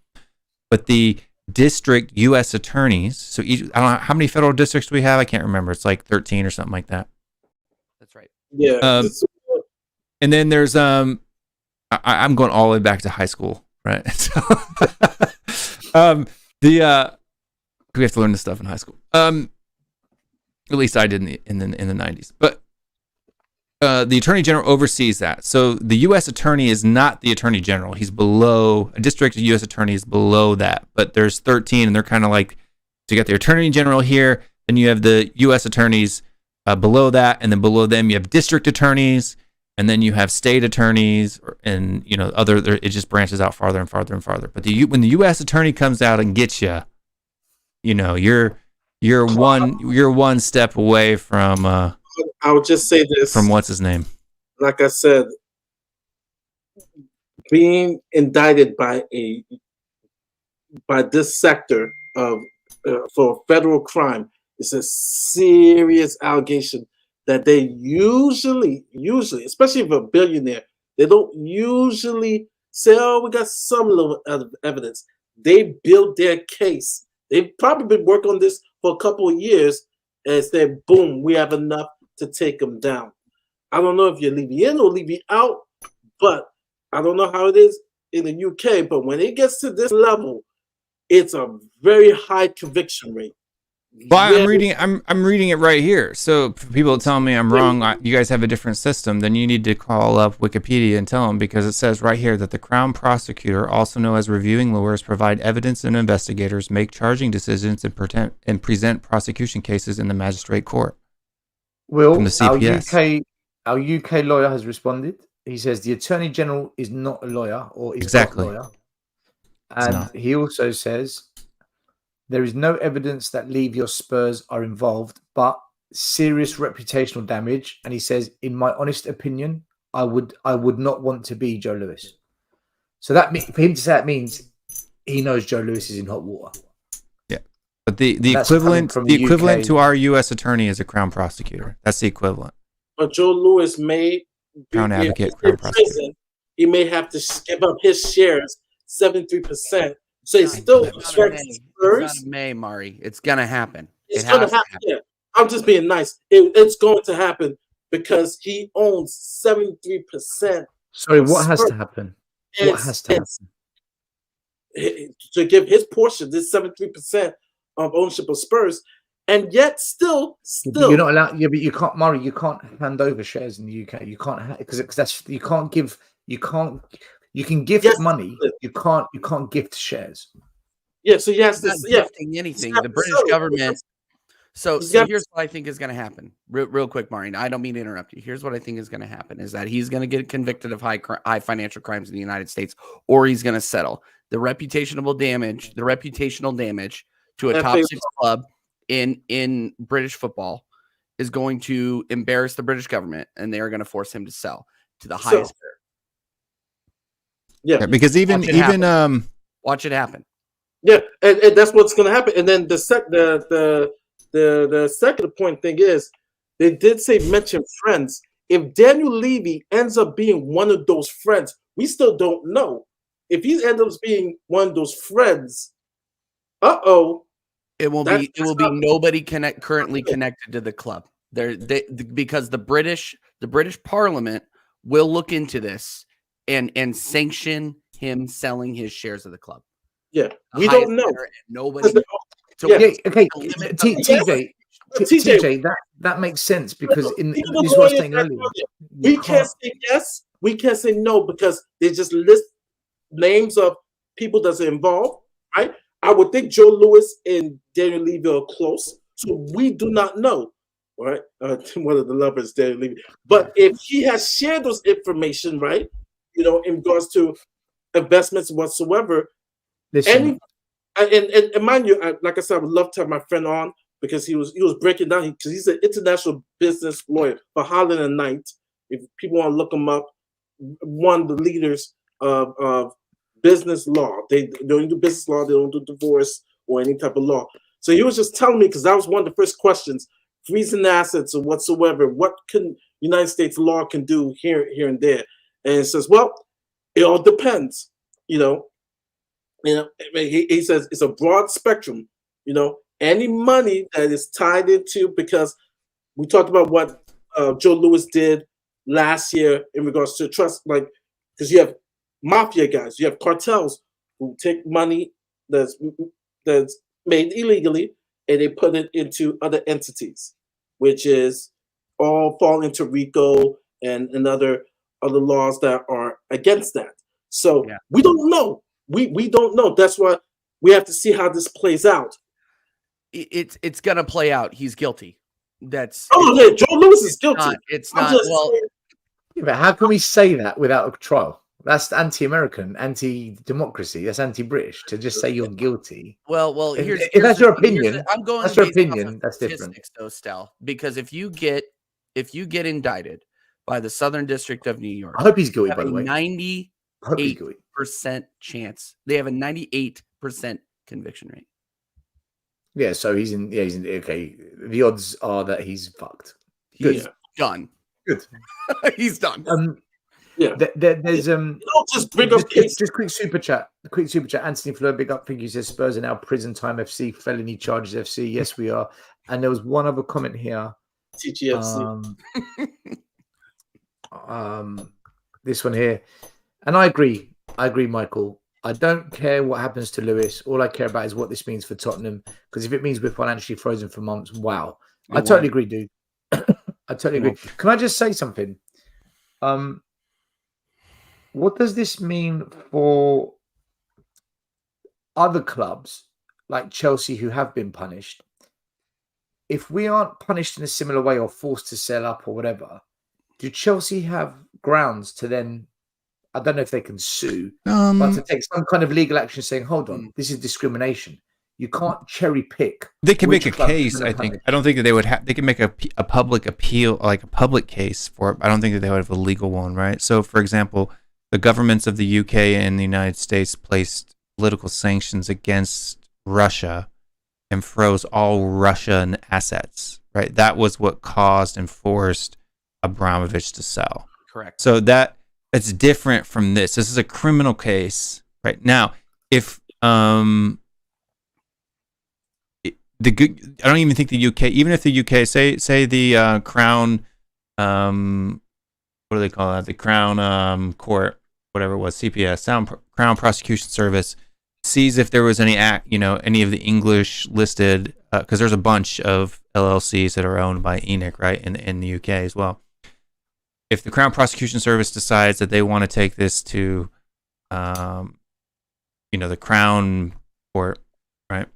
But the district U.S. attorneys, so I don't know how many federal districts we have. I can't remember. It's like 13 or something like that. That's right. Yeah. And then there's I'm going all the way back to high school, right? So we have to learn this stuff in high school. At least I did in the 90s. But the Attorney General oversees that. So the U.S. Attorney is not the Attorney General. He's below, a district U.S. Attorney is below that. But there's 13, and they're kind of like, so you got the Attorney General here, then you have the U.S. Attorneys below that, and then below them you have district attorneys, and then you have state attorneys, and it just branches out farther and farther and farther. But when the U.S. Attorney comes out and gets you, you're one step away from. I would just say this. From what's his name? Like I said, being indicted by this sector of for federal crime is a serious allegation that they usually, especially if a billionaire, they don't usually say, "Oh, we got some little evidence." They build their case. They've probably been working on this for a couple of years and said, "Boom, we have enough to take them down." I don't know if you leave me in or leave me out, but I don't know how it is in the UK. But when it gets to this level, it's a very high conviction rate. Well, I'm reading it right here. So for people telling me I'm wrong, you guys have a different system, then you need to call up Wikipedia and tell them, because it says right here that the Crown Prosecutor, also known as reviewing lawyers, provide evidence and investigators, make charging decisions, and present prosecution cases in the magistrate court. Will, from the CPS. Our UK lawyer has responded. He says the Attorney General is not a lawyer, or is exactly not a lawyer. And he also says there is no evidence that Leave Your Spurs are involved, but serious reputational damage. And he says, in my honest opinion, I would not want to be Joe Lewis. So that for him to say that means he knows Joe Lewis is in hot water. Yeah, but the equivalent to our U.S. attorney is a Crown prosecutor. That's the equivalent. But Joe Lewis may Crown advocate, Crown prosecutor. He may have to give up his shares 73%. So it's still it's May, Mari. It's gonna happen. It's gonna happen. Yeah. I'm just being nice. It's going to happen because he owns 73%. Sorry, what has to happen? What has to happen? To give his portion, this 73% of ownership of Spurs, and yet still, You're not allowed. Yeah, but you can't, Murray. You can't hand over shares in the UK. You can't because that's you can't give. You can't. You can gift money. You can't gift shares. Yeah. So yes, not gifting anything. The British government. So here's what I think is going to happen. Real quick, Maureen. I don't mean to interrupt you. Here's what I think is going to happen: is that he's going to get convicted of high financial crimes in the United States, or he's going to settle. The reputational damage to a top 6 club in British football is going to embarrass the British government, and they are going to force him to sell to the highest bidder. Yeah, because even watch it happen. Yeah, and that's what's going to happen. And then the second point thing is they did say mention friends. If Daniel Levy ends up being one of those friends, we still don't know. If he ends up being one of those friends, it will be nobody currently connected to the club. Because the British Parliament will look into this and sanction him selling his shares of the club. Yeah, we don't know. Nobody. Okay, TJ, that makes sense because this is what I was saying earlier. We can't say yes, we can't say no because they just list names of people that's involved, right? I would think Joe Lewis and Daniel Levy are close, so we do not know, right? One of the lovers, Daniel Levy. But if he has shared those information, right, in regards to investments whatsoever, and mind you, like I said, I would love to have my friend on because he was breaking down because he's an international business lawyer for Holland and Knight. If people want to look him up, one of the leaders of business law. They don't do business law. They don't do divorce or any type of law. So he was just telling me because that was one of the first questions: freezing assets or whatsoever. What can United States law can do here and there? And it says, well, it all depends. He says it's a broad spectrum. Any money that is tied into, because we talked about what Joe Lewis did last year in regards to trust, like because you have mafia guys, you have cartels who take money that's made illegally and they put it into other entities, which is all fall into RICO and other laws that are against that. So we don't know. We don't know. That's why we have to see how this plays out. It's gonna play out. He's guilty. Joe Lewis is guilty. It's not. But how can we say that without a trial? That's anti-American, anti-democracy. That's anti-British to just say you're guilty. Well, if that's your opinion. I'm going. That's your opinion. That's different. Though, Stel, because if you get indicted by the Southern District of New York, I hope he's guilty. By the way, 98% chance. They have a 98% conviction rate. Yeah, so he's in. Yeah, he's in. Okay, the odds are that he's fucked. He's done. Good. He's done. There's just bring up just quick super chat. Anthony Fleur, big up. Think he says Spurs are now prison time FC, felony charges FC. Yes, we are. And there was one other comment here. TGFC. This one here, and I agree, Michael. I don't care what happens to Lewis. All I care about is what this means for Tottenham. Because if it means we're financially frozen for months, wow. I totally agree, dude. I totally agree. Can I just say something? What does this mean for other clubs like Chelsea who have been punished? If we aren't punished in a similar way or forced to sell up or whatever, do Chelsea have grounds to then, I don't know if they can sue, but to take some kind of legal action saying, hold on, this is discrimination. You can't cherry pick. They can make a case, I think. I don't think that they would have, they can make a public appeal, like a public case for it. I don't think that they would have a legal one, right? So, for example, the governments of the UK and the United States placed political sanctions against Russia and froze all Russian assets, right? That was what caused and forced Abramovich to sell. Correct. So it's different from this. This is a criminal case, right? Now, if I don't even think the UK, even if the UK say the Crown what do they call that? The Crown Court, whatever it was, CPS, Crown Prosecution Service, sees if there was any any of the English listed, because there's a bunch of LLCs that are owned by ENIC, right, in the UK as well. If the Crown Prosecution Service decides that they want to take this to, the Crown Court, right,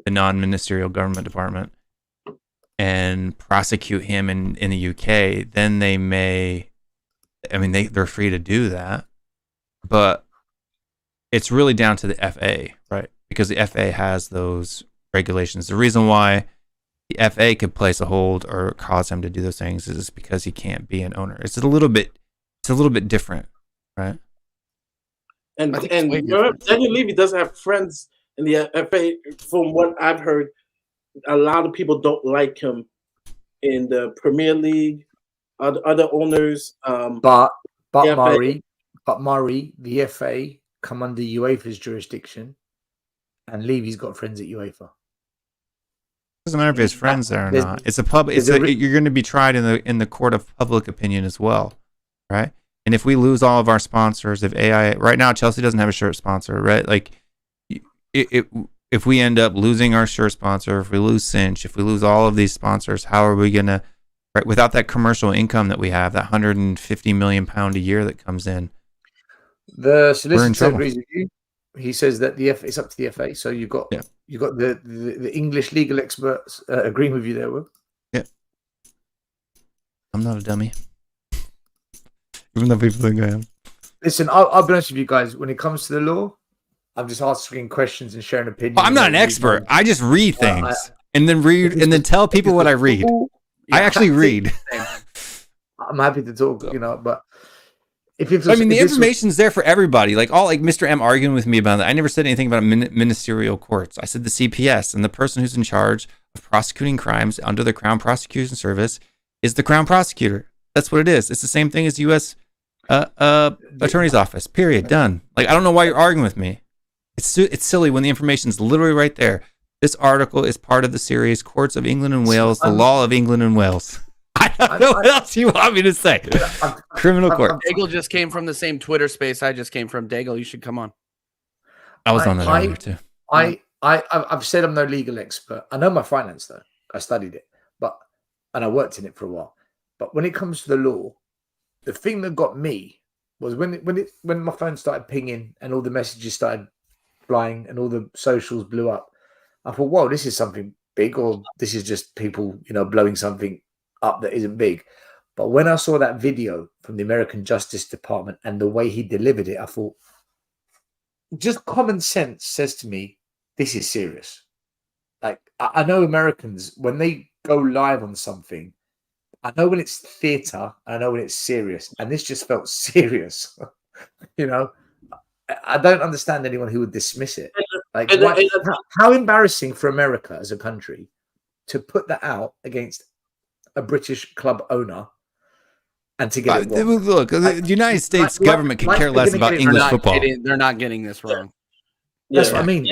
the non-ministerial government department, and prosecute him in the UK, then they may, they're free to do that, but it's really down to the FA, right? Because the FA has those regulations. The reason why the FA could place a hold or cause him to do those things is because he can't be an owner. It's a little bit different, right? And Daniel Levy doesn't have friends in the FA. From what I've heard, a lot of people don't like him in the Premier League. Other owners, but Murray, the FA come under UEFA's jurisdiction, and Levy's got friends at UEFA. Doesn't matter if his friends there or not. It's a pub. You're going to be tried in the court of public opinion as well, right? And if we lose all of our sponsors, if AI right now Chelsea doesn't have a shirt sponsor, right? Like, if we end up losing our shirt sponsor, if we lose Cinch, if we lose all of these sponsors, how are we going to, right? Without that commercial income that we have, that £150 million a year that comes in, the solicitor agrees with you. He says that it's up to the FA. So you've got the English legal experts agreeing with you there, Will. Yeah, I'm not a dummy, even though people think I am. Listen, I'll be honest with you guys. When it comes to the law, I'm just asking questions and sharing opinions. Well, I'm not an expert. I just read things and then tell people what I read. I actually read. I'm happy to talk, but the information's there for everybody. Like Mr. M arguing with me about that. I never said anything about ministerial courts. I said the CPS, and the person who's in charge of prosecuting crimes under the Crown Prosecution Service is the Crown Prosecutor. That's what it is. It's the same thing as U.S. Attorney's Office. Period. Done. Like, I don't know why you're arguing with me. It's silly when the information's literally right there. This article is part of the series Courts of England and Wales, the Law of England and Wales. I don't know what else you want me to say. Criminal court. Daigle just came from the same Twitter space I just came from. Daigle, you should come on. I was on that earlier too. I've said I'm no legal expert. I know my finance though. I studied it, and I worked in it for a while. But when it comes to the law, the thing that got me was when my phone started pinging and all the messages started flying and all the socials blew up. I thought, whoa, this is something big, or this is just people, blowing something up that isn't big. But when I saw that video from the American Justice Department and the way he delivered it, I thought, just common sense says to me, this is serious. Like, I know Americans, when they go live on something, I know when it's theater, I know when it's serious, and this just felt serious. I don't understand anyone who would dismiss it. Like, how embarrassing for America as a country to put that out against a British club owner and to get it wrong. Look, the United States government can care less about English football. They're not getting this wrong. That's what I mean.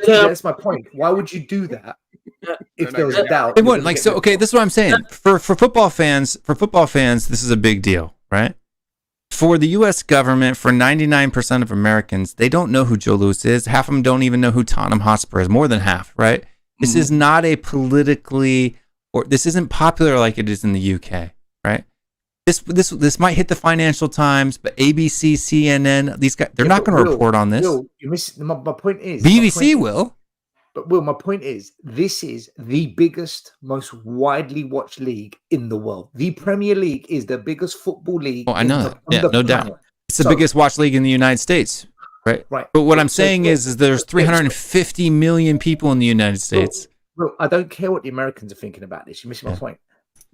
That's my point. Why would you do that if there was a doubt? They wouldn't. This is what I'm saying. For football fans, this is a big deal, right? For the U.S. government, for 99% of Americans, they don't know who Joe Louis is. Half of them don't even know who Tottenham Hotspur is. More than half, right? Mm-hmm. This is not a this isn't popular like it is in the UK, right? This might hit the Financial Times, but ABC, CNN, these guys, they're not going to report on this. Will, you miss my point is BBC will. But Will, my point is, this is the biggest, most widely watched league in the world. The Premier League is the biggest football league. Oh, I know that. Yeah, no doubt. It's the biggest watched league in the United States, right? Right. But what I'm saying is there's 350 million people in the United States. Well, I don't care what the Americans are thinking about this. You're missing my point.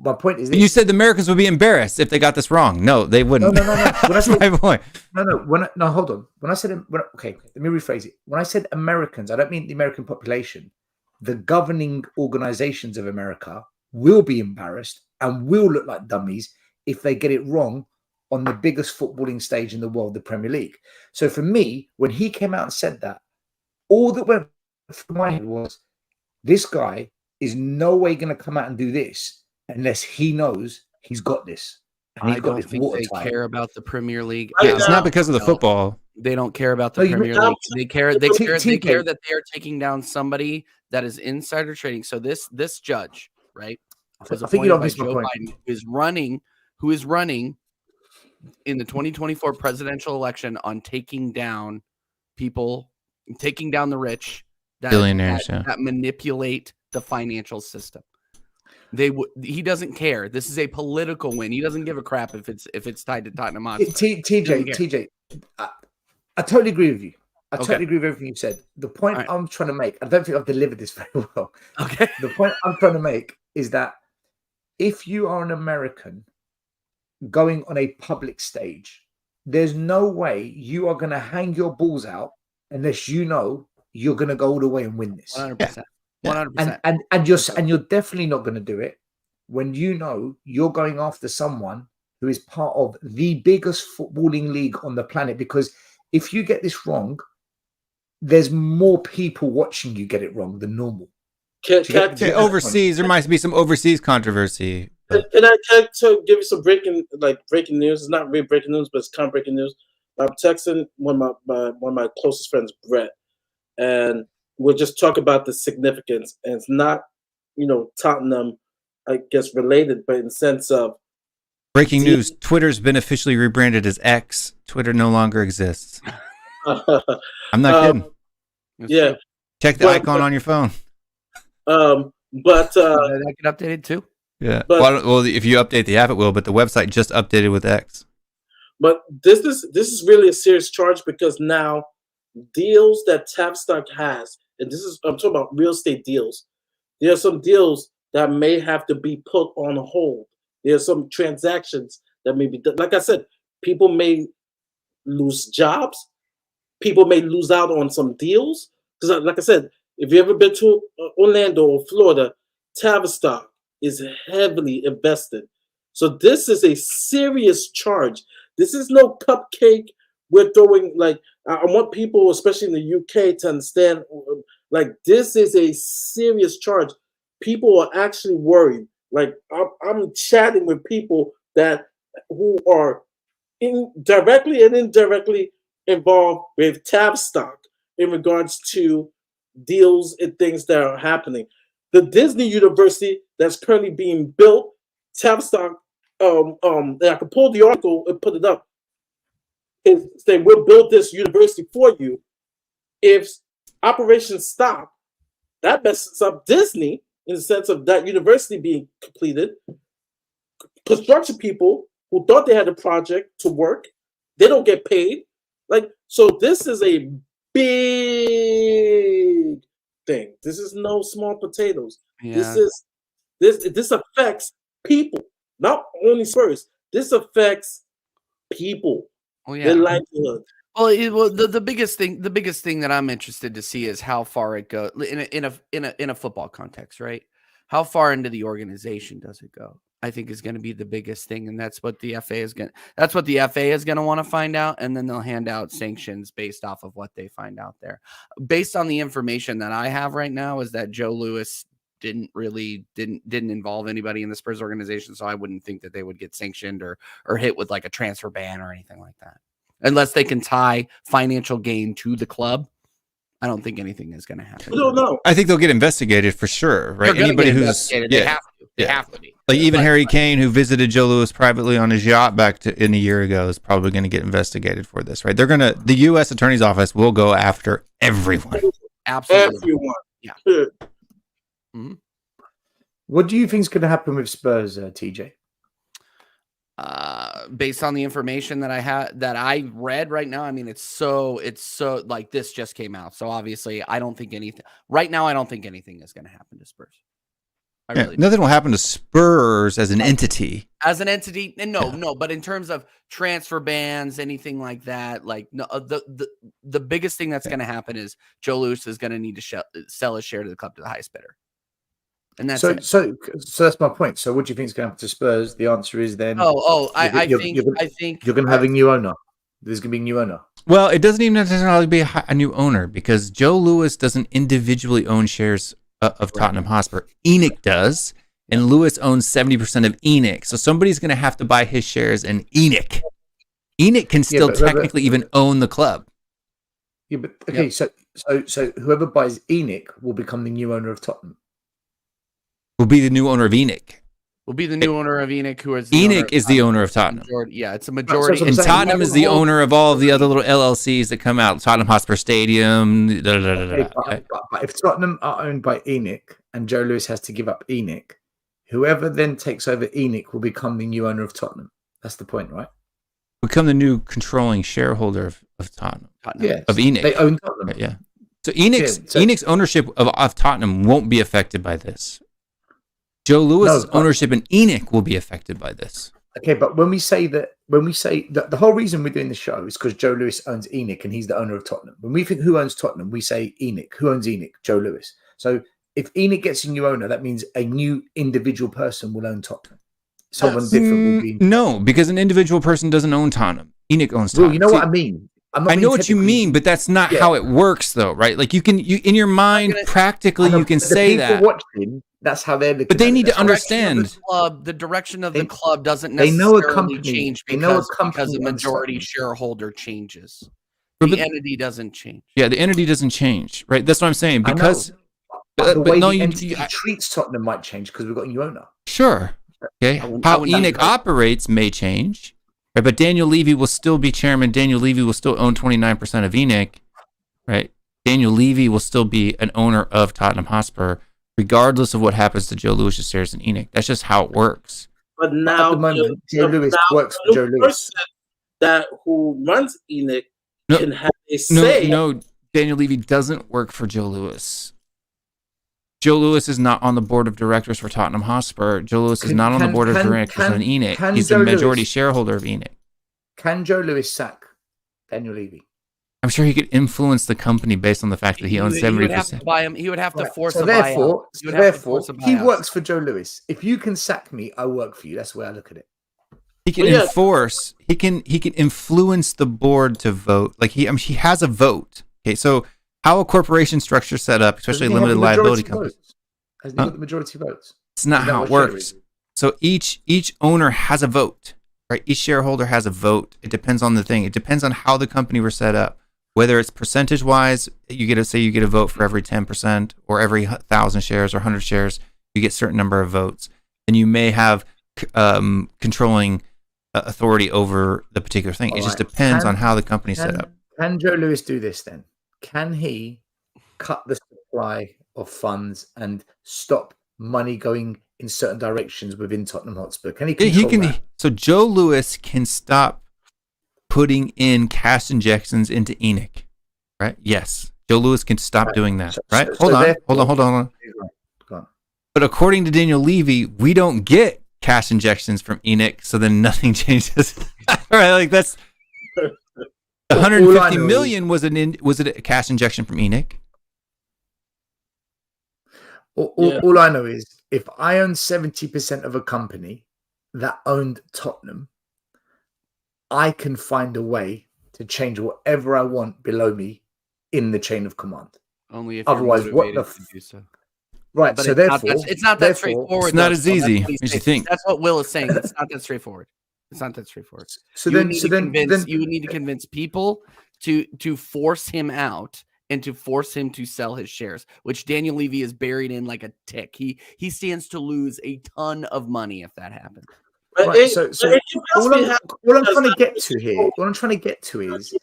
My point is this. You said the Americans would be embarrassed if they got this wrong. No, they wouldn't. No. That's my point. No, hold on. When I said, okay, let me rephrase it. When I said Americans, I don't mean the American population. The governing organizations of America will be embarrassed and will look like dummies if they get it wrong on the biggest footballing stage in the world, the Premier League. So for me, when he came out and said that, all that went through my head was, this guy is no way going to come out and do this unless he knows He's got this. And he's I got don't this think they watertight. care about the Premier League. It's not because of the football. They don't care about the No, you Premier mean- League. They care. They care. They TJ. care that they are taking down somebody that is insider trading. So this judge, right, was I think you appointed don't by miss my Joe point. Biden, who is running in the 2024 presidential election on taking down people, taking down the rich, Billionaires, that manipulate the financial system. He doesn't care. This is a political win. He doesn't give a crap if it's tied to Tottenham Hotspur. TJ, I totally agree with you. I Okay. totally agree with everything you said. The point All right. I'm trying to make, I don't think I've delivered this very well. Okay. The point I'm trying to make is that if you are an American going on a public stage, there's no way you are going to hang your balls out unless you know you're going to go all the way and win this. 100%. 100%. And you're definitely not going to do it when you know you're going after someone who is part of the biggest footballing league on the planet. Because if you get this wrong, there's more people watching you get it wrong than normal. Overseas, there might be some overseas controversy. Can I give you some breaking news? It's not really breaking news, but it's kind of breaking news. I'm texting one of my closest friends, Brett, and we'll just talk about the significance. And it's not, Tottenham, I guess, related, but in the sense of Breaking news: Twitter's been officially rebranded as X. Twitter no longer exists. I'm not kidding. Yeah, check the icon on your phone. But that get updated too. Yeah. But, well, if you update the app, it will. But the website just updated with X. But this is really a serious charge, because now deals that Tavistock has, and I'm talking about real estate deals. There are some deals that may have to be put on hold. There are some transactions that may be done. Like I said, people may lose jobs. People may lose out on some deals. Because, like I said, if you've ever been to Orlando or Florida, Tavistock is heavily invested. So this is a serious charge. This is no cupcake we're throwing. Like, I want people, especially in the UK, to understand, like, this is a serious charge. People are actually worried. Like, I'm chatting with people who are directly and indirectly involved with Tavistock in regards to deals and things that are happening. The Disney University that's currently being built, Tavistock, and I can pull the article and put it up, is saying we'll build this university for you. If operations stop, that messes up Disney in the sense of that university being completed. Construction people who thought they had a project to work, they don't get paid. Like, so this is a big thing. This is no small potatoes. Yeah. This affects people, not only Spurs. This affects people. Oh yeah. Their livelihood. Well, the biggest thing that I'm interested to see is how far it goes in a football context, right? How far into the organization does it go? I think is going to be the biggest thing, and that's what the FA is going. That's what the FA is going to want to find out, and then they'll hand out sanctions based off of what they find out there. Based on the information that I have right now, is that Joe Lewis didn't involve anybody in the Spurs organization, so I wouldn't think that they would get sanctioned or hit with like a transfer ban or anything like that. Unless they can tie financial gain to the club, I don't think anything is going to happen. I don't know. I think they'll get investigated for sure, right? Anybody who's they have to. They have to be. Like even Harry Kane, who visited Joe Lewis privately on his yacht in a year ago, is probably going to get investigated for this, right? The U.S. Attorney's Office will go after everyone. Absolutely. Everyone. Yeah. Mm-hmm. What do you think is going to happen with Spurs, TJ? Based on the information that I read right now, I mean, it's so like this just came out. So obviously I don't think anything right now. I don't think anything is going to happen to Spurs. Nothing will happen to Spurs as an entity. No, but in terms of transfer bans, anything like that, like no, the biggest thing that's going to happen is Joe Lewis is going to need to sell his share to the club to the highest bidder. And that's so that's my point. So what do you think is going to happen to Spurs? The answer is then I think you're going to have a new owner. There's going to be a new owner. Well, it doesn't even necessarily be a new owner, because Joe Lewis doesn't individually own shares of Tottenham Hotspur. Enoch does. and Lewis owns 70% of ENIC. So somebody's going to have to buy his shares in ENIC. ENIC can still technically even own the club. Yeah, but okay, so whoever buys ENIC will become the new owner of Tottenham. Will be the new owner of ENIC. Will be the new owner of ENIC, who is ENIC is the owner of Tottenham. Yeah, it's a majority. And Tottenham is the owner of all of the other little LLCs that come out. Tottenham Hotspur Stadium. But if Tottenham are owned by ENIC and Joe Lewis has to give up ENIC, whoever then takes over ENIC will become the new owner of Tottenham. That's the point, right? Become the new controlling shareholder of Tottenham. Yeah, of ENIC. They own Tottenham. Yeah. So ENIC's ownership of Tottenham won't be affected by this. Joe Lewis's ownership in ENIC will be affected by this. Okay, but when we say that the whole reason we're doing the show is because Joe Lewis owns ENIC and he's the owner of Tottenham. When we think who owns Tottenham, we say ENIC. Who owns ENIC? Joe Lewis. So if ENIC gets a new owner, that means a new individual person will own Tottenham. Someone different will be. No, because an individual person doesn't own Tottenham. ENIC owns Tottenham. Well, you know what I mean. I know what you mean, but that's not how it works, though, right? Like you in your mind, practically, you can say that. Watching, that's how they're looking. But they need to understand the direction of the club doesn't necessarily change because a majority shareholder changes. The entity doesn't change. Yeah, the entity doesn't change, right? That's what I'm saying. Because the way the entity treats Tottenham might change because we've got a new owner. Sure. Okay. How ENIC operates may change. Right, but Daniel Levy will still be chairman. Daniel Levy will still own 29% of ENIC, right? Daniel Levy will still be an owner of Tottenham Hotspur, regardless of what happens to Joe Lewis's shares in ENIC. That's just how it works. But now, at the moment, Joe Lewis works for Joe Lewis. That who runs ENIC can have a say. No, Daniel Levy doesn't work for Joe Lewis. Joe Lewis is not on the board of directors for Tottenham Hotspur. Joe Lewis is not on the board of directors on ENIC. He's the majority shareholder of ENIC. Can Joe Lewis sack Daniel Levy? I'm sure he could influence the company based on the fact that he owns 70%. He would have to buy him. He would have to force a buyout. Therefore, he buyout. works for Joe Lewis. If you can sack me, I work for you. That's the way I look at it. He can enforce. He can influence the board to vote. Like he has a vote. Okay, so. How a corporation structure is set up, especially limited liability companies. Has he got the majority votes? It's not how it works. So each owner has a vote, right? Each shareholder has a vote. It depends on the thing. It depends on how the company were set up. Whether it's percentage wise, you get a vote for every 10%, or every 1,000 shares or 100 shares, you get a certain number of votes. And you may have controlling authority over the particular thing. It just depends on how the company's set up. Can Joe Lewis do this then? Can he cut the supply of funds and stop money going in certain directions within Tottenham Hotspur? Can he control that? So Joe Lewis can stop putting in cash injections into ENIC, right? Yes. Joe Lewis can stop doing that, right? Hold on. But according to Daniel Levy, we don't get cash injections from ENIC, so then nothing changes. All right, like that's... 150 million was it a cash injection from ENIC? All I know is if I own 70% of a company that owned Tottenham, I can find a way to change whatever I want below me in the chain of command. Only if otherwise, what the to do so. Right. But so it's not that straightforward. It's not as easy as you think. That's what Will is saying. It's not that straightforward. It's not that straightforward. So you then would need to convince people to force him out and to force him to sell his shares, which Daniel Levy is buried in like a tick. He stands to lose a ton of money if that happens. Right, so all I'm trying to get to is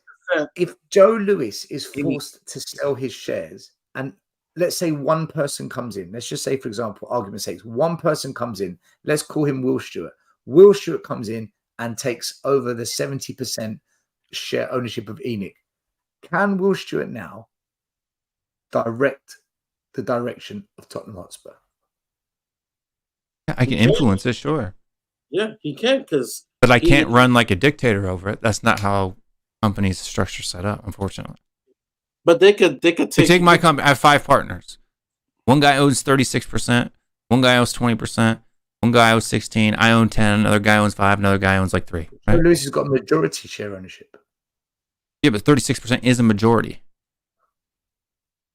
if Joe Lewis is forced to sell his shares, and let's say one person comes in, let's just say, for example, argument's sake, one person comes in, let's call him Will Stewart. Will Stewart comes in and takes over the 70% share ownership of ENIC. Can Will Stewart now direct the direction of Tottenham Hotspur? I can influence it, sure. Yeah, he can, but I can't run like a dictator over it. That's not how companies' structure set up, unfortunately. But they could take my company. I have 5 partners. One guy owns 36%. One guy owns 20%. One guy owns 16. I own 10. Another guy owns 5. Another guy owns like 3. Right? Lewis has got majority share ownership. Yeah, but 36% is a majority.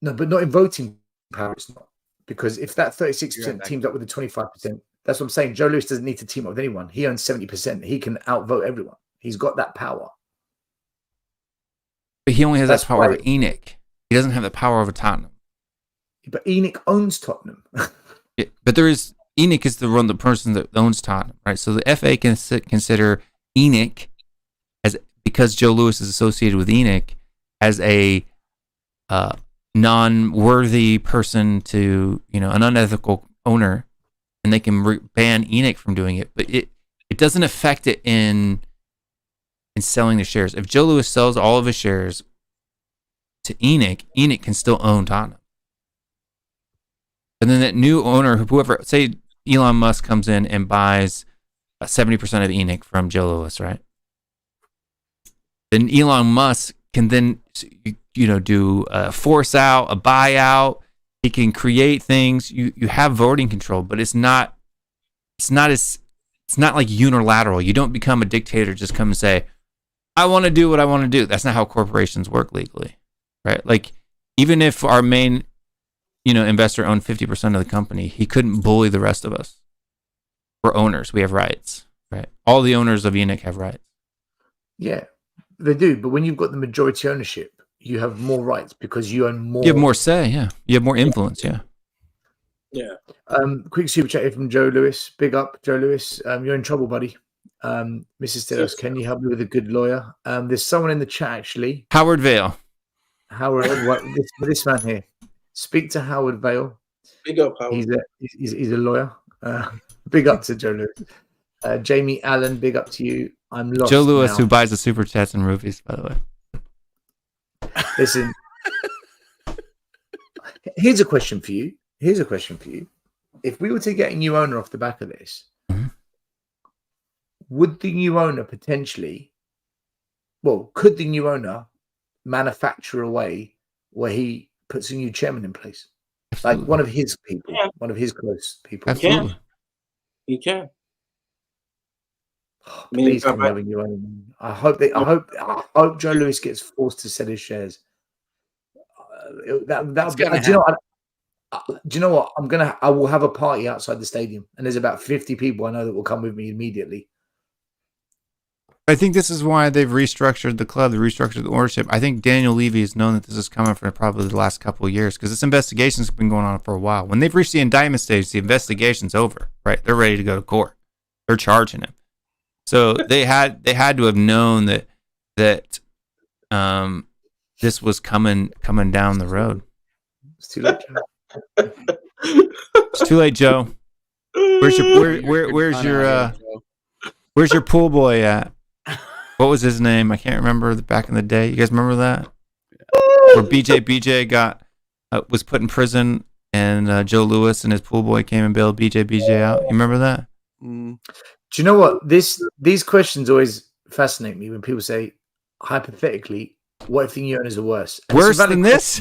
No, but not in voting power. It's not. because if that 36% teams up with the 25%, that's what I'm saying. Joe Louis doesn't need to team up with anyone. He owns 70%. He can outvote everyone. He's got that power. But he only has that power over Enoch. He doesn't have the power over Tottenham. But Enoch owns Tottenham. Yeah, but Enoch is the person that owns Tottenham, right? So the FA can consider Enoch as, because Joe Louis is associated with Enoch, as a non-worthy person to, an unethical owner, and they can ban Enoch from doing it. But it doesn't affect it in selling the shares. If Joe Louis sells all of his shares to Enoch can still own Tottenham. And then that new owner, whoever, say Elon Musk comes in and buys 70% of Enoch from Joe Louis, right? Then Elon Musk can then, do a force out, a buyout. He can create things. You have voting control, but it's not like unilateral. You don't become a dictator. Just come and say, I want to do what I want to do. That's not how corporations work legally, right? Like, even if our main investor owned 50% of the company, he couldn't bully the rest of us. We're owners. We have rights, right? All the owners of Enoch have rights. Yeah, they do. But when you've got the majority ownership, you have more rights because you own more. You have more say, yeah. You have more influence, yeah. Yeah. Quick super chat here from Joe Lewis. Big up, Joe Lewis. You're in trouble, buddy. Mrs. Stilos, can you help me with a good lawyer? There's someone in the chat, actually. Howard Vale. Howard, this man here. Speak to Howard Vale. Big up, Howard. He's a lawyer. Big up to Joe Lewis. Jamie Allen, big up to you. I'm lost. Joe Lewis, now. who buys the super chats and rupees, by the way. Listen, here's a question for you. If we were to get a new owner off the back of this, would the new owner could the new owner manufacture a way where he puts a new chairman in place? Absolutely. Like one of his people, one of his close people. Absolutely. He can. Please can have a new owner. I hope Joe Louis gets forced to sell his shares. Do you know what? I will have a party outside the stadium, and there's about 50 people I know that will come with me immediately. I think this is why they've restructured the club, they restructured the ownership. I think Daniel Levy has known that this is coming for probably the last couple of years because this investigation's been going on for a while. When they've reached the indictment stage, the investigation's over, right? They're ready to go to court. They're charging him. So they had to have known that this was coming down the road. It's too late, Joe. It's too late, Joe. Where's your pool boy at? What was his name? I can't remember. Back in the day, you guys remember that? Where BJ was put in prison, and Joe Louis and his pool boy came and bailed BJ out. You remember that? Do you know what? These questions always fascinate me when people say, hypothetically, what if the new owners are worse? And worse than this?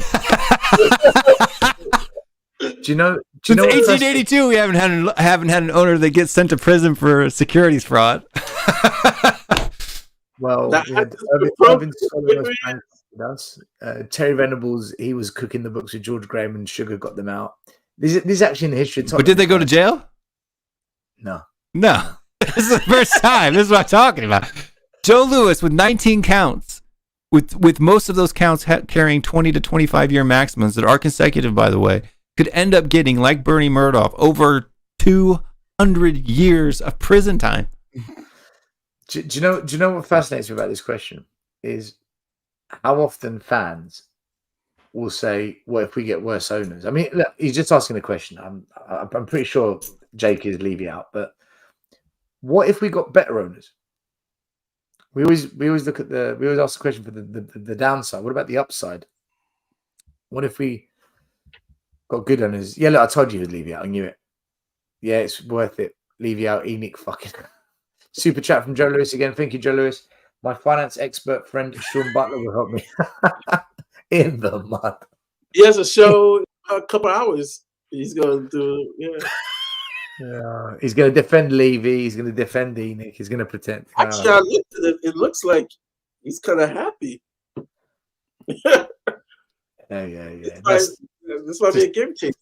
Do you know? Since 1882, we haven't had an owner that gets sent to prison for securities fraud. Well, Irvin Solomon with us. Terry Venables, he was cooking the books with George Graham, and Sugar got them out. This is actually in the history of Tottenham. But did they go to jail? No. This is the first time. This is what I'm talking about. Joe Louis with 19 counts, with most of those counts carrying 20 to 25-year maximums that are consecutive, by the way, could end up getting, like Bernie Madoff, over 200 years of prison time. Do you know what fascinates me about this question is how often fans will say, "Well, if we get worse owners." I mean, look, he's just asking the question. I'm pretty sure Jake is leaving out, but what if we got better owners? We always ask the question for the downside. What about the upside? What if we got good owners? Yeah, look, I told you he'd leave you out. I knew it. Yeah, it's worth it. Leave you out, Enoch. Fucking super chat from Joe Lewis again. Thank you, Joe Lewis. My finance expert friend Sean Butler will help me in the mud. He has a show in a couple hours. He's going to do, Yeah, he's going to defend Levy. He's going to defend Enoch. He's going to protect. Actually, I looked at it. It looks like he's kind of happy. Yeah. This might be a game changer.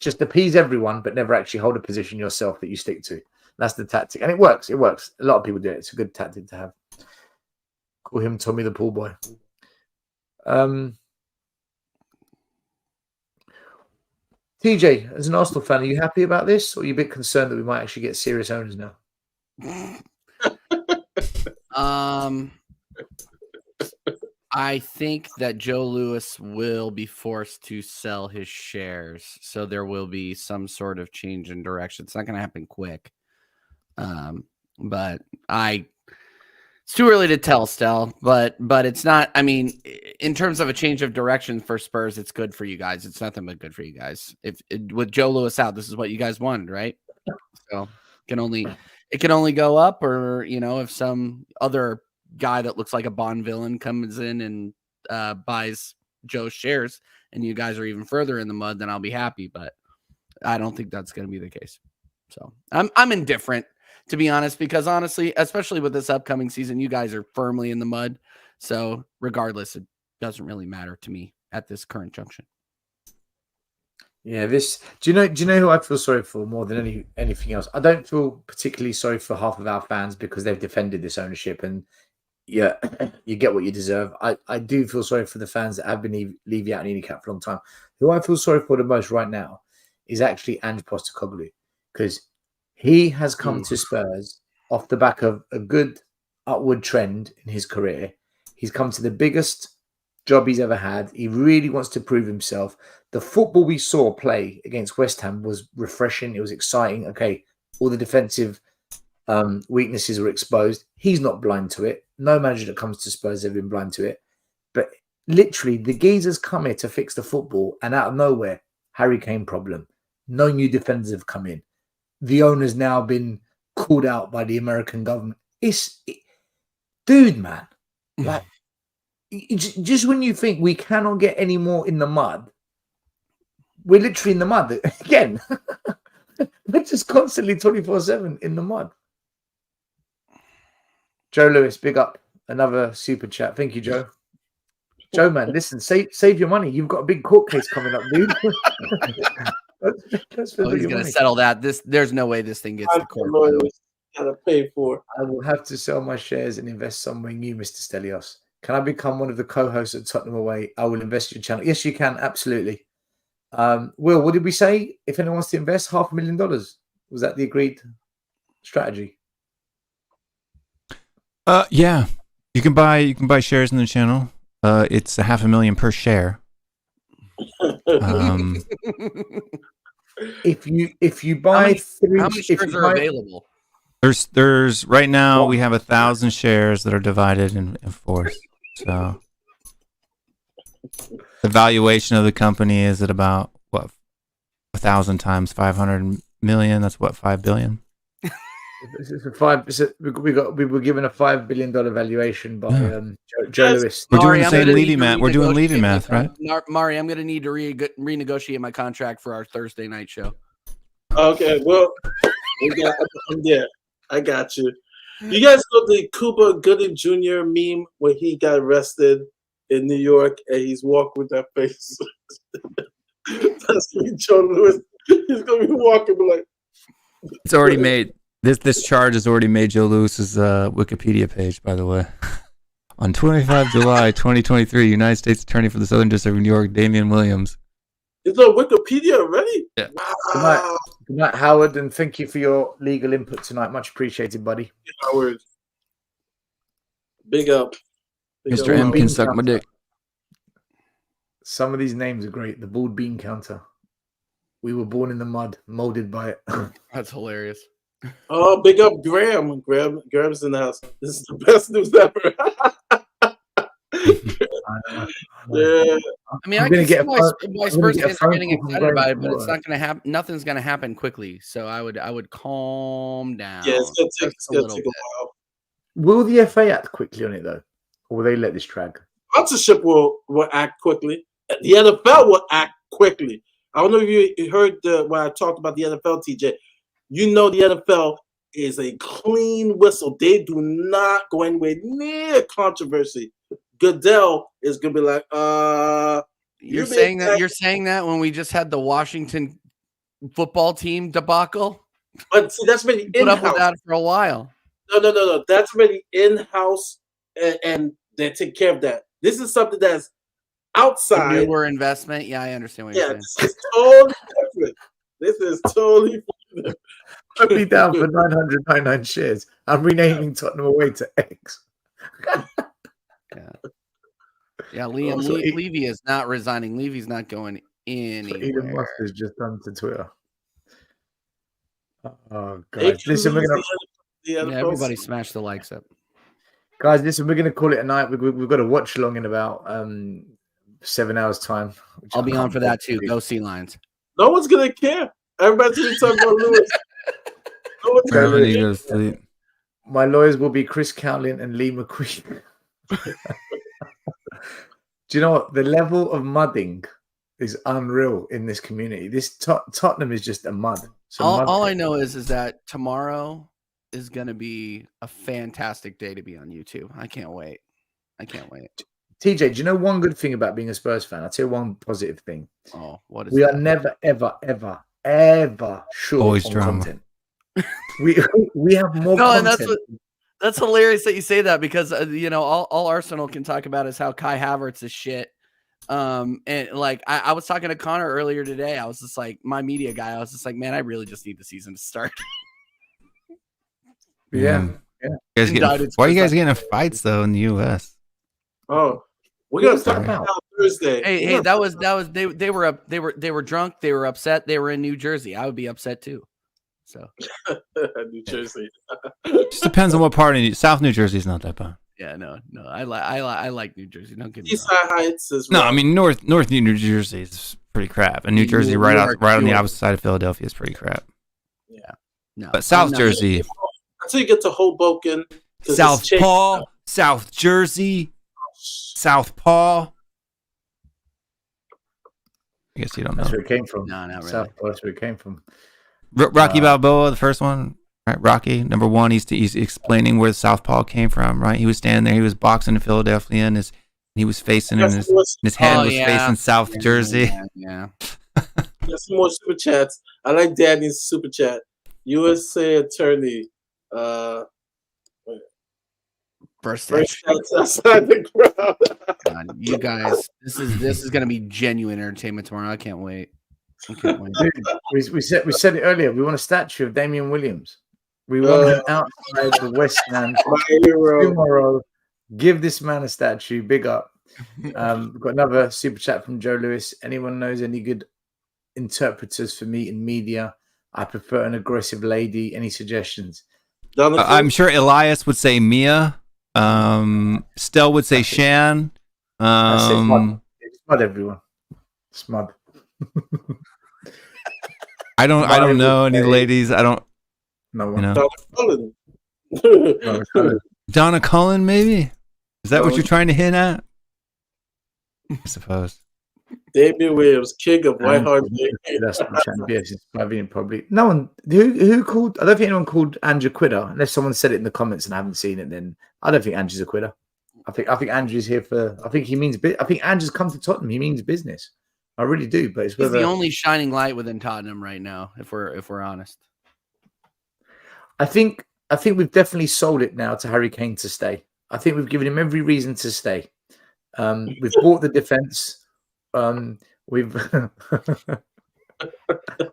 Just appease everyone, but never actually hold a position yourself that you stick to. That's the tactic, and it works. It works. A lot of people do it. It's a good tactic to have. Call him Tommy the Pool Boy. TJ, as an Arsenal fan, are you happy about this, or are you a bit concerned that we might actually get serious owners now? I think that Joe Louis will be forced to sell his shares, so there will be some sort of change in direction. It's not going to happen quick, but it's too early to tell still. But it's not. I mean, in terms of a change of direction for Spurs, it's good for you guys. It's nothing but good for you guys. With Joe Louis out, this is what you guys wanted, right? So it can only go up, or if some other guy that looks like a Bond villain comes in and buys Joe's shares and you guys are even further in the mud, then I'll be happy, but I don't think that's going to be the case. So I'm indifferent, to be honest, because honestly, especially with this upcoming season, you guys are firmly in the mud. So regardless, it doesn't really matter to me at this current junction. Yeah, do you know who I feel sorry for more than anything else? I don't feel particularly sorry for half of our fans because they've defended this ownership, and yeah, you get what you deserve. I do feel sorry for the fans that have been leaving out an handicap for a long time. Who I feel sorry for the most right now is actually Ange Postecoglou, because he has come to Spurs off the back of a good upward trend in his career. He's come to the biggest job he's ever had. He really wants to prove himself. The football we saw play against West Ham was refreshing. It was exciting. Okay, all the defensive weaknesses were exposed. He's not blind to it. No manager that comes to Spurs has been blind to it. But literally, the geezers come here to fix the football, and out of nowhere, Harry Kane problem. No new defenders have come in. The owner's now been called out by the American government. Dude, man, like, just when you think we cannot get any more in the mud, we're literally in the mud again. We're just constantly 24/7 in the mud. Joe Lewis, big up. Another super chat. Thank you, Joe. Joe, man, listen, save your money. You've got a big court case coming up, dude. He's going to settle that. There's no way this thing gets to court. By the way. Gotta pay for. I will have to sell my shares and invest somewhere new, Mr. Stelios. Can I become one of the co-hosts at Tottenham Away? I will invest your channel. Yes, you can. Absolutely. Will, what did we say? If anyone wants to invest $500,000, was that the agreed strategy? Yeah, you can buy shares in the channel. It's $500,000 per share. If you buy how many shares are available? There's right now we have 1,000 shares that are divided in four. So the valuation of the company is at about 1,000 times 500 million. That's $5 billion. We were given a $5 billion valuation by Joe Lewis. We're doing the same Levy math. We're doing Levy math, right? Mari, I'm going to need to renegotiate my contract for our Thursday night show. Okay, well, I got you. You guys know the Cuba Gooding Jr. meme where he got arrested in New York and he's walking with that face? That's me, Joe Lewis. He's going to be walking like. It's already made. This charge has already made Joe Lewis's Wikipedia page, by the way. On 25 July 2023, United States Attorney for the Southern District of New York, Damian Williams. It's on Wikipedia already? Yeah. Wow. Good night, Howard, and thank you for your legal input tonight. Much appreciated, buddy. Howard. Big up. Mr. M can suck my dick. Some of these names are great. The bald bean counter. We were born in the mud, molded by it. That's hilarious. Oh, big up Graham. Graham's in the house. This is the best news ever. Yeah. I mean, I can see why Spurs fans are getting excited about it, but it's not going to happen. Nothing's going to happen quickly. So I would calm down. Yeah, it's going to take a while. Will the FA act quickly on it though, or will they let this drag? Sponsorship will act quickly. The NFL will act quickly. I don't know if you heard when I talked about the NFL, TJ. You know the NFL is a clean whistle. They do not go anywhere near controversy. Goodell is going to be like, You're saying that when we just had the Washington football team debacle. But see, that's really Put up with in-house. that for a while. No. That's really in-house, and they take care of that. This is something that's outside. A newer investment. Yeah, I understand what you're saying. This is totally different. This is totally different. I'll be down for 999 shares. I'm renaming Tottenham away to X. Yeah, Liam Levy is not resigning. Levy's not going anywhere. Elon Musk has just done to Twitter. Oh, guys. Listen, we're going to... everybody smash the likes up. Guys, listen, we're going to call it a night. We've got a watch along in about 7 hours' time. I'll be on for that too. Go Sea Lions. No one's going to care. Everybody's going to be talking about Lewis. No one's going to go to sleep. My lawyers will be Chris Cowlin and Lee McQueen. Do you know what? The level of mudding is unreal in this community. This Tottenham is just a mud. All I know is that tomorrow is going to be a fantastic day to be on YouTube. I can't wait. TJ, do you know one good thing about being a Spurs fan? I'll tell you one positive thing. Oh, what is we that? are never, ever short Always on drama. content. We have more content. And that's hilarious that you say that because all Arsenal can talk about is how Kai Havertz is shit. And like I was talking to Connor earlier today. I was just like, my media guy. I was just like, man, I really just need the season to start. Yeah. Why are you guys getting in fights though in the U.S.? Oh, we're gonna talk about Thursday. Hey, that was they were drunk. They were upset. They were in New Jersey. I would be upset too. So New Jersey. Just depends on what part of South New Jersey is not that bad. Yeah, no. I like New Jersey. Don't get me East wrong. Side Heights is No, I mean North New Jersey is pretty crap, and New Jersey right on the opposite side of Philadelphia is pretty crap. Yeah, no. But South Jersey, until you get to Hoboken, South Paul, South Jersey, South Paul. I guess you don't know. That's where it came from. No, not really. South Paul, that's where it came from. Rocky Balboa, the first one, right? Rocky, number one. He's explaining where Southpaw came from, right? He was standing there. He was boxing in Philadelphia, and he was facing, and his hand was facing South Jersey. Yeah. There's some more super chats. I like Danny's super chat. USA attorney. First outside the crowd. God, you guys, this is gonna be genuine entertainment tomorrow. I can't wait. Dude, we said it earlier. We want a statue of Damian Williams. We want him outside the West Stand tomorrow. Give this man a statue. Big up. We've got another super chat from Joe Lewis. Anyone knows any good interpreters for me in media? I prefer an aggressive lady. Any suggestions? I'm sure Elias would say Mia. Stell would say Shan. Smud everyone. Smud. I don't know any ladies. I don't. No one. Donna Cullen. Donna Cullen, maybe. Is that what you're trying to hint at? I suppose. Damian Williams, king of White Hart. That's probably no one who called. I don't think anyone called Andrew a quitter, unless someone said it in the comments and I haven't seen it. Then I don't think Andrew's a quitter. I think Andrew's here for. I think he means. I think Andrew's come to Tottenham. He means business. I really do. But it's He's the only shining light within Tottenham right now. If we're honest, I think we've definitely sold it now to Harry Kane to stay. I think we've given him every reason to stay. We've bought the defense. We've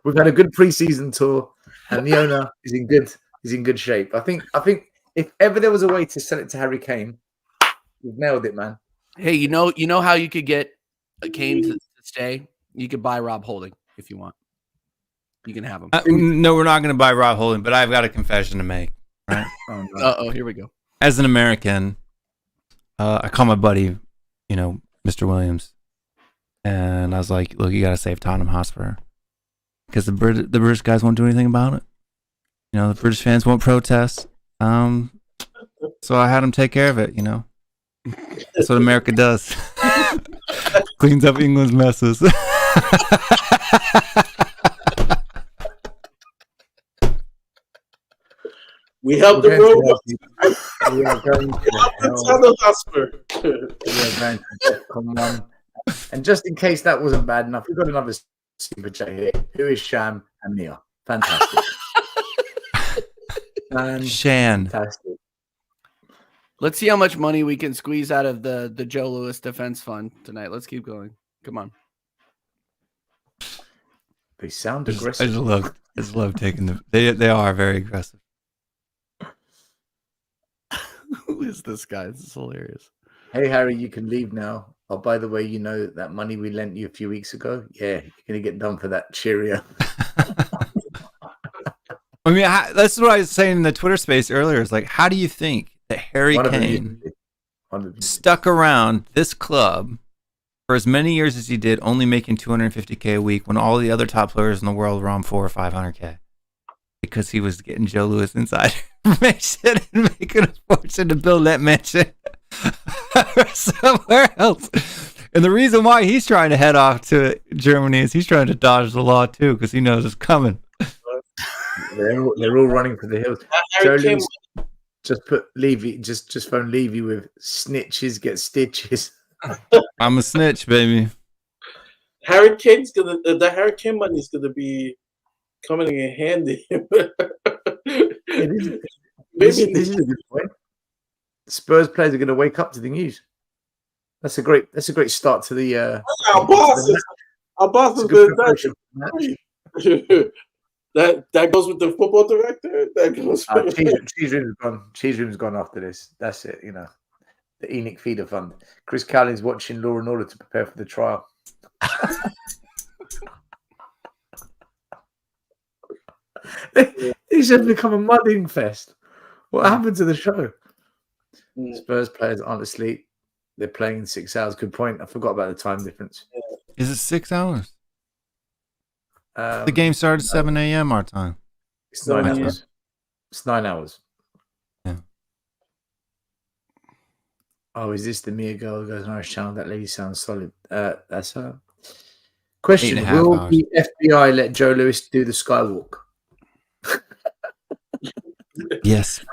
we've had a good preseason tour, and the owner is in good shape. I think if ever there was a way to sell it to Harry Kane, we've nailed it, man. Hey, you know how you could get a Kane to stay? You could buy Rob Holding if you want. You can have him. No, we're not going to buy Rob Holding, but I've got a confession to make. Right? Oh, here we go. As an American, I call my buddy, Mr. Williams, and I was like, "Look, you got to save Tottenham Hotspur because the British guys won't do anything about it. The British fans won't protest. So I had him take care of it. That's what America does. Cleans up England's messes." We helped the world. We are going to Tottenham Hotspur. We are going to come on. And just in case that wasn't bad enough, we've got another super chat here. Who is Sham and Mia? Fantastic. Shan. Fantastic. Let's see how much money we can squeeze out of the Joe Louis Defense Fund tonight. Let's keep going. Come on. They sound I aggressive. just love taking the. They are very aggressive. Who is this guy? This is hilarious. Hey, Harry, you can leave now. Oh, by the way, you know that money we lent you a few weeks ago? Yeah, you're going to get done for that. Cheerio. I mean, that's what I was saying in the Twitter space earlier. Is like, how do you think that Harry Kane stuck around this club for as many years as he did, only making $250K a week when all the other top players in the world were on $400,000 or $500K? Because he was getting Joe Louis inside information and making a fortune to build that mansion somewhere else. And the reason why he's trying to head off to Germany is he's trying to dodge the law too, because he knows it's coming. They're all running for the hills. Joe Louis, just put Levy, just phone Levy with snitches get stitches. I'm a snitch, baby. Harry Kane's the Harry Kane money's gonna be coming in handy. This is a good point. Spurs players are going to wake up to the news. That's a great start to the. Our boss is good. That goes with the football director. That goes. Cheese room's gone after this. That's it. You know, the Enoch Feeder Fund. Chris Cowling's watching Law and Order to prepare for the trial. It's just become a mudding fest. What happened to the show? Spurs players aren't asleep. They're playing in 6 hours. Good point. I forgot about the time difference. Is it 6 hours? The game started at 7 a.m. our time. It's 9 hours. It's 9 hours. Yeah. Oh, is this the Mia girl who goes on Irish channel? That lady sounds solid. That's her. Question: will the FBI let Joe Louis do the skywalk? Yes.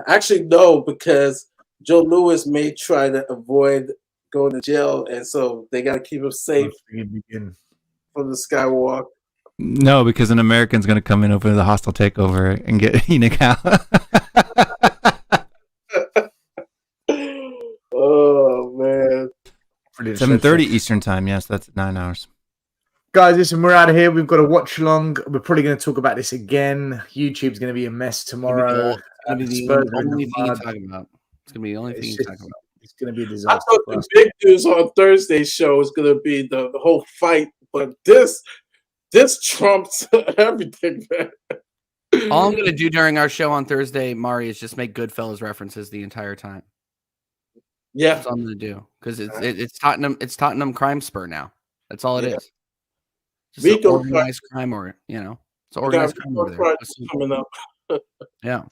Actually, no, because Joe Louis may try to avoid going to jail, and so they got to keep him safe from the skywalk. No, because an American's going to come in over the hostile takeover and get Enoch out. Oh man! 7:30 Eastern time. Yes, that's 9 hours. Guys, listen, we're out of here. We've got a watch along. We're probably going to talk about this again. YouTube's going to be a mess tomorrow. It's going to be the only thing you're talking about. It's going to be the only thing you're talking about. It's going to be a disaster. I thought the big news on Thursday's show is going to be the whole fight, but this trumps everything, man. All I'm going to do during our show on Thursday, Mari, is just make Goodfellas references the entire time. Yeah, that's all I'm going to do because it's Tottenham. It's Tottenham crime spur now. That's all it is. Just organized crime, or it's organized crime over there. Coming up. Yeah.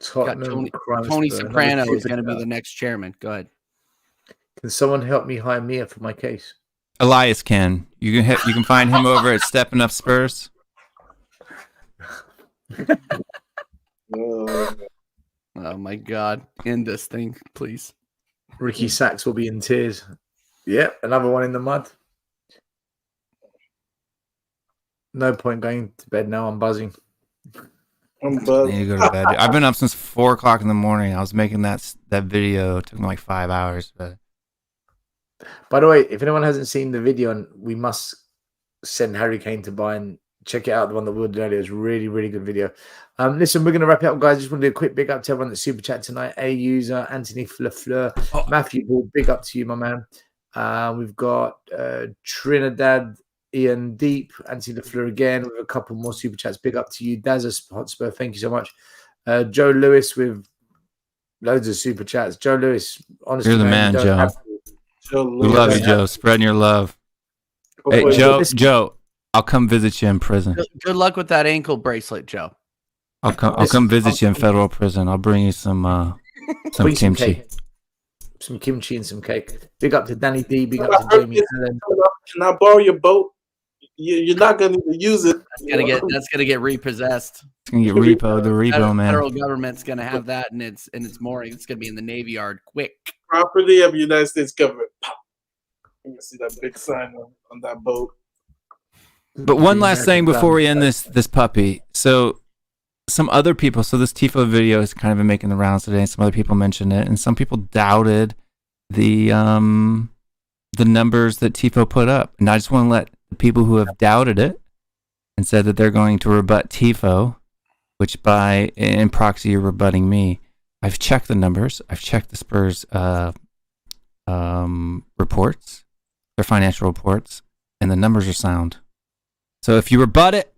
Tony Soprano is going to be the next chairman. Go ahead. Can someone help me hire Mia for my case? Elias can. You can find him over at Stepping Up Spurs. Oh my God! End this thing, please. Ricky Sachs will be in tears. Yep, another one in the mud. No point going to bed now. I'm buzzing. I need to go to bed. I've been up since 4:00 in the morning. I was making that video. It took me like 5 hours. But by the way, if anyone hasn't seen the video, and we must send Harry Kane to buy and check it out. The one that we did earlier is really, really good video. Listen, we're going to wrap it up, guys. Just want to do a quick big up to everyone that super chat tonight. A user, Anthony Fleur, Matthew Ball, big up to you, my man. We've got Trinidad, Ian Deep, Anthony LaFleur again with a couple more super chats. Big up to you, Dazza Hotspur. Thank you so much. Joe Lewis with loads of super chats. Joe Lewis, honestly, you're the man, Joe. We love you, Joe. Spreading your love. Hey, Joe, I'll come visit you in prison. Good luck with that ankle bracelet, Joe. I'll come visit you in federal prison. I'll bring you some kimchi. Some kimchi and some cake. Big up to Danny D. Big up to Jamie Allen. Can I borrow your boat? You're not going to use it. That's gonna get repossessed. It's gonna get repo. The repo, man. Federal government's gonna have that, and it's mooring. It's gonna be in the Navy Yard quick. Property of the United States government. You see that big sign on that boat. But one last thing before we end this puppy. So some other people, so this TIFO video has kind of been making the rounds today, and some other people mentioned it, and some people doubted the numbers that TIFO put up. And I just want to let the people who have doubted it and said that they're going to rebut TIFO, which by in proxy you're rebutting me. I've checked the numbers. I've checked the Spurs reports, their financial reports, and the numbers are sound. So if you rebut it,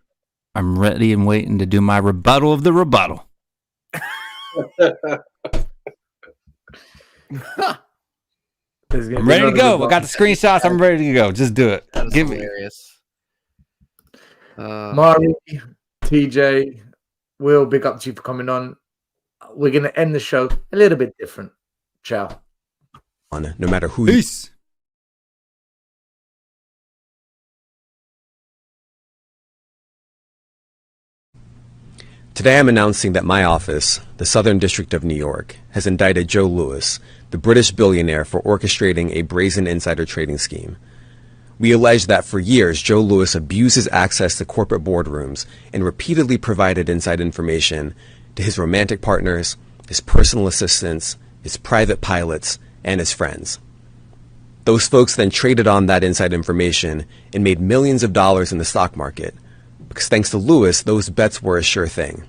I'm ready and waiting to do my rebuttal of the rebuttal. I'm ready to go. I got the screenshots. I'm ready to go. Just do it. That is hilarious. Mari, TJ, Will, big up to you for coming on. We're going to end the show a little bit different. Ciao. No matter who. Peace. Today I'm announcing that my office, the Southern District of New York, has indicted Joe Lewis, the British billionaire, for orchestrating a brazen insider trading scheme. We allege that for years Joe Lewis abused his access to corporate boardrooms and repeatedly provided inside information to his romantic partners, his personal assistants, his private pilots, and his friends. Those folks then traded on that inside information and made millions of dollars in the stock market, because thanks to Lewis, those bets were a sure thing.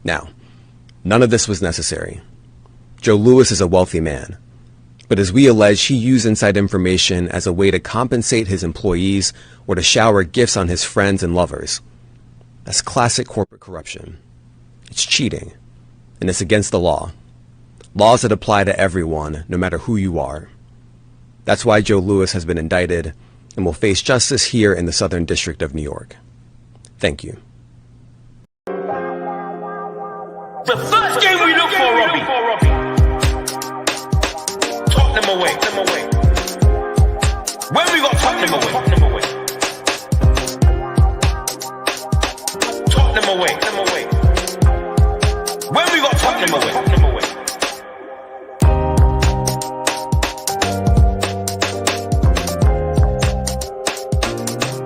Now, none of this was necessary. Joe Lewis is a wealthy man, but as we allege, he used inside information as a way to compensate his employees or to shower gifts on his friends and lovers. That's classic corporate corruption. It's cheating, and it's against the law. Laws that apply to everyone, no matter who you are. That's why Joe Lewis has been indicted and will face justice here in the Southern District of New York. Thank you. The first game we look for, Robbie. Tottenham away. When we got Tottenham away. Tottenham away. When we got Tottenham away.